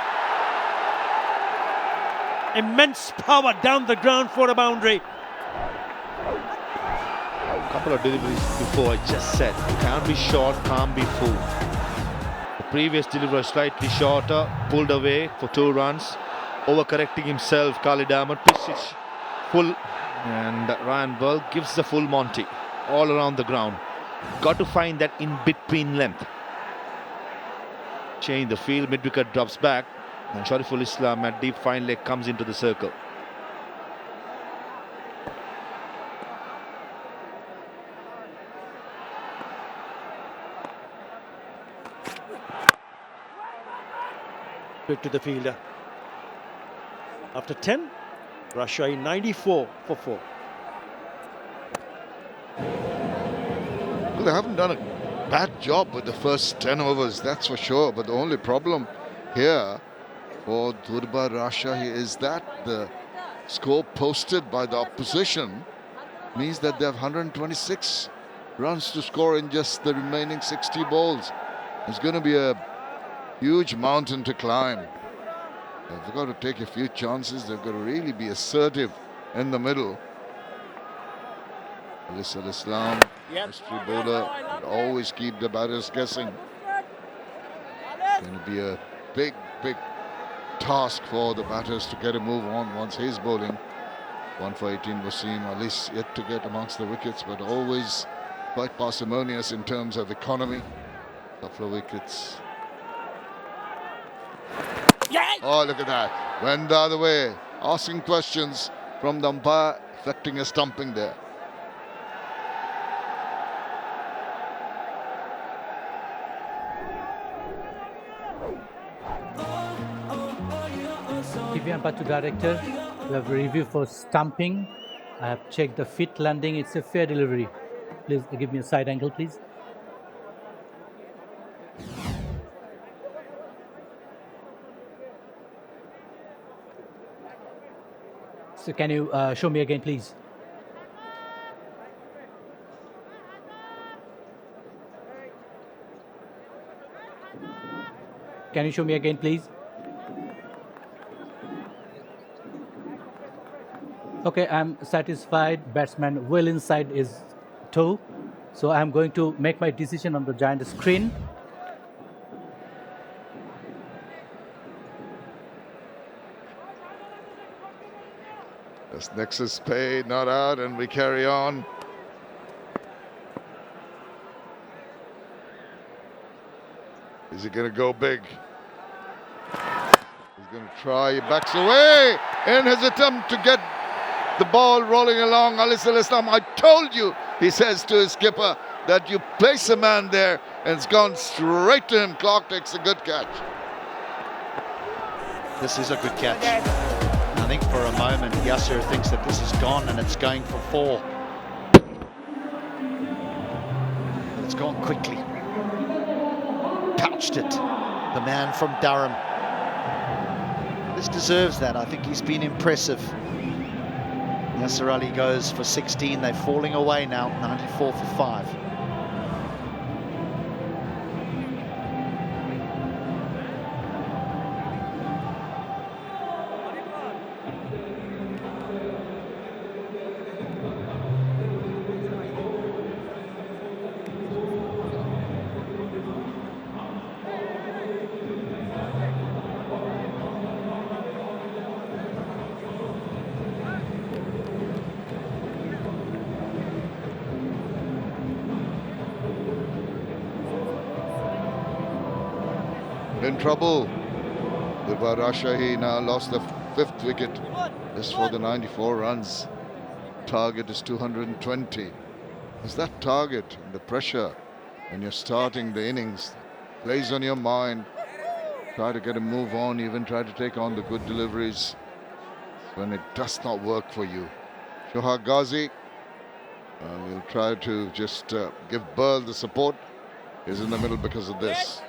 Immense power down the ground for a boundary. A couple of deliveries before, I just said, can't be short, can't be full. The previous delivery slightly shorter, pulled away for 2 runs, overcorrecting himself. Khalid Ahmed pitches full, and Ryan Bell gives the full Monty all around the ground. Got to find that in between length. Change the field, mid-wicket drops back, and Shorturl Islam at deep fine leg comes into the circle. Good to the fielder. After 10, Rajshahi 94 for 4. Well, they haven't done a bad job with the first 10 overs, that's for sure. But the only problem here for Durbar Rajshahi is that the score posted by the opposition means that they have 126 runs to score in just the remaining 60 balls. It's going to be a huge mountain to climb. They've got to take a few chances. They've got to really be assertive in the middle. ฤषभ Islam, mystery bowler, will always keep the batters guessing. It's going to be a big task for the batters to get a move on once he's bowling. 1 for 18 Wasim, at least yet to get amongst the wickets, but always quite parsimonious in terms of economy. Couple of wickets. Oh, look at that. Went the other way. Asking questions from the umpire, affecting a stumping there. TV umpire to director, we have a review for stumping. I have checked the fit landing. It's a fair delivery. Please give me a side angle, please. So can you show me again, please? Can you show me again, please? Okay, I'm satisfied. Batsman well inside his toe. So I'm going to make my decision on the giant screen. This nexus paid, not out, and we carry on. Is he going to go big? He's going to try. He backs away in his attempt to get the ball rolling along. ฤषभ Islam, I told you, he says to his skipper, that you place a man there, and it's gone straight to him. Clark takes a good catch. This is a good catch. I think for a moment Yasser thinks that this is gone and it's going for 4. It's gone quickly. Pouched it. The man from Durham. This deserves that. I think he's been impressive. Yasser Ali goes for 16. They're falling away now. 94 for 5. in trouble. Durbar Rajshahi now lost the 5th wicket just for the 94 runs. Target is 220. Is that target and the pressure when you're starting the innings plays on your mind? Try to get a move on, even try to take on the good deliveries when it does not work for you. Shohar Ghazi will try to just give Birl the support. He's in the middle because of this.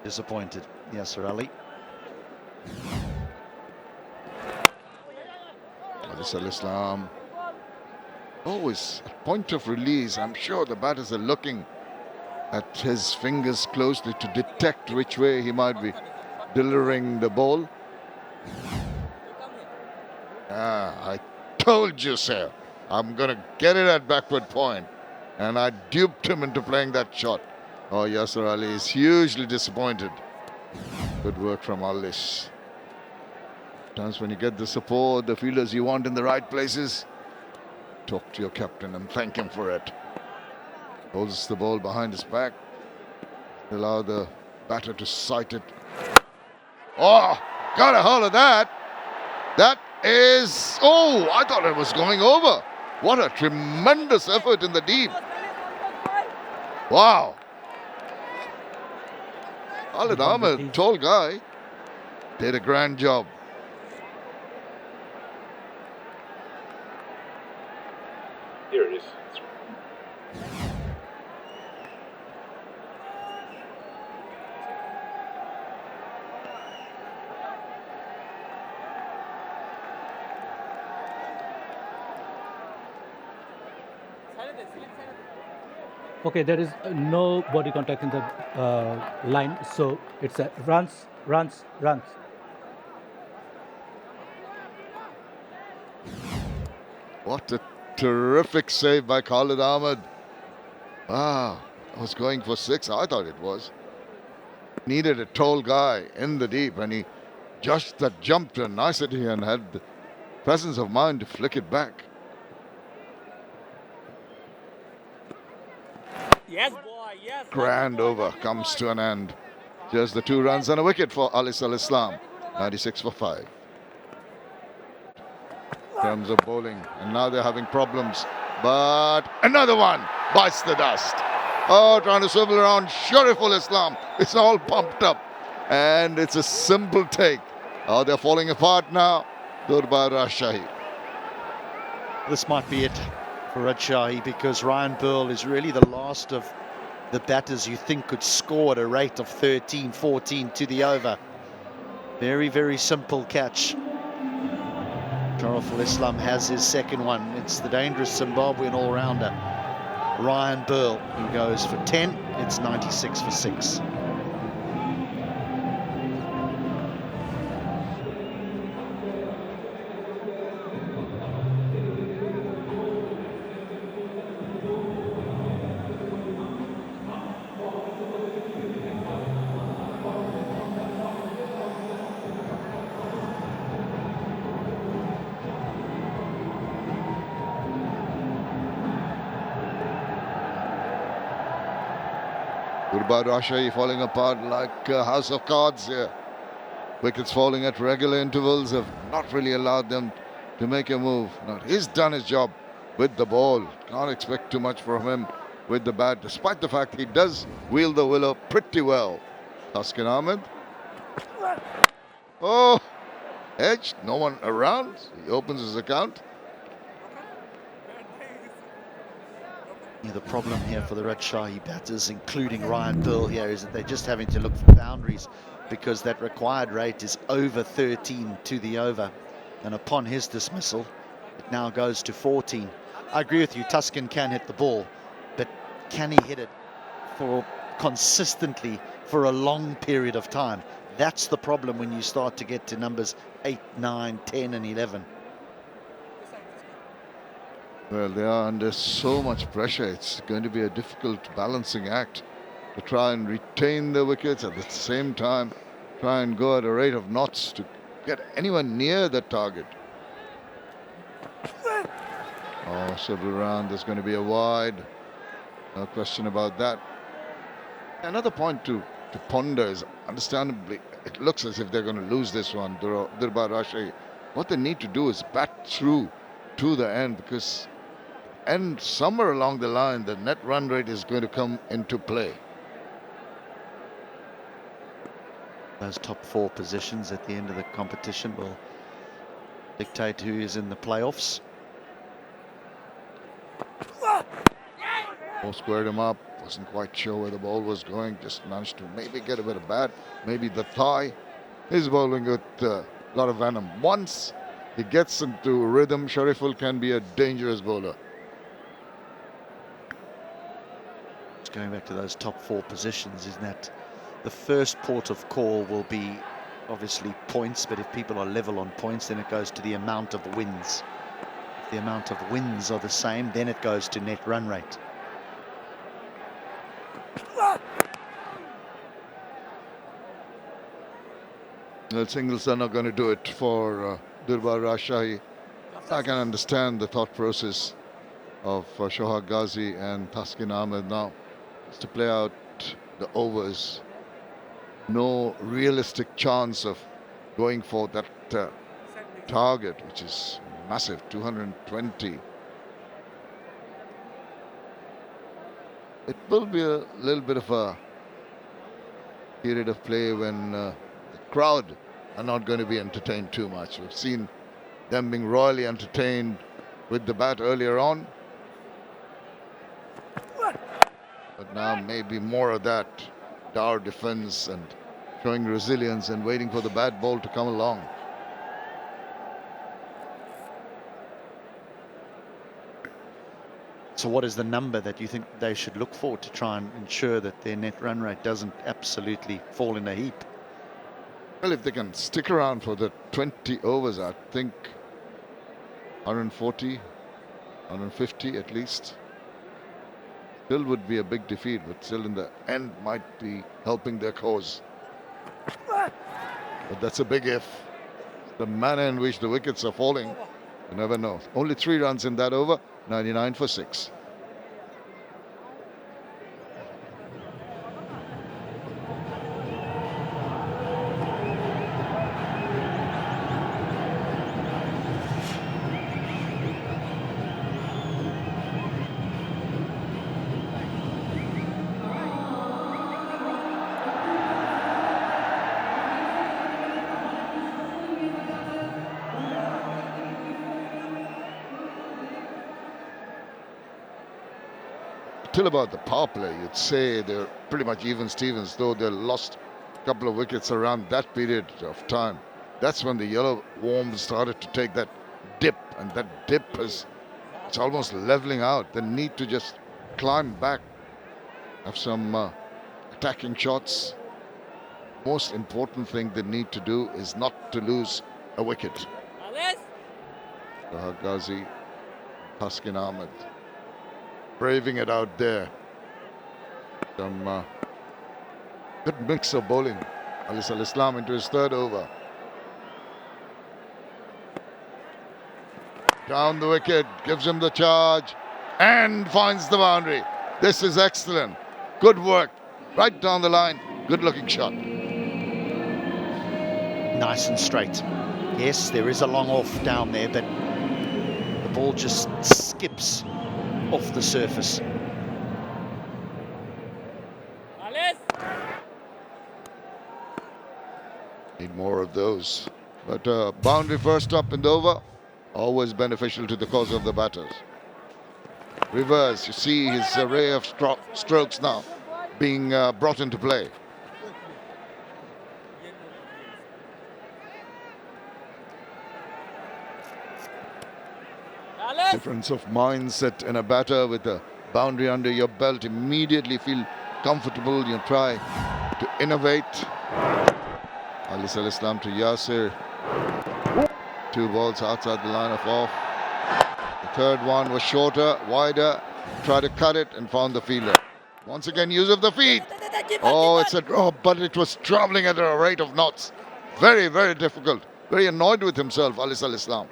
Disappointed, Yasser Ali. Islam. Always at point of release, I'm sure the batters are looking at his fingers closely to detect which way he might be delivering the ball. I told you, sir, I'm going to get it at backward point. And I duped him into playing that shot. Oh, Yasser Ali is hugely disappointed. Good work from Alish. Sometimes when you get the support, the fielders you want in the right places, talk to your captain and thank him for it. Holds the ball behind his back. Allow the batter to sight it. Oh, got a hold of that. That is, oh, I thought it was going over. What a tremendous effort in the deep. Wow. Khalid Ahmed, tall guy, did a grand job. Here it is. Okay, there is no body contact in the line, so it's a runs. What a terrific save by Khalid Ahmed. Wow, I was going for 6, I thought it was. Needed a tall guy in the deep, and he just jumped to nicety and had the presence of mind to flick it back. Yes, boy, yes. Grand over comes to an end. Just the 2 runs and a wicket for Alis Al Islam. 96 for 5. In terms of bowling, and now they're having problems. But another one bites the dust. Oh, trying to swivel around Shoriful Islam. It's all pumped up. And it's a simple take. Oh, they're falling apart now. Durbar Rajshahi. This might be it for Rajshahi, because Ryan Birl is really the last of the batters you think could score at a rate of 13, 14 to the over. Very, very simple catch. Shoriful Islam has his second one. It's the dangerous Zimbabwean all-rounder, Ryan Birl, who goes for 10. It's 96 for 6. Durbar Rajshahi falling apart like a house of cards here. Wickets falling at regular intervals have not really allowed them to make a move. Now, he's done his job with the ball. Can't expect too much from him with the bat, despite the fact he does wield the willow pretty well. Taskin Ahmed. Oh, edged, no one around. He opens his account. The problem here for the Rajshahi batters, including Ryan Birl here, is that they're just having to look for boundaries, because that required rate is over 13 to the over. And upon his dismissal, it now goes to 14. I agree with you, Tuscan can hit the ball, but can he hit it for consistently for a long period of time? That's the problem when you start to get to numbers 8, 9, 10 and 11. Well, they are under so much pressure. It's going to be a difficult balancing act to try and retain the wickets, at the same time try and go at a rate of knots to get anyone near the target. Oh, several round, there's going to be a wide. No question about that. Another point to ponder is, understandably, it looks as if they're going to lose this one, Durbar Rajshahi. What they need to do is bat through to the end, because somewhere along the line, the net run rate is going to come into play. Those top 4 positions at the end of the competition will dictate who is in the playoffs. Ball squared him up, wasn't quite sure where the ball was going, just managed to maybe get a bit of bat, maybe the thigh. He's bowling with a lot of venom. Once he gets into rhythm, Shorturl can be a dangerous bowler. Just going back to those top 4 positions, isn't that the first port of call will be obviously points, but if people are level on points, then it goes to the amount of wins. If the amount of wins are the same, then it goes to net run rate. Well, singles are not going to do it for Durbar Rajshahi. I can understand the thought process of Shohag Ghazi and Thaskin Ahmed now. Is to play out the overs. No realistic chance of going for that target, which is massive, 220. It will be a little bit of a period of play when the crowd are not going to be entertained too much. We've seen them being royally entertained with the bat earlier on. But now maybe more of that dour defense and showing resilience and waiting for the bat ball to come along. So what is the number that you think they should look for to try and ensure that their net run rate doesn't absolutely fall in a heap? Well, if they can stick around for the 20 overs, I think 140, 150 at least. Still would be a big defeat, but still in the end might be helping their cause. But that's a big if. The manner in which the wickets are falling, you never know. Only 3 runs in that over, 99 for 6. Till about the power play, you'd say they're pretty much even Stevens, though they lost a couple of wickets around that period of time. That's when the yellow worms started to take that dip, and that dip it's almost leveling out. They need to just climb back, have some attacking shots. Most important thing they need to do is not to lose a wicket. Shohag Ghazi, Thaskin Ahmed braving it out there. Some good mix of bowling. 𝗲🬐 al-Islam into his 3rd over. Down the wicket, gives him the charge and finds the boundary. This is excellent. Good work. Right down the line. Good looking shot. Nice and straight. Yes, there is a long off down there, but the ball just skips off the surface. Need more of those. But boundary first up and over, always beneficial to the cause of the batters. Reverse, you see his array of strokes now being brought into play. Difference of mindset in a batter with a boundary under your belt. Immediately feel comfortable. You try to innovate. 𝗲𝗏 al-Islam to Yasir. 2 balls outside the line of off. The 3rd one was shorter, wider. Tried to cut it and found the fielder. Once again, use of the feet. Oh, it's a drop, but it was traveling at a rate of knots. Very, very difficult. Very annoyed with himself, 𝗲𝗏 al-Islam.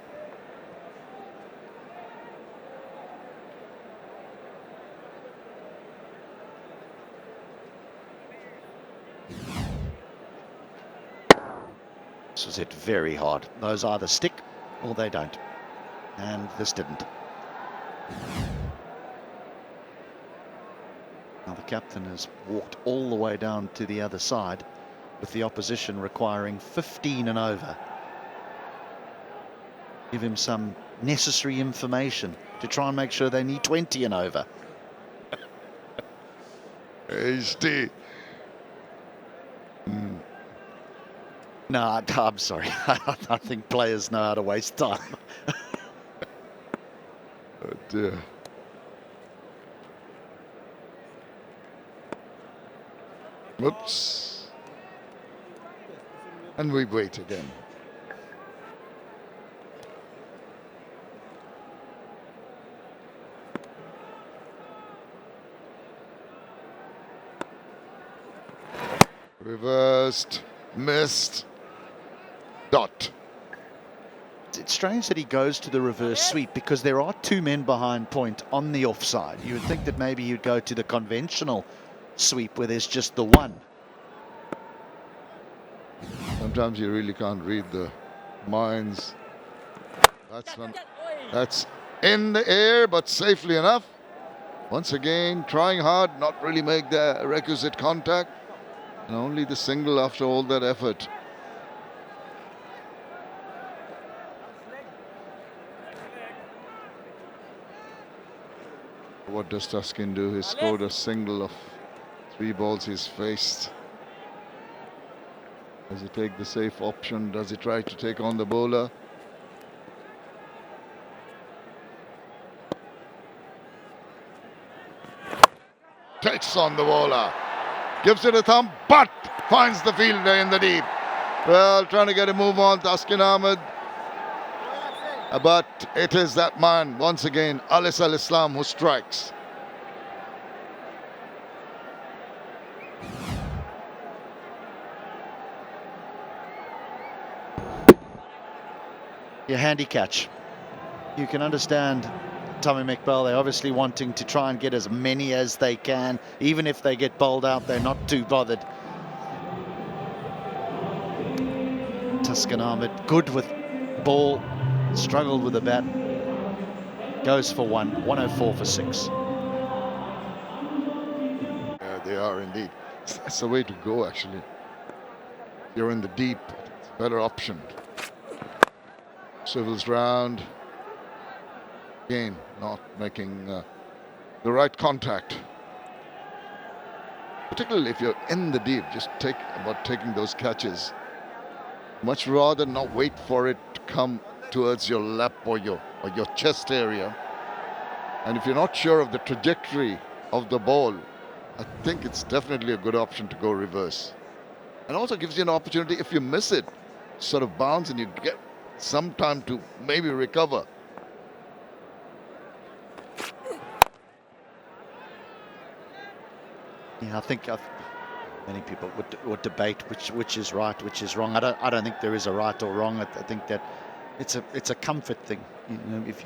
This was hit very hard. Those either stick or they don't. And this didn't. Now the captain has walked all the way down to the other side, with the opposition requiring 15 and over. Give him some necessary information to try and make sure they need 20 and over. HD. No, I'm sorry. I think players know how to waste time. Oh dear. Whoops. And we wait again. Reversed, missed, dot. It's strange that he goes to the reverse sweep because there are two men behind point on the offside. You would think that maybe he'd go to the conventional sweep where there's just the one. Sometimes you really can't read the minds. That's in the air, but safely enough. Once again, trying hard, not really make the requisite contact. And only the single after all that effort. What does Tuscan do? He scored a single of 3 balls he's faced. Does he take the safe option? Does he try to take on the bowler? Takes on the bowler. Gives it a thumb, but finds the fielder in the deep. Well, trying to get a move on, Tuscan Ahmed. But it is that man, once again, Alis Al-Islam, who strikes. Your handy catch. You can understand Tommy McBell, they're obviously wanting to try and get as many as they can. Even if they get bowled out, they're not too bothered. Tuscan Ahmed, good with ball, struggled with the bat. Goes for 104 for 6. Yeah, they are indeed. That's the way to go, actually. You're in the deep, it's a better option. Swivels round. Again, not making the right contact. Particularly if you're in the deep, just take about taking those catches. Much rather not wait for it to come towards your lap or your chest area. And if you're not sure of the trajectory of the ball, I think it's definitely a good option to go reverse. And also gives you an opportunity, if you miss it, sort of bounce and you get some time to maybe recover. Yeah, I think many people would debate which is right, which is wrong. I don't think there is a right or wrong. I think that it's a comfort thing. You know, if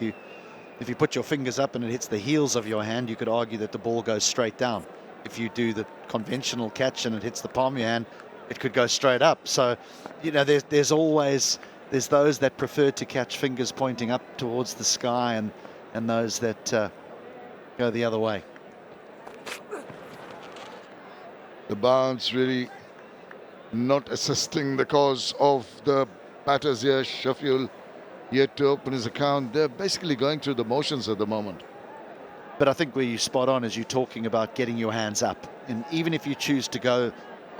you put your fingers up and it hits the heels of your hand, you could argue that the ball goes straight down. If you do the conventional catch and it hits the palm of your hand, it could go straight up. So, you know, there's always those that prefer to catch fingers pointing up towards the sky, and those that go the other way. The bounce really not assisting the cause of the batters here. Sheffield yet to open his account. They're basically going through the motions at the moment. But I think where you spot on is you're talking about getting your hands up. And even if you choose to go,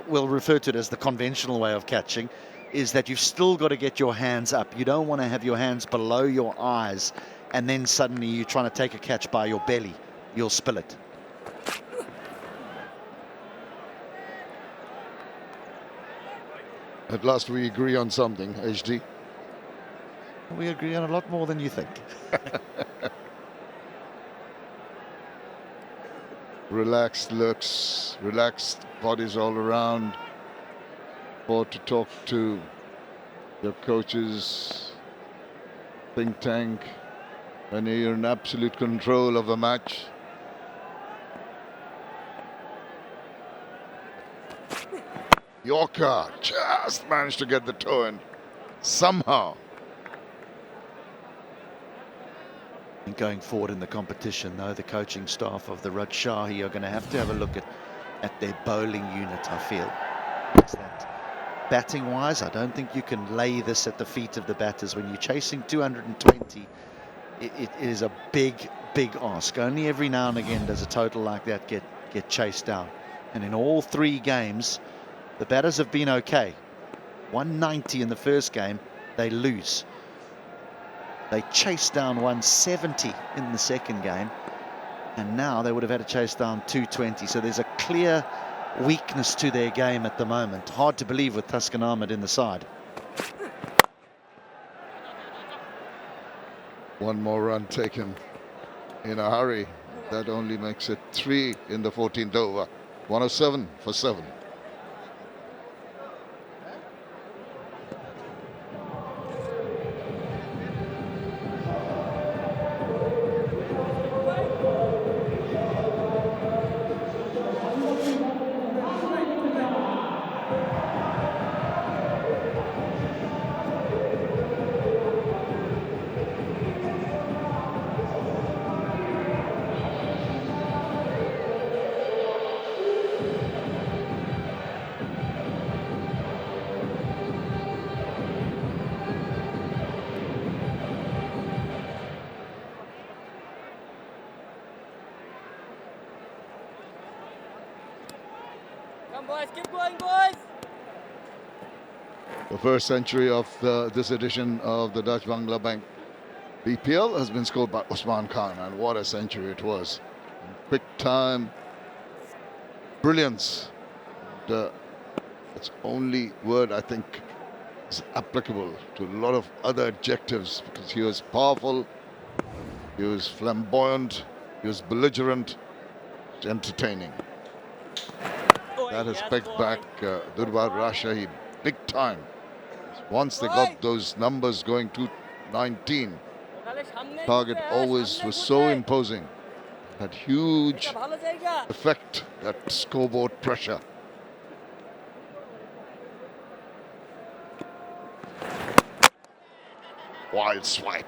we'll refer to it as the conventional way of catching, is that you've still got to get your hands up. You don't want to have your hands below your eyes and then suddenly you're trying to take a catch by your belly. You'll spill it. At last we agree on something, HD. We agree on a lot more than you think. Relaxed looks, relaxed bodies all around. Or to talk to your coaches, think tank, when you're in absolute control of a match. Yorker just managed to get the toe in. somehow. And going forward in the competition, though, the coaching staff of the Rajshahi are going to have a look at their bowling unit, I feel. Batting-wise, I don't think you can lay this at the feet of the batters. When you're chasing 220, it is a big ask. Only every now and again does a total like that get chased down. And in all 3 games, the batters have been okay. 190 in the first game, they lose. They chased down 170 in the second game, and now they would have had to chase down 220. So there's a clear weakness to their game at the moment. Hard to believe with Thaksin Ahmed in the side. One more run taken in a hurry. That only makes it 3 in the 14th over. 107 for 7. Boys, keep going, boys. The first century of this edition of the Dutch Bangla Bank BPL has been scored by Usman Khan, and what a century it was. Quick time, brilliance. It's only word I think is applicable to a lot of other adjectives, because he was powerful, he was flamboyant, he was belligerent, entertaining. That has pegged back Durbar Rajshahi big time. Once they got those numbers going to 19, target always was so imposing. Had huge effect, that scoreboard pressure. Wild swipe.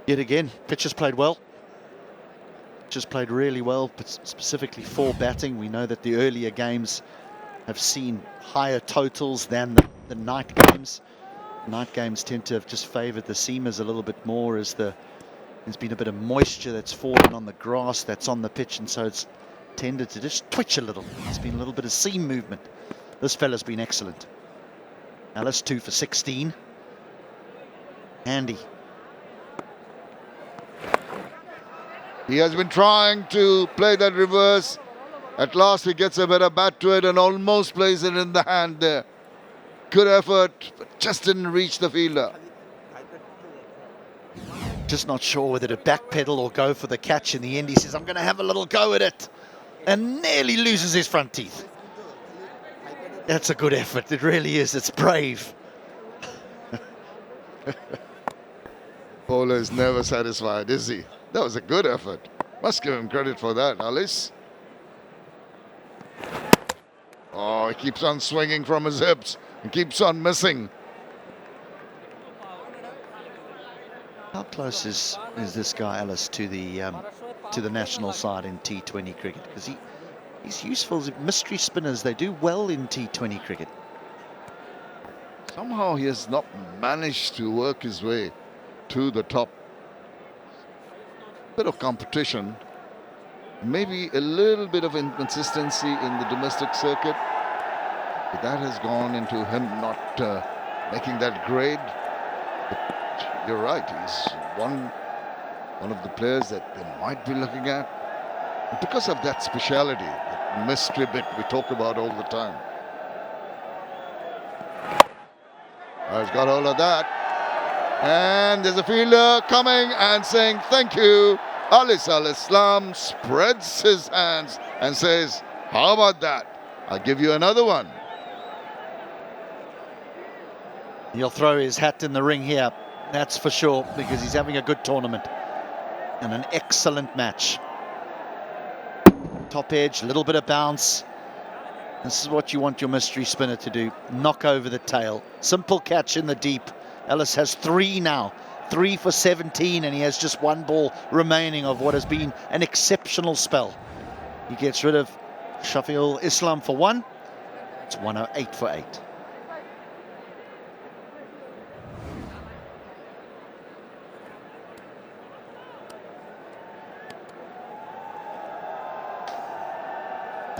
Yet again, pitch has played well. Just played really well, but specifically for batting. We know that the earlier games have seen higher totals than the night games. Night games tend to have just favoured the seamers a little bit more, as there's been a bit of moisture that's fallen on the grass that's on the pitch, and so it's tended to just twitch a little. There's been a little bit of seam movement. This fella's been excellent. Ellis 2 for 16. Handy. He has been trying to play that reverse. At last he gets a better bat to it and almost plays it in the hand there. Good effort, but just didn't reach the fielder. Just not sure whether to backpedal or go for the catch. In the end, he says, I'm going to have a little go at it. And nearly loses his front teeth. That's a good effort. It really is. It's brave. Bowler is never satisfied, is he? That was a good effort. Must give him credit for that, Alice. Oh, he keeps on swinging from his hips and keeps on missing. How close is this guy Ellis to the national side in T20 cricket? Because he's useful as mystery spinners. They do well in T20 cricket. Somehow he has not managed to work his way to the top. Bit of competition, maybe a little bit of inconsistency in the domestic circuit, but that has gone into him not making that grade. But you're right, he's one of the players that they might be looking at, and because of that speciality, that mystery bit we talk about all the time. He's got all of that. And there's a fielder coming and saying thank you. Alice Al-Islam spreads his hands and says, how about that? I'll give you another one. He'll throw his hat in the ring here, that's for sure, because he's having a good tournament and an excellent match. top edge, a little bit of bounce. This is what you want your mystery spinner to do. Knock over the tail. Simple catch in the deep. Ellis has 3 now. 3 for 17, and he has just 1 ball remaining of what has been an exceptional spell. He gets rid of Shafiul Islam for 1. It's 108 for 8.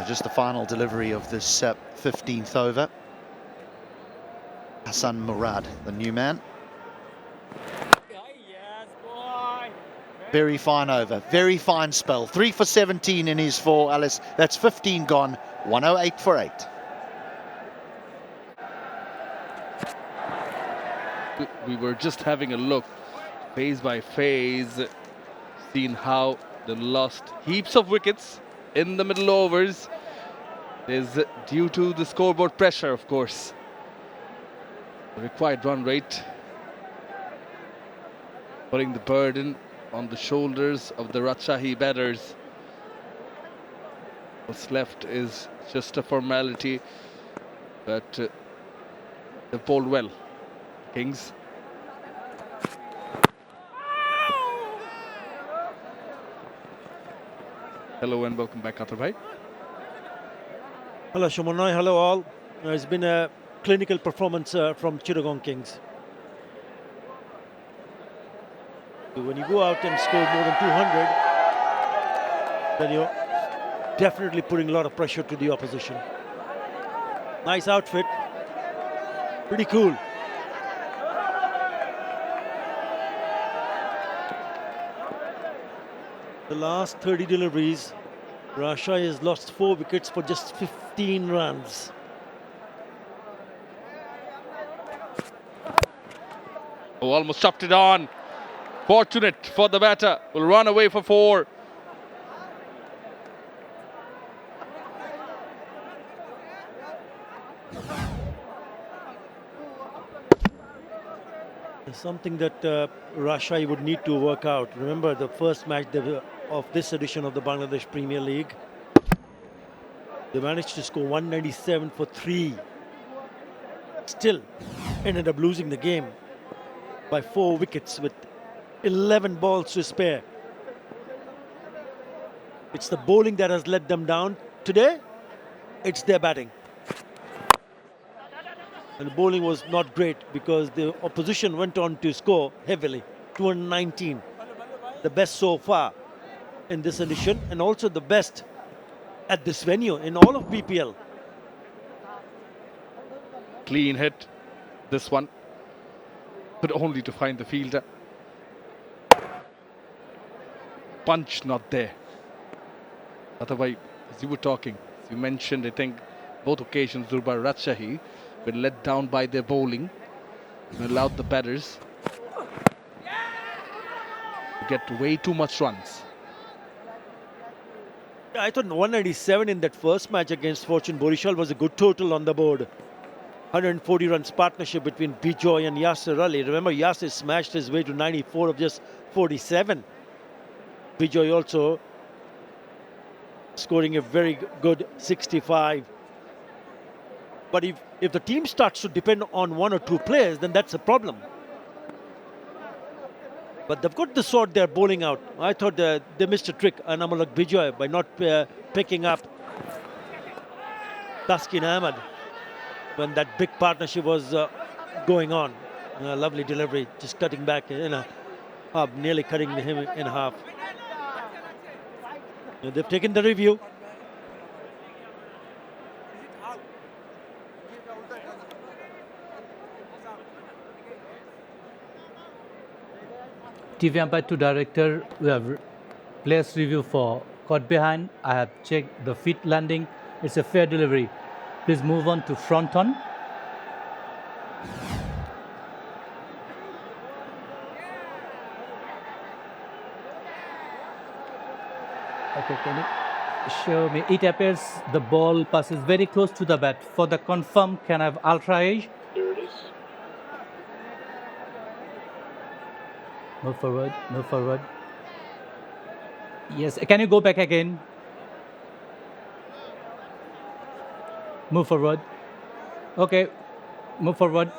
Just the final delivery of this 15th over. Hassan Murad, the new man. Very fine over, very fine spell. 3 for 17 in his 4, Alice. That's 15 gone, 108 for 8. We were just having a look, phase by phase, seeing how they lost heaps of wickets in the middle overs. Is due to the scoreboard pressure, of course. The required run rate, putting the burden on the shoulders of the Rajshahi batters. What's left is just a formality, but they've bowled well. Kings. Hello and welcome back, Atar. Hello, Shumanai. Hello, all. It's been a clinical performance from Chittagong Kings. When you go out and score more than 200, then you're definitely putting a lot of pressure to the opposition. Nice outfit. Pretty cool. The last 30 deliveries, Rajshahi has lost 4 wickets for just 15 runs. Oh, almost chopped it on. Fortunate for the batter. Will run away for 4. There's something that Rajshahi would need to work out. Remember the first match of this edition of the Bangladesh Premier League, they managed to score 197 for 3. Still ended up losing the game by 4 wickets with 11 balls to spare. It's the bowling that has let them down. Today, it's their batting. And the bowling was not great because the opposition went on to score heavily, 219. The best so far in this edition, and also the best at this venue in all of BPL. Clean hit, this one, but only to find the fielder. Punch not there. Otherwise, as you were talking, as you mentioned, I think both occasions Durbar Rajshahi were let down by their bowling and allowed the batters to get way too much runs. I thought 197 in that first match against Fortune Borishal was a good total on the board. 140 runs partnership between Bijoy and Yasir Ali. Remember, Yasir smashed his way to 94 of just 47. Bijoy also scoring a very good 65. But if the team starts to depend on 1 or 2 players, then that's a problem. But they've got the sort they're bowling out. I thought they missed a trick, Anamulak Bijoy, by not picking up Taskin Ahmed when that big partnership was going on. A lovely delivery, just cutting back in a half, nearly cutting him in half. They've taken the review. TV umpire to director, we have players review for caught behind. I have checked the feet landing. It's a fair delivery. Please move on to front on. Okay, can you show me? It appears the ball passes very close to the bat. For the confirm, can I have ultra age? There it is. Move forward, move forward. Yes, can you go back again? Move forward. Okay, move forward.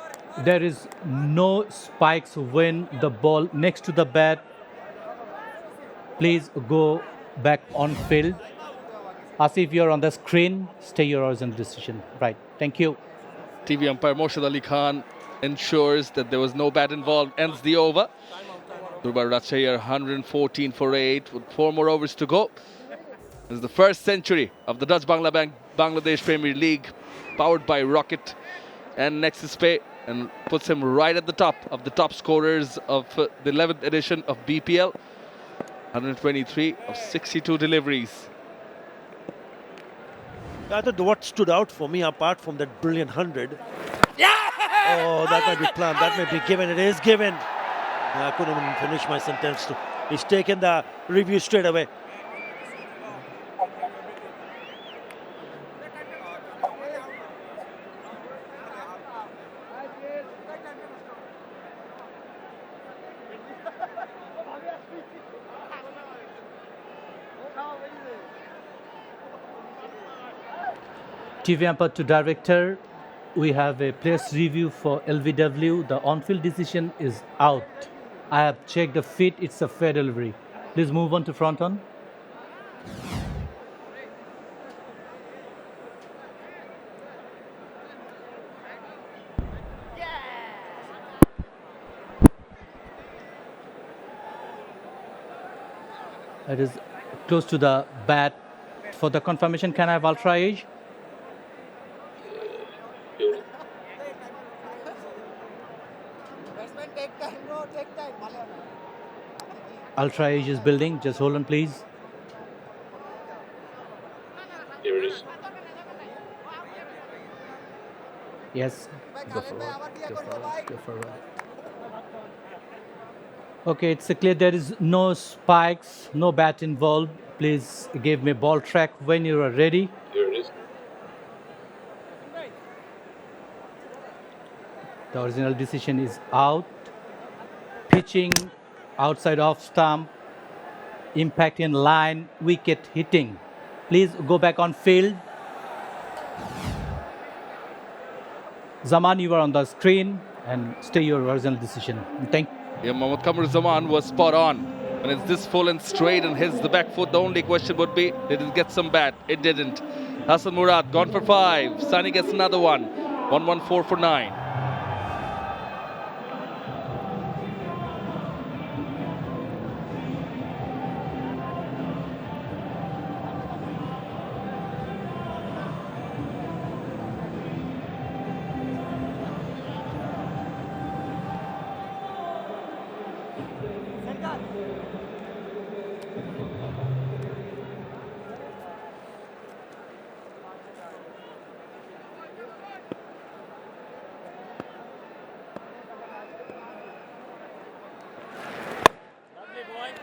There is no spikes when the ball next to the bat. Please go back on field. As if you're on the screen, stay your original decision. Right, thank you. TV umpire Moshad Ali Khan ensures that there was no bat involved, ends the over. Durbar Rajshahi are 114 for 8 with 4 more overs to go. This is the first century of the Bangladesh Premier League, powered by Rocket and 𝗃𝗃 𝗃𝗃𝗃, and puts him right at the top of the top scorers of the 11th edition of BPL. 123 of 62 deliveries. I thought what stood out for me, apart from that brilliant 100, oh, that might be planned, that may be given, it is given. I couldn't even finish my sentence. He's taken the review straight away. TV umpire to director, we have a player's review for LBW. The on-field decision is out. I have checked the fit, it's a fair delivery. Please move on to front on. It is close to the bat. For the confirmation, can I have 𝗁𝗃? 𝗁𝗃 is building. Just hold on, please. Here it is. Yes. Go forward. Go forward. Okay, it's clear there is no spikes, no bat involved. Please give me ball track when you are ready. Here it is. The original decision is out. Pitching outside off stump, impact in line, wicket hitting. Please go back on field. Zaman, you are on the screen and stay your original decision. Thank you. Yeah, Mohammad Qamar Zaman was spot on. When it's this full and straight and hits the back foot, the only question would be, did it get some bat? It didn't. Hassan Murad gone for 5. Sani gets another one. 114 for 9.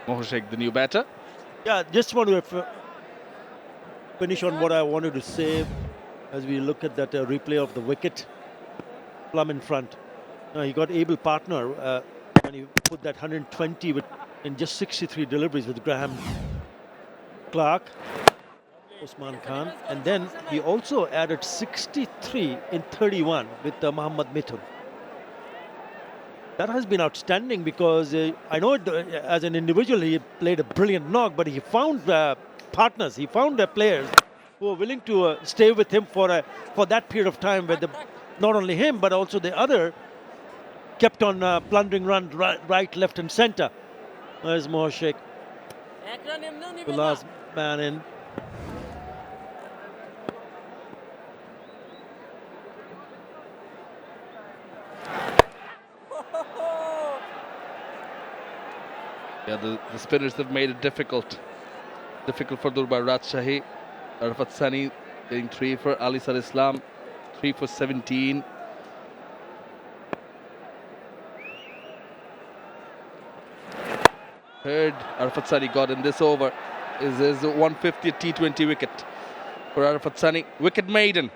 Mohashek, the new batter. Yeah, just want to finish on what I wanted to say as we look at that replay of the wicket. Plum in front. He got able partner when he put that 120 in just 63 deliveries with Graham Clark, Usman Khan, and then he also added 63 in 31 with Mohammad Mithun. That has been outstanding because I know as an individual he played a brilliant knock, but he found partners, he found players who were willing to stay with him for that period of time, where not only him but also the other kept on plundering runs right, left and center. There's Mohashek, the last man in. Yeah, the spinners have made it difficult for Durbar Rajshahi. Arafat Sani getting 3 for Ali Sar Islam, 3 for 17. Third Arafat Sani got in this over is his 150th T20 wicket for Arafat Sani. Wicket maiden,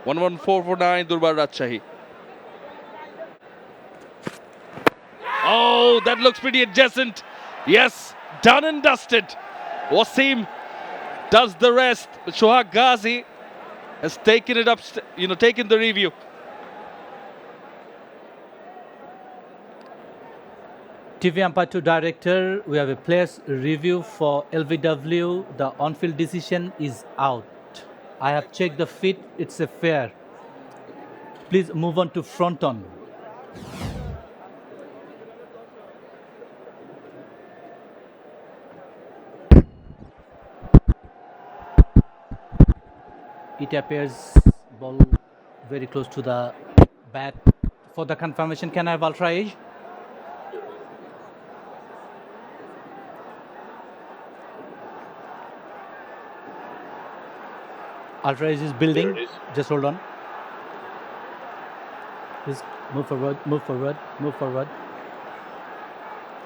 114 for 9, Durbar Rajshahi. Oh, that looks pretty adjacent. Yes, done and dusted. Wasim does the rest. But Shohag Ghazi has taken it up, taken the review. TV Umpire 2 Director, we have a player's review for LBW. The on-field decision is out. I have checked the feet, it's a fair. Please move on to front on. It appears ball very close to the bat. For the confirmation, can I have 𝗲𝗃? 𝗲𝗃 is building. Just hold on. Please move forward, move forward, move forward.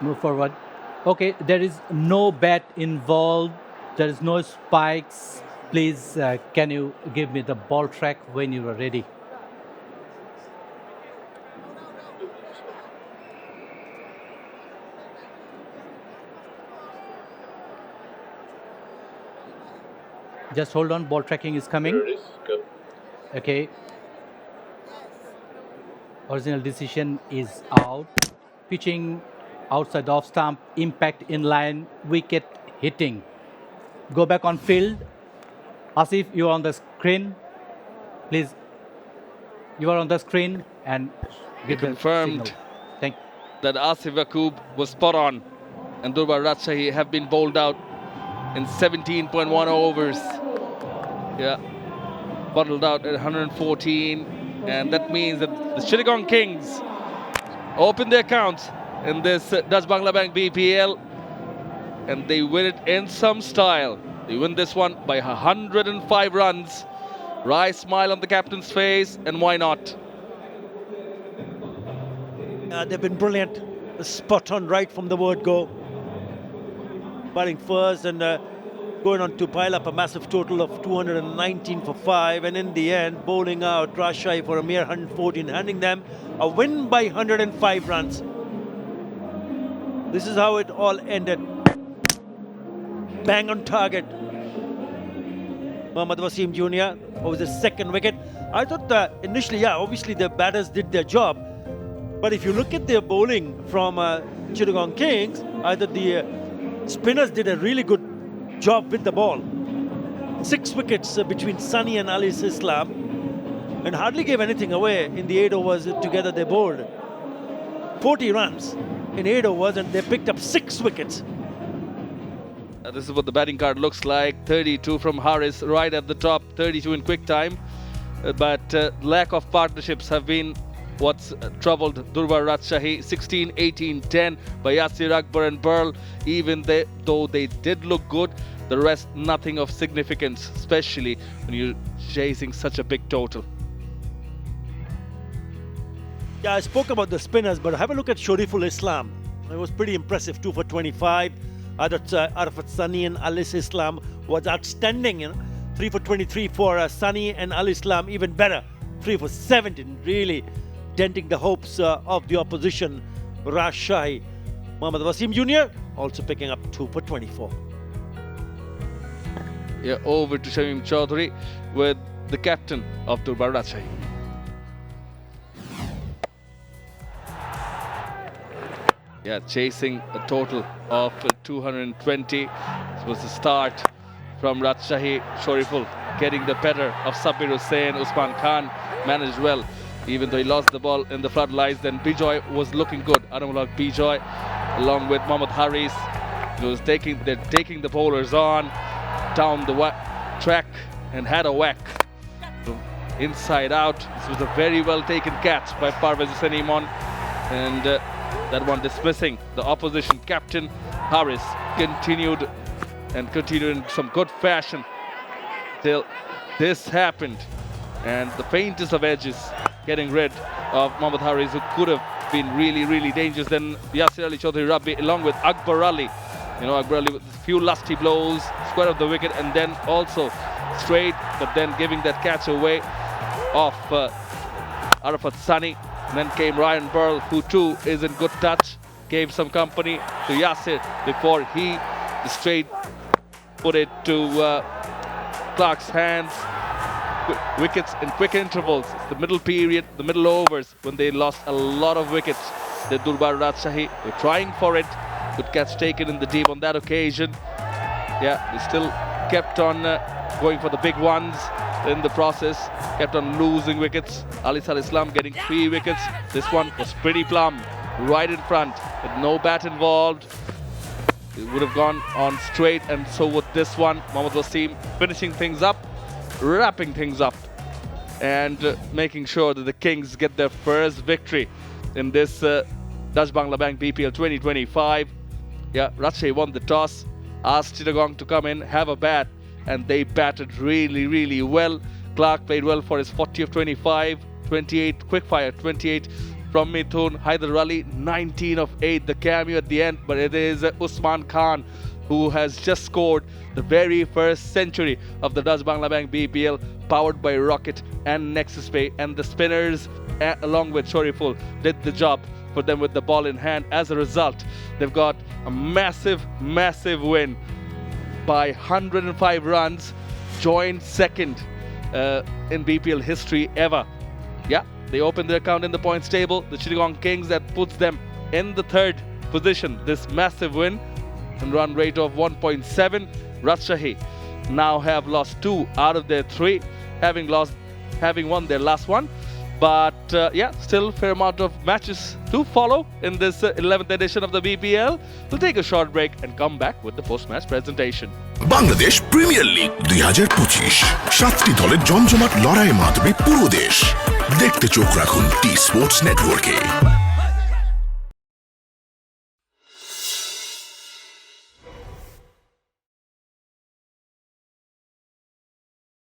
Move forward. Okay, there is no bat involved. There is no spikes. Please, can you give me the ball track when you are ready? Just hold on, ball tracking is coming. There it is. Go. Okay. Original decision is out. Pitching outside off stump, impact in line, wicket hitting. Go back on field. Asif, you are on the screen. Please, you are on the screen and He confirmed that Asif Yaqub was spot on, and Durbar Rajshahi have been bowled out in 17.1 overs. Yeah, bottled out at 114, and that means that the Chittagong Kings open their accounts in this Dutch Bangla Bank BPL, and they win it in some style. They win this one by 105 runs. Wry smile on the captain's face, and why not? They've been brilliant, spot on right from the word go. Batting first and going on to pile up a massive total of 219 for 5, and in the end bowling out Rajshahi for a mere 114, handing them a win by 105 runs. This is how it all ended. Bang on target. Mohammad Wasim Jr. was his second wicket. I thought initially, obviously the batters did their job, but if you look at their bowling from Chittagong Kings, I thought the spinners did a really good job with the ball. 6 wickets between Sunny and Ali Islam, and hardly gave anything away in the 8 overs together they bowled. 40 runs in 8 overs, and they picked up 6 wickets. This is what the batting card looks like. 32 from Haris right at the top, 32 in quick time. But lack of partnerships have been what's troubled Durbar Rajshahi. 16, 18, 10 by Yasir, Akbar and Pearl. Even though they did look good, the rest nothing of significance, especially when you're chasing such a big total. Yeah, I spoke about the spinners, but have a look at Shoriful Islam. It was pretty impressive, 2 for 25. I thought Arafat Sunny and Ali Islam was outstanding. 3 for 23 for Sunny and Ali Islam, even better. 3 for 17, really denting the hopes of the opposition, Rajshahi. Mohammad Wasim Jr. also picking up 2 for 24. Yeah, over to Shamim Chaudhary with the captain of Durbar Rajshahi. Yeah, chasing a total of 220. This was the start from Rajshahi. Shoriful getting the better of Sabir Hussain. Usman Khan managed well, even though he lost the ball in the floodlights. Then Bijoy was looking good. 𝗲𝗏𝗃𝗃, along with Mohammad Haris, they're taking the bowlers on down the track and had a whack inside out. This was a very well taken catch by Parvez Hussain Iman, and that one dismissing the opposition captain. Haris continued in some good fashion till this happened, and the faintest of edges getting rid of Mohammad Haris, who could have been really dangerous. Then Yasir Ali Chaudhary Rabbi along with Akbar Ali, Akbar Ali with a few lusty blows, square of the wicket, and then also straight, but then giving that catch away off Arafat Sunny. And then came Ryan Burl, who too is in good touch, gave some company to Yasir before he straight put it to Clark's hands. wickets in quick intervals. It's the middle period, the middle overs, when they lost a lot of wickets. The Durbar Rajshahi were trying for it. Good catch taken in the deep on that occasion. Yeah, they still kept on going for the big ones in the process. Kept on losing wickets. 𝗬𝗓𝗓 Islam getting 3 wickets. This one was pretty plumb, right in front, with no bat involved. It would have gone on straight, and so would this one. Mohammad Wasim finishing things up, wrapping things up, and making sure that the Kings get their first victory in this Dutch Bangla Bank BPL 2025. Yeah, Rajshahi won the toss, asked Chittagong to come in, have a bat, and they batted really, really well. Clark played well for his 40 of 25, 28, quickfire 28 from Mithun. Haider Ali 19 of 8, the cameo at the end, but it is Usman Khan who has just scored the very first century of the Dutch Bangla Bank BPL, powered by Rocket and 𝗬𝗃𝗃, and the spinners along with shorturl did the job for them with the ball in hand. As a result, they've got a massive win by 105 runs, joined second in BPL history ever. Yeah, they opened their account in the points table. The Chittagong Kings, that puts them in the 3rd position. This massive win and run rate of 1.7. Rajshahi now have lost 2 out of their 3, having won their last one. But yeah, still fair amount of matches to follow in this 11th edition of the BPL. We'll take a short break and come back with the post-match presentation. Bangladesh premier league 2025 7টি দলের জমজমাট লড়াইয়ের মাধ্যমে পুরো দেশ দেখতে চোখ রাখুন T Sports নেটওয়ার্কে।